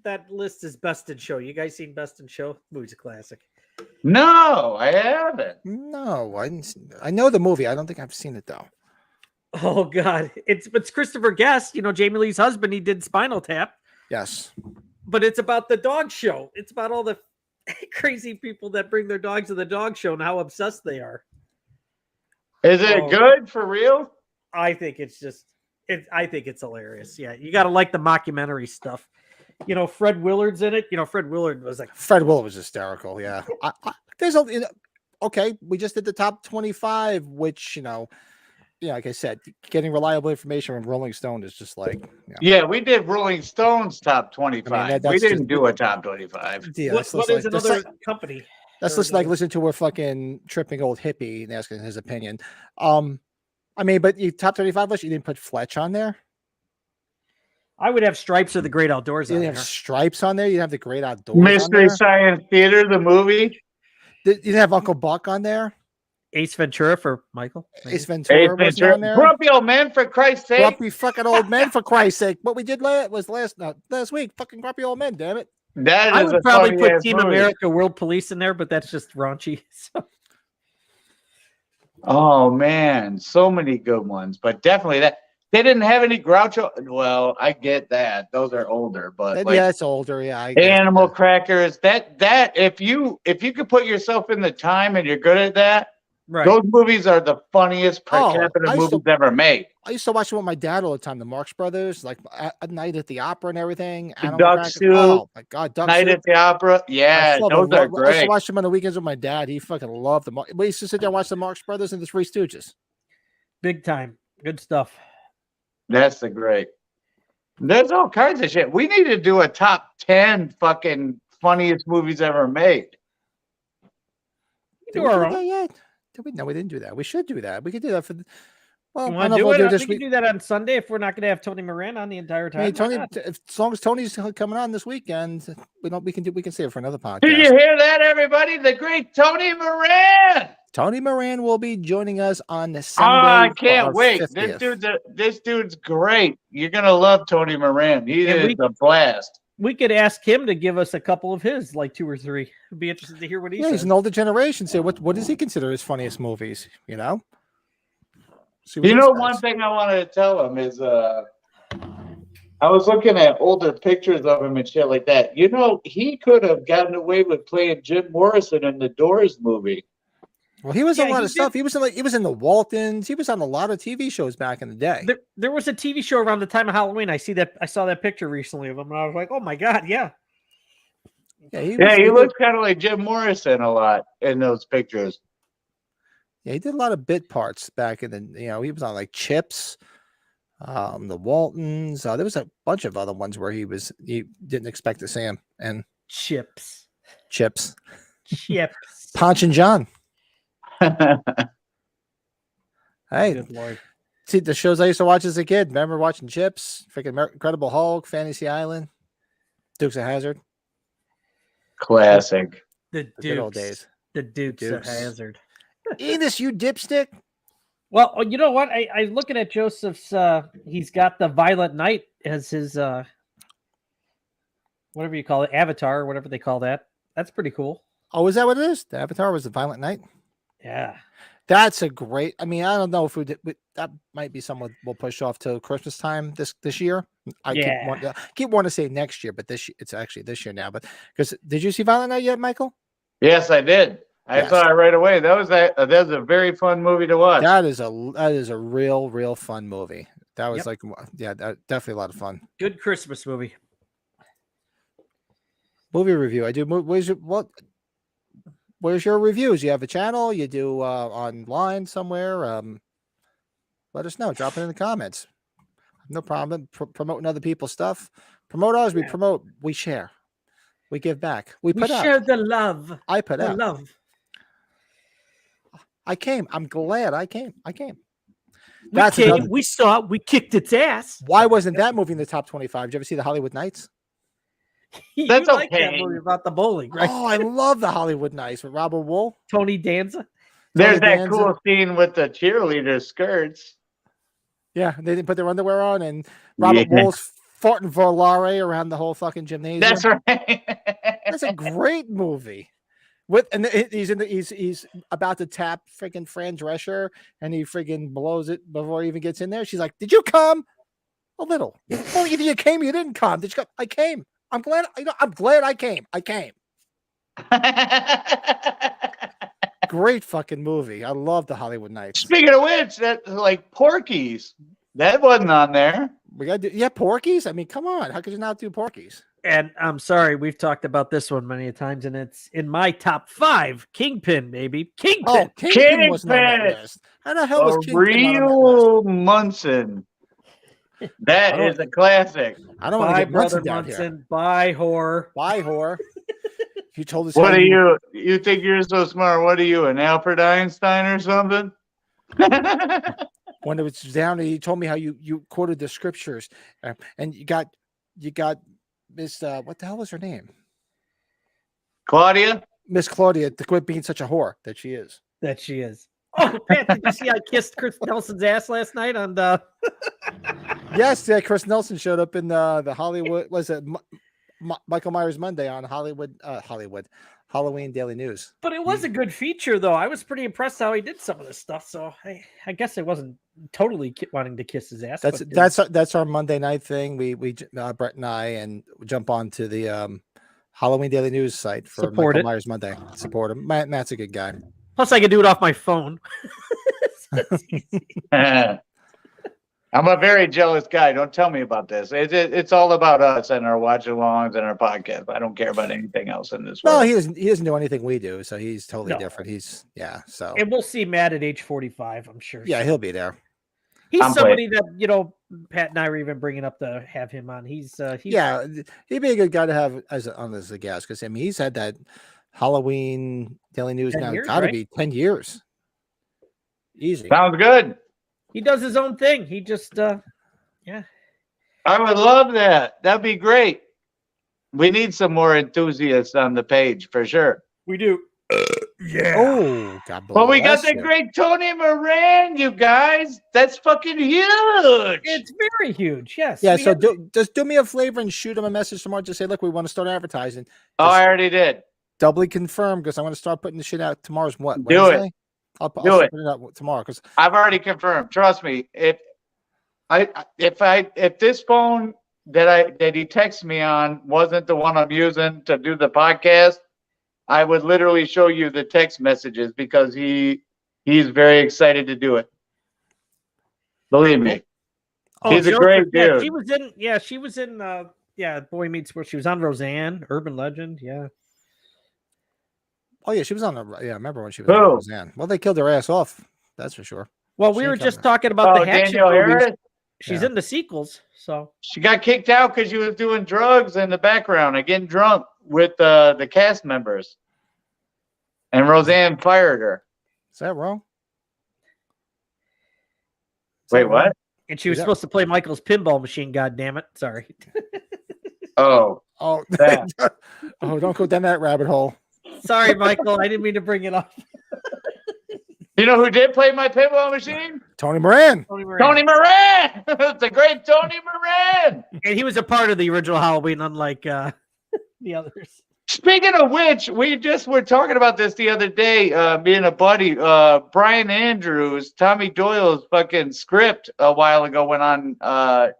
that list is Best in Show. You guys seen Best in Show? Movie's a classic. No, I haven't. No, I didn't. I know the movie. I don't think I've seen it though. Oh God, it's Christopher Guest. You know Jamie Lee's husband. He did Spinal Tap, Yes. but it's about the dog show. It's about all the crazy people that bring their dogs to the dog show and how obsessed they are. Is it good for real? I think it's just I think it's hilarious. Yeah, you got to like the mockumentary stuff. You know, Fred Willard's in it. You know, Fred Willard was like Fred Willard was hysterical. Yeah. There's a okay. We just did the top 25, which like I said, getting reliable information from Rolling Stone is just like. Yeah, we did Rolling Stones top 25. I mean, we that's didn't just- do a top 25. Yeah, what is another company? That's just like listen to a fucking tripping old hippie and asking his opinion. I mean, but you top 25 list, you didn't put Fletch on there. I would have Stripes of the Great Outdoors You on didn't there. have Stripes on there. You didn't have the Great Outdoors. Mystery on there. Science Theater, the movie. You didn't have Uncle Buck on there. Ace Ventura for Michael. maybe? Ace Ventura was on there. Grumpy old man, for Christ's sake. Grumpy fucking old men, for Christ's sake. What we did last week. Fucking grumpy old men, damn it. That I is would a probably put funny-ass Team movie. America World Police in there, but that's just raunchy. So, Oh man, so many good ones, but definitely that they didn't have any Groucho. Well, I get that; those are older, but like Yeah, it's older. Yeah, I guess. Animal Crackers. That if you could put yourself in the time and you're good at that, right. those movies are the funniest per Oh, capita I used to- movies ever made. I used to watch them with my dad all the time. The Marx Brothers, like at night at the opera and everything. Animal Duck Crackers. Soup, Oh my god, Duck Night Soup. at the Opera. Yeah, I those are I used to great. watch them on the weekends with my dad. He fucking loved them. We used to sit there and watch the Marx Brothers and the Three Stooges. Big time. Good stuff. That's the great. There's all kinds of shit. We need to do a top 10 fucking funniest movies ever made. Did Do we our do own. that yet? Did we? No, we didn't do that. We should do that. We could do that for. Well, You I want don't to know if do we'll it? do We this can week. do that on Sunday if we're not going to have Tony Moran on the entire time. Hey, Why Tony, not? as long as Tony's coming on this weekend, we can save it for another podcast. Did you hear that, everybody? The great Tony Moran. Tony Moran will be joining us on the Oh, Sunday. I for can't our wait. 50th. This dude's great. You're gonna love Tony Moran. He And is a blast. We could ask him to give us a couple of his, like 2 or 3. It'd be interesting to hear what he Yeah, he's says. an older generation. So what does he consider his funniest movies? See what You he know, says. one thing I wanted to tell him is I was looking at older pictures of him and shit like that. You know, he could have gotten away with playing Jim Morrison in the Doors movie. Well, he was in Yeah, a lot he of stuff. did. He was in the Waltons. He was on a lot of TV shows back in the day. There was a TV show around the time of Halloween. I saw that picture recently of him, and I was like, "Oh my god, yeah!" Yeah, He looks kind of like Jim Morrison a lot in those pictures. Yeah, he did a lot of bit parts back in the. He was on like Chips, the Waltons. There was a bunch of other ones where he didn't expect to see him. And Chips. Chips, Chips. and John. Hey, Good Lord. see the shows I used to watch as a kid. Remember watching Chips, freaking Incredible Hulk, Fantasy Island, Dukes of Hazzard. Classic. The Good old Dukes. days. The Dukes of Dukes. Hazzard. Enos, you dipstick. Well, you know what? I looking at Joseph's. He's got the Violent Night as his whatever you call it, avatar, or whatever they call that. That's pretty cool. Oh, is that what it is? The Avatar was the Violent Night. Yeah. That's a great. I mean, I don't know if that might be something we'll push off till Christmas time this year. I keep wanting to say next year, but it's actually this year now. But because did you see Violent Night yet, Michael? Yes, I did. I saw it right away. That was a very fun movie to watch. That is a real fun movie. That was definitely a lot of fun. Good Christmas movie. Movie review. I do. Where's your reviews? You have a channel? You do online somewhere? Let us know. Drop it in the comments. No problem. Promoting other people's stuff. Promote ours. We promote. We share. We give back. We share the love. I put out. Love. I came. I'm glad I came. We saw it. We kicked its ass. Why wasn't that movie in the top 25? Did you ever see the Hollywood Nights? That's okay. Like that movie about the bowling, right? Oh, I love the Hollywood Nights with Robert Wool. Tony Danza. There's that cool scene with the cheerleader skirts. Yeah, they didn't put their underwear on, and Robert Wool's farting volare around the whole fucking gymnasium. That's right. That's a great movie. He's about to tap freaking Fran Drescher, and he freaking blows it before he even gets in there. She's like, "Did you come?" A little. Well, either you came or you didn't come. Did you come? I came. I'm glad. I'm glad I came. I came. Great fucking movie. I love the Hollywood Nights. Speaking of which, that's like Porky's. That wasn't on there. We got to do, Porky's. I mean, come on. How could you not do Porky's? And I'm sorry, we've talked about this one many times, and it's in my top 5. Kingpin, baby. Kingpin. Oh, Kingpin wasn't on that list. How the hell was Kingpin on that list? Munson. That is a classic. I don't want to get Munson down Munson. here. Bye, whore. Bye, whore. You told us. What are you? You think you're so smart? What are you, an Albert Einstein or something? When it was down, he told me how you quoted the scriptures, and you got Miss what the hell was her name? Claudia. Miss Claudia to quit being such a whore that she is. Oh, Pat, did you see I kissed Chris Nelson's ass last night on the? Yes, Chris Nelson showed up in the Hollywood. Was it Michael Myers Monday on Halloween Daily News? But it was a good feature, though. I was pretty impressed how he did some of this stuff. So I guess I wasn't totally wanting to kiss his ass. That's our Monday night thing. We Brett and I jump on to the Halloween Daily News site for Michael Myers Monday. Support him. Matt's a good guy. Plus, I can do it off my phone. I'm a very jealous guy. Don't tell me about this. It's all about us and our watch-alongs and our podcast. I don't care about anything else in this world. No, he doesn't do anything we do, so he's totally different. So. And we'll see Matt at age 45, I'm sure. Yeah, he'll be there. He's somebody that, Pat and I were even bringing up to have him on. He'd be a good guy to have as a guest, because he's had that Halloween Daily News now. Got to be 10 years. Easy. Sounds good. He does his own thing. He just, I would love that. That'd be great. We need some more enthusiasts on the page for sure. We do. Yeah. Oh, God bless. Well, we got the great Tony Moran, you guys. That's fucking huge. It's very huge. Yes. Yeah. So just do me a favor and shoot him a message tomorrow. Just say, look, we want to start advertising. I already did. Doubly confirmed, because I want to start putting the shit out tomorrow's what? Do Wednesday? it. I'll put it out tomorrow, because I've already confirmed. Trust me. If this phone that he texted me on wasn't the one I'm using to do the podcast, I would literally show you the text messages, because he's very excited to do it. Believe me. He's a great dude. She was in Yeah, Boy Meets World. She was on Roseanne, Urban Legend. Yeah. Oh yeah, she was on the. Yeah, I remember when she was on Who? Roseanne. Well, they killed her ass off. That's for sure. Well, She we ain't were just coming. talking about the Oh, Hatchet Danielle movies. Harris. She's Yeah. in the sequels, so She got kicked out because she was doing drugs in the background and getting drunk with the cast members. And Roseanne fired her. Is that wrong? Is Wait, that wrong? what? and she Is was that- supposed to play Michael's pinball machine. God damn it! Sorry. Oh, Oh, that. oh, don't go down that rabbit hole. Sorry, Michael. I didn't mean to bring it up. You know who did play my pinball machine? Tony Moran. Tony Moran. The great Tony Moran. And he was a part of the original Halloween, unlike the others. Speaking of which, we just were talking about this the other day. Me and a buddy, Brian Andrews, Tommy Doyle's fucking script a while ago went on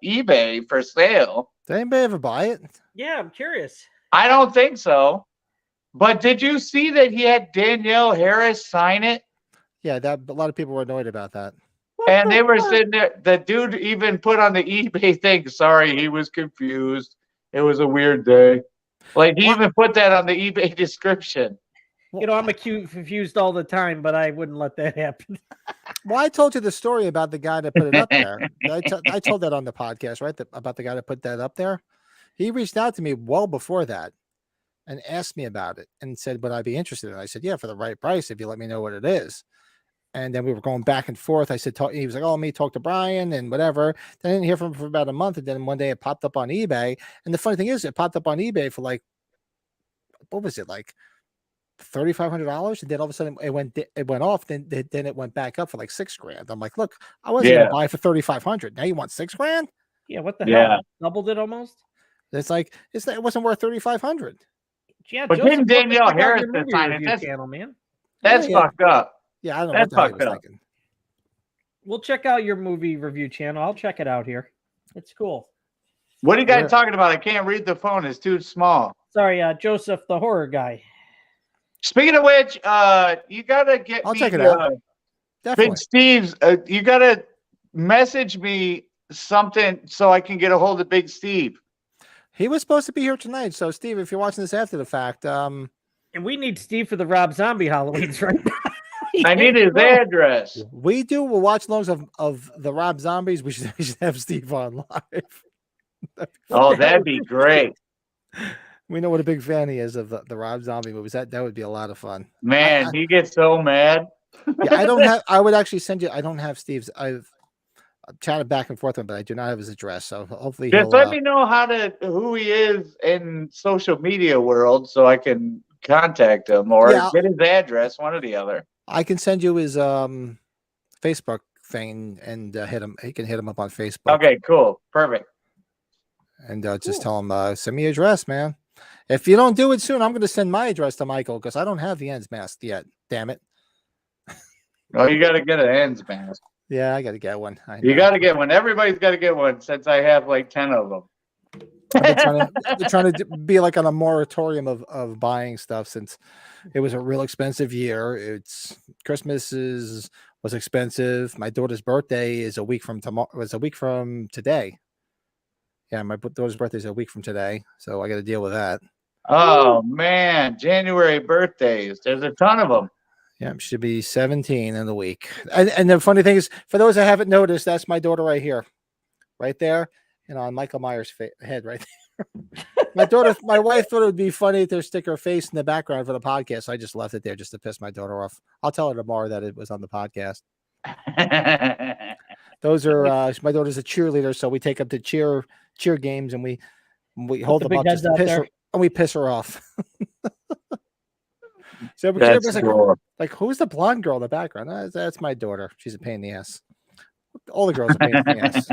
eBay for sale. Did anybody ever buy it? Yeah, I'm curious. I don't think so. But did you see that he had Danielle Harris sign it? Yeah, that a lot of people were annoyed about that. And they were sitting there. The dude even put on the eBay thing, sorry, he was confused. It was a weird day. Like, he even put that on the eBay description. You know, I'm confused all the time, but I wouldn't let that happen. Well, I told you the story about the guy that put it up there. I told that on the podcast, right? About the guy that put that up there. He reached out to me well before that and asked me about it and said, would I be interested? And I said, yeah, for the right price, if you let me know what it is. And then we were going back and forth. I said, he was like, oh, me talk to Brian and whatever. Then I didn't hear from him for about a month. And then one day it popped up on eBay. And the funny thing is, it popped up on eBay for like, what was it? Like $3,500. And then all of a sudden it went off. Then it went back up for like $6,000. I'm like, look, I wasn't going to buy it for $3,500. Now you want $6,000? Yeah, what the hell? Doubled it almost? It's like, it wasn't worth $3,500. Yeah, But Joseph, didn't Danielle check out Harris your movie sign it? review That's- channel, man. That's Yeah. fucked up. Yeah, I don't know That's what the hell he fucked was up. thinking. We'll check out your movie review channel. I'll check it out here. It's cool. What are you guys Where- talking about? I can't read the phone. It's too small. Sorry, Joseph, the horror guy. Speaking of which, you gotta get I'll me, check it out. Definitely. Big Steve's. You gotta message me something so I can get a hold of Big Steve. He was supposed to be here tonight. So, Steve, if you're watching this after the fact, And we need Steve for the Rob Zombie Halloweens, right? I need his address. we do. We'll watch longs of the Rob Zombies. We should have Steve on live. Oh, that'd be great. We know what a big fan he is of the Rob Zombie movies. That would be a lot of fun. Man, he gets so mad. Yeah, I don't have. I would actually send you. I don't have Steve's. I've chatted back and forth with him, but I do not have his address. So hopefully Just he'll. let me know who he is in social media world so I can contact him or Yeah. get his address, one or the other. I can send you his Facebook thing and hit him. He can hit him up on Facebook. Okay, cool. Perfect. And just tell him, send me your address, man. If you don't do it soon, I'm going to send my address to Michael because I don't have the ends masked yet. Damn it. Oh, you got to get an ends mask. Yeah, I got to get one. You got to get one. Everybody's got to get one since I have like 10 of them. I've been trying to be like on a moratorium of buying stuff since it was a real expensive year. Christmas was expensive. My daughter's birthday is a week from tomorrow. Was a week from today. Yeah, my daughter's birthday is a week from today, so I got to deal with that. Oh, man. January birthdays. There's a ton of them. Yeah, should be 17 in the week. And the funny thing is, for those that haven't noticed, that's my daughter right here, right there, and on Michael Myers' head right there. My wife thought it would be funny to stick her face in the background for the podcast. So I just left it there just to piss my daughter off. I'll tell her tomorrow that it was on the podcast. Those are my daughter's a cheerleader, so we take up to cheer games and we hold them up just to piss her, and we piss her off. So That's cool. like, who's the blonde girl in the background? That's my daughter. She's a pain in the ass. All the girls are pain in the ass.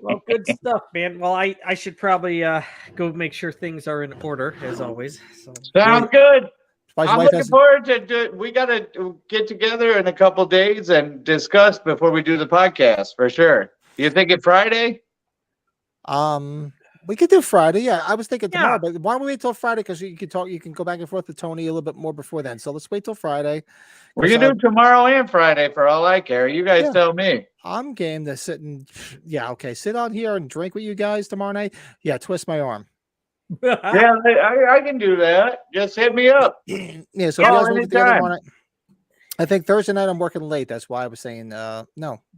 Well, good stuff, man. Well, I should probably go make sure things are in order as always. So. Sounds good. My I'm wife looking has- forward to we got to get together in a couple days and discuss before we do the podcast for sure. You thinking Friday? We could do Friday. Yeah, I was thinking tomorrow, Yeah. but why don't we wait till Friday? Because you can talk. You can go back and forth with Tony a little bit more before then. So let's wait till Friday. We can do tomorrow and Friday for all I care. You guys Yeah. tell me. I'm game to sit and sit on here and drink with you guys tomorrow night. Yeah, twist my arm. Yeah, I can do that. Just hit me up. So if you Yeah, guys want to get together anytime. tomorrow night, I think Thursday night I'm working late. That's why I was saying no.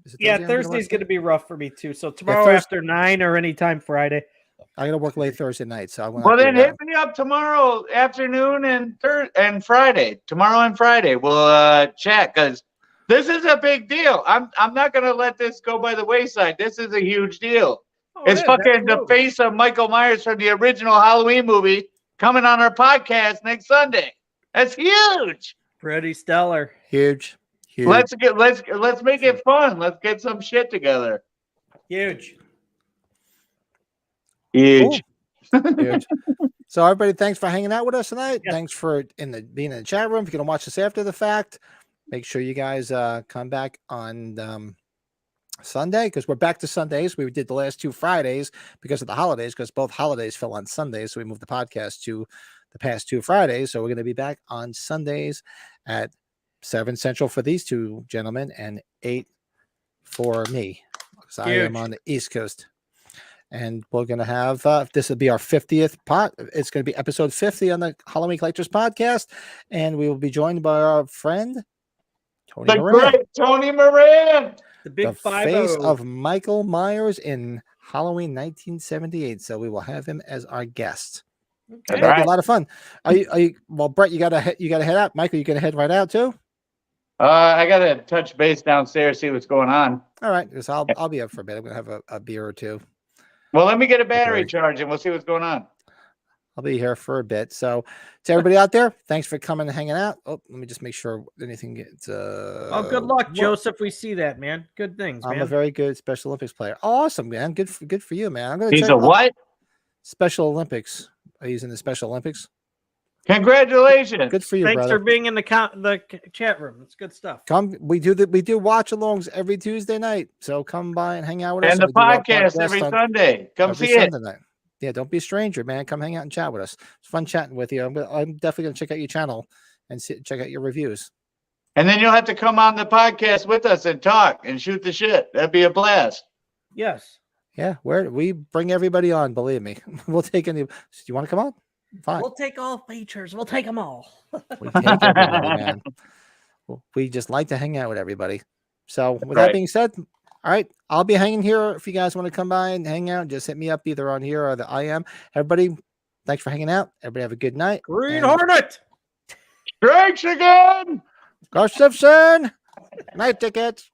Is it Yeah, Thursday I'm gonna Thursday's work going to late? be rough for me too. So tomorrow Thursday- after 9 or anytime Friday. I gotta work late Thursday night, so I want. Well, then hit me up tomorrow afternoon and Friday. Tomorrow and Friday, we'll chat because this is a big deal. I'm not gonna let this go by the wayside. This is a huge deal. Oh, It's it is, fucking the absolutely. face of Michael Myers from the original Halloween movie coming on our podcast next Sunday. That's huge. Pretty stellar. Huge. Let's make it fun. Let's get some shit together. Huge. Huge. Huge. So everybody, thanks for hanging out with us tonight. Yes. Thanks for being in the chat room. If you're gonna watch this after the fact, make sure you guys come back on Sunday, because we're back to Sundays. We did the last 2 Fridays because of the holidays, because both holidays fell on Sundays. So we moved the podcast to the past 2 Fridays. So we're going to be back on Sundays at 7 Central for these 2 gentlemen and 8 for me, because I am Huge. on the East Coast. And we're going to have, this will be our 50th pot. It's going to be episode 50 on the Halloween Collectors podcast. And we will be joined by our friend, Tony The Moran, great Tony Moran. The big the 5 face of Michael Myers in Halloween 1978. So we will have him as our guest. Okay. That'll be Right. a lot of fun. Are you, well, Brett, you gotta head out. Michael, you gonna head right out too? I gotta touch base downstairs, see what's going on. All right, because I'll be up for a bit. I'm gonna have a beer or 2. Well, let me get a battery Okay. charge and we'll see what's going on. I'll be here for a bit. So to everybody out there, thanks for coming and hanging out. Oh, let me just make sure anything gets Oh, good luck, Joseph. We see that, man. Good things, I'm man. a very good Special Olympics player. Awesome, man. Good for you, man. I'm gonna He's check a out what? Special Olympics. Are you using the Special Olympics? Congratulations. Good for you, Thanks brother. for being in the chat room. It's good stuff. Come, we do watch alongs every Tuesday night. So come by and hang out with us. And the we do our podcast every on Sunday. Come every see it. Sunday night. Yeah, don't be a stranger, man. Come hang out and chat with us. It's fun chatting with you. I'm definitely gonna check out your channel and check out your reviews. And then you'll have to come on the podcast with us and talk and shoot the shit. That'd be a blast. Yes. Yeah, we bring everybody on. Believe me, we'll take any. Do you want to come on? Fine. We'll take all features. We'll take them all. We take everybody, man. We just like to hang out with everybody. So with that Right. being said, all right, I'll be hanging here. If you guys want to come by and hang out, just hit me up either on here or the IM. Everybody, thanks for hanging out. Everybody have a good night. Green And Hornet. Strikes again. Go Simpson. Night tickets.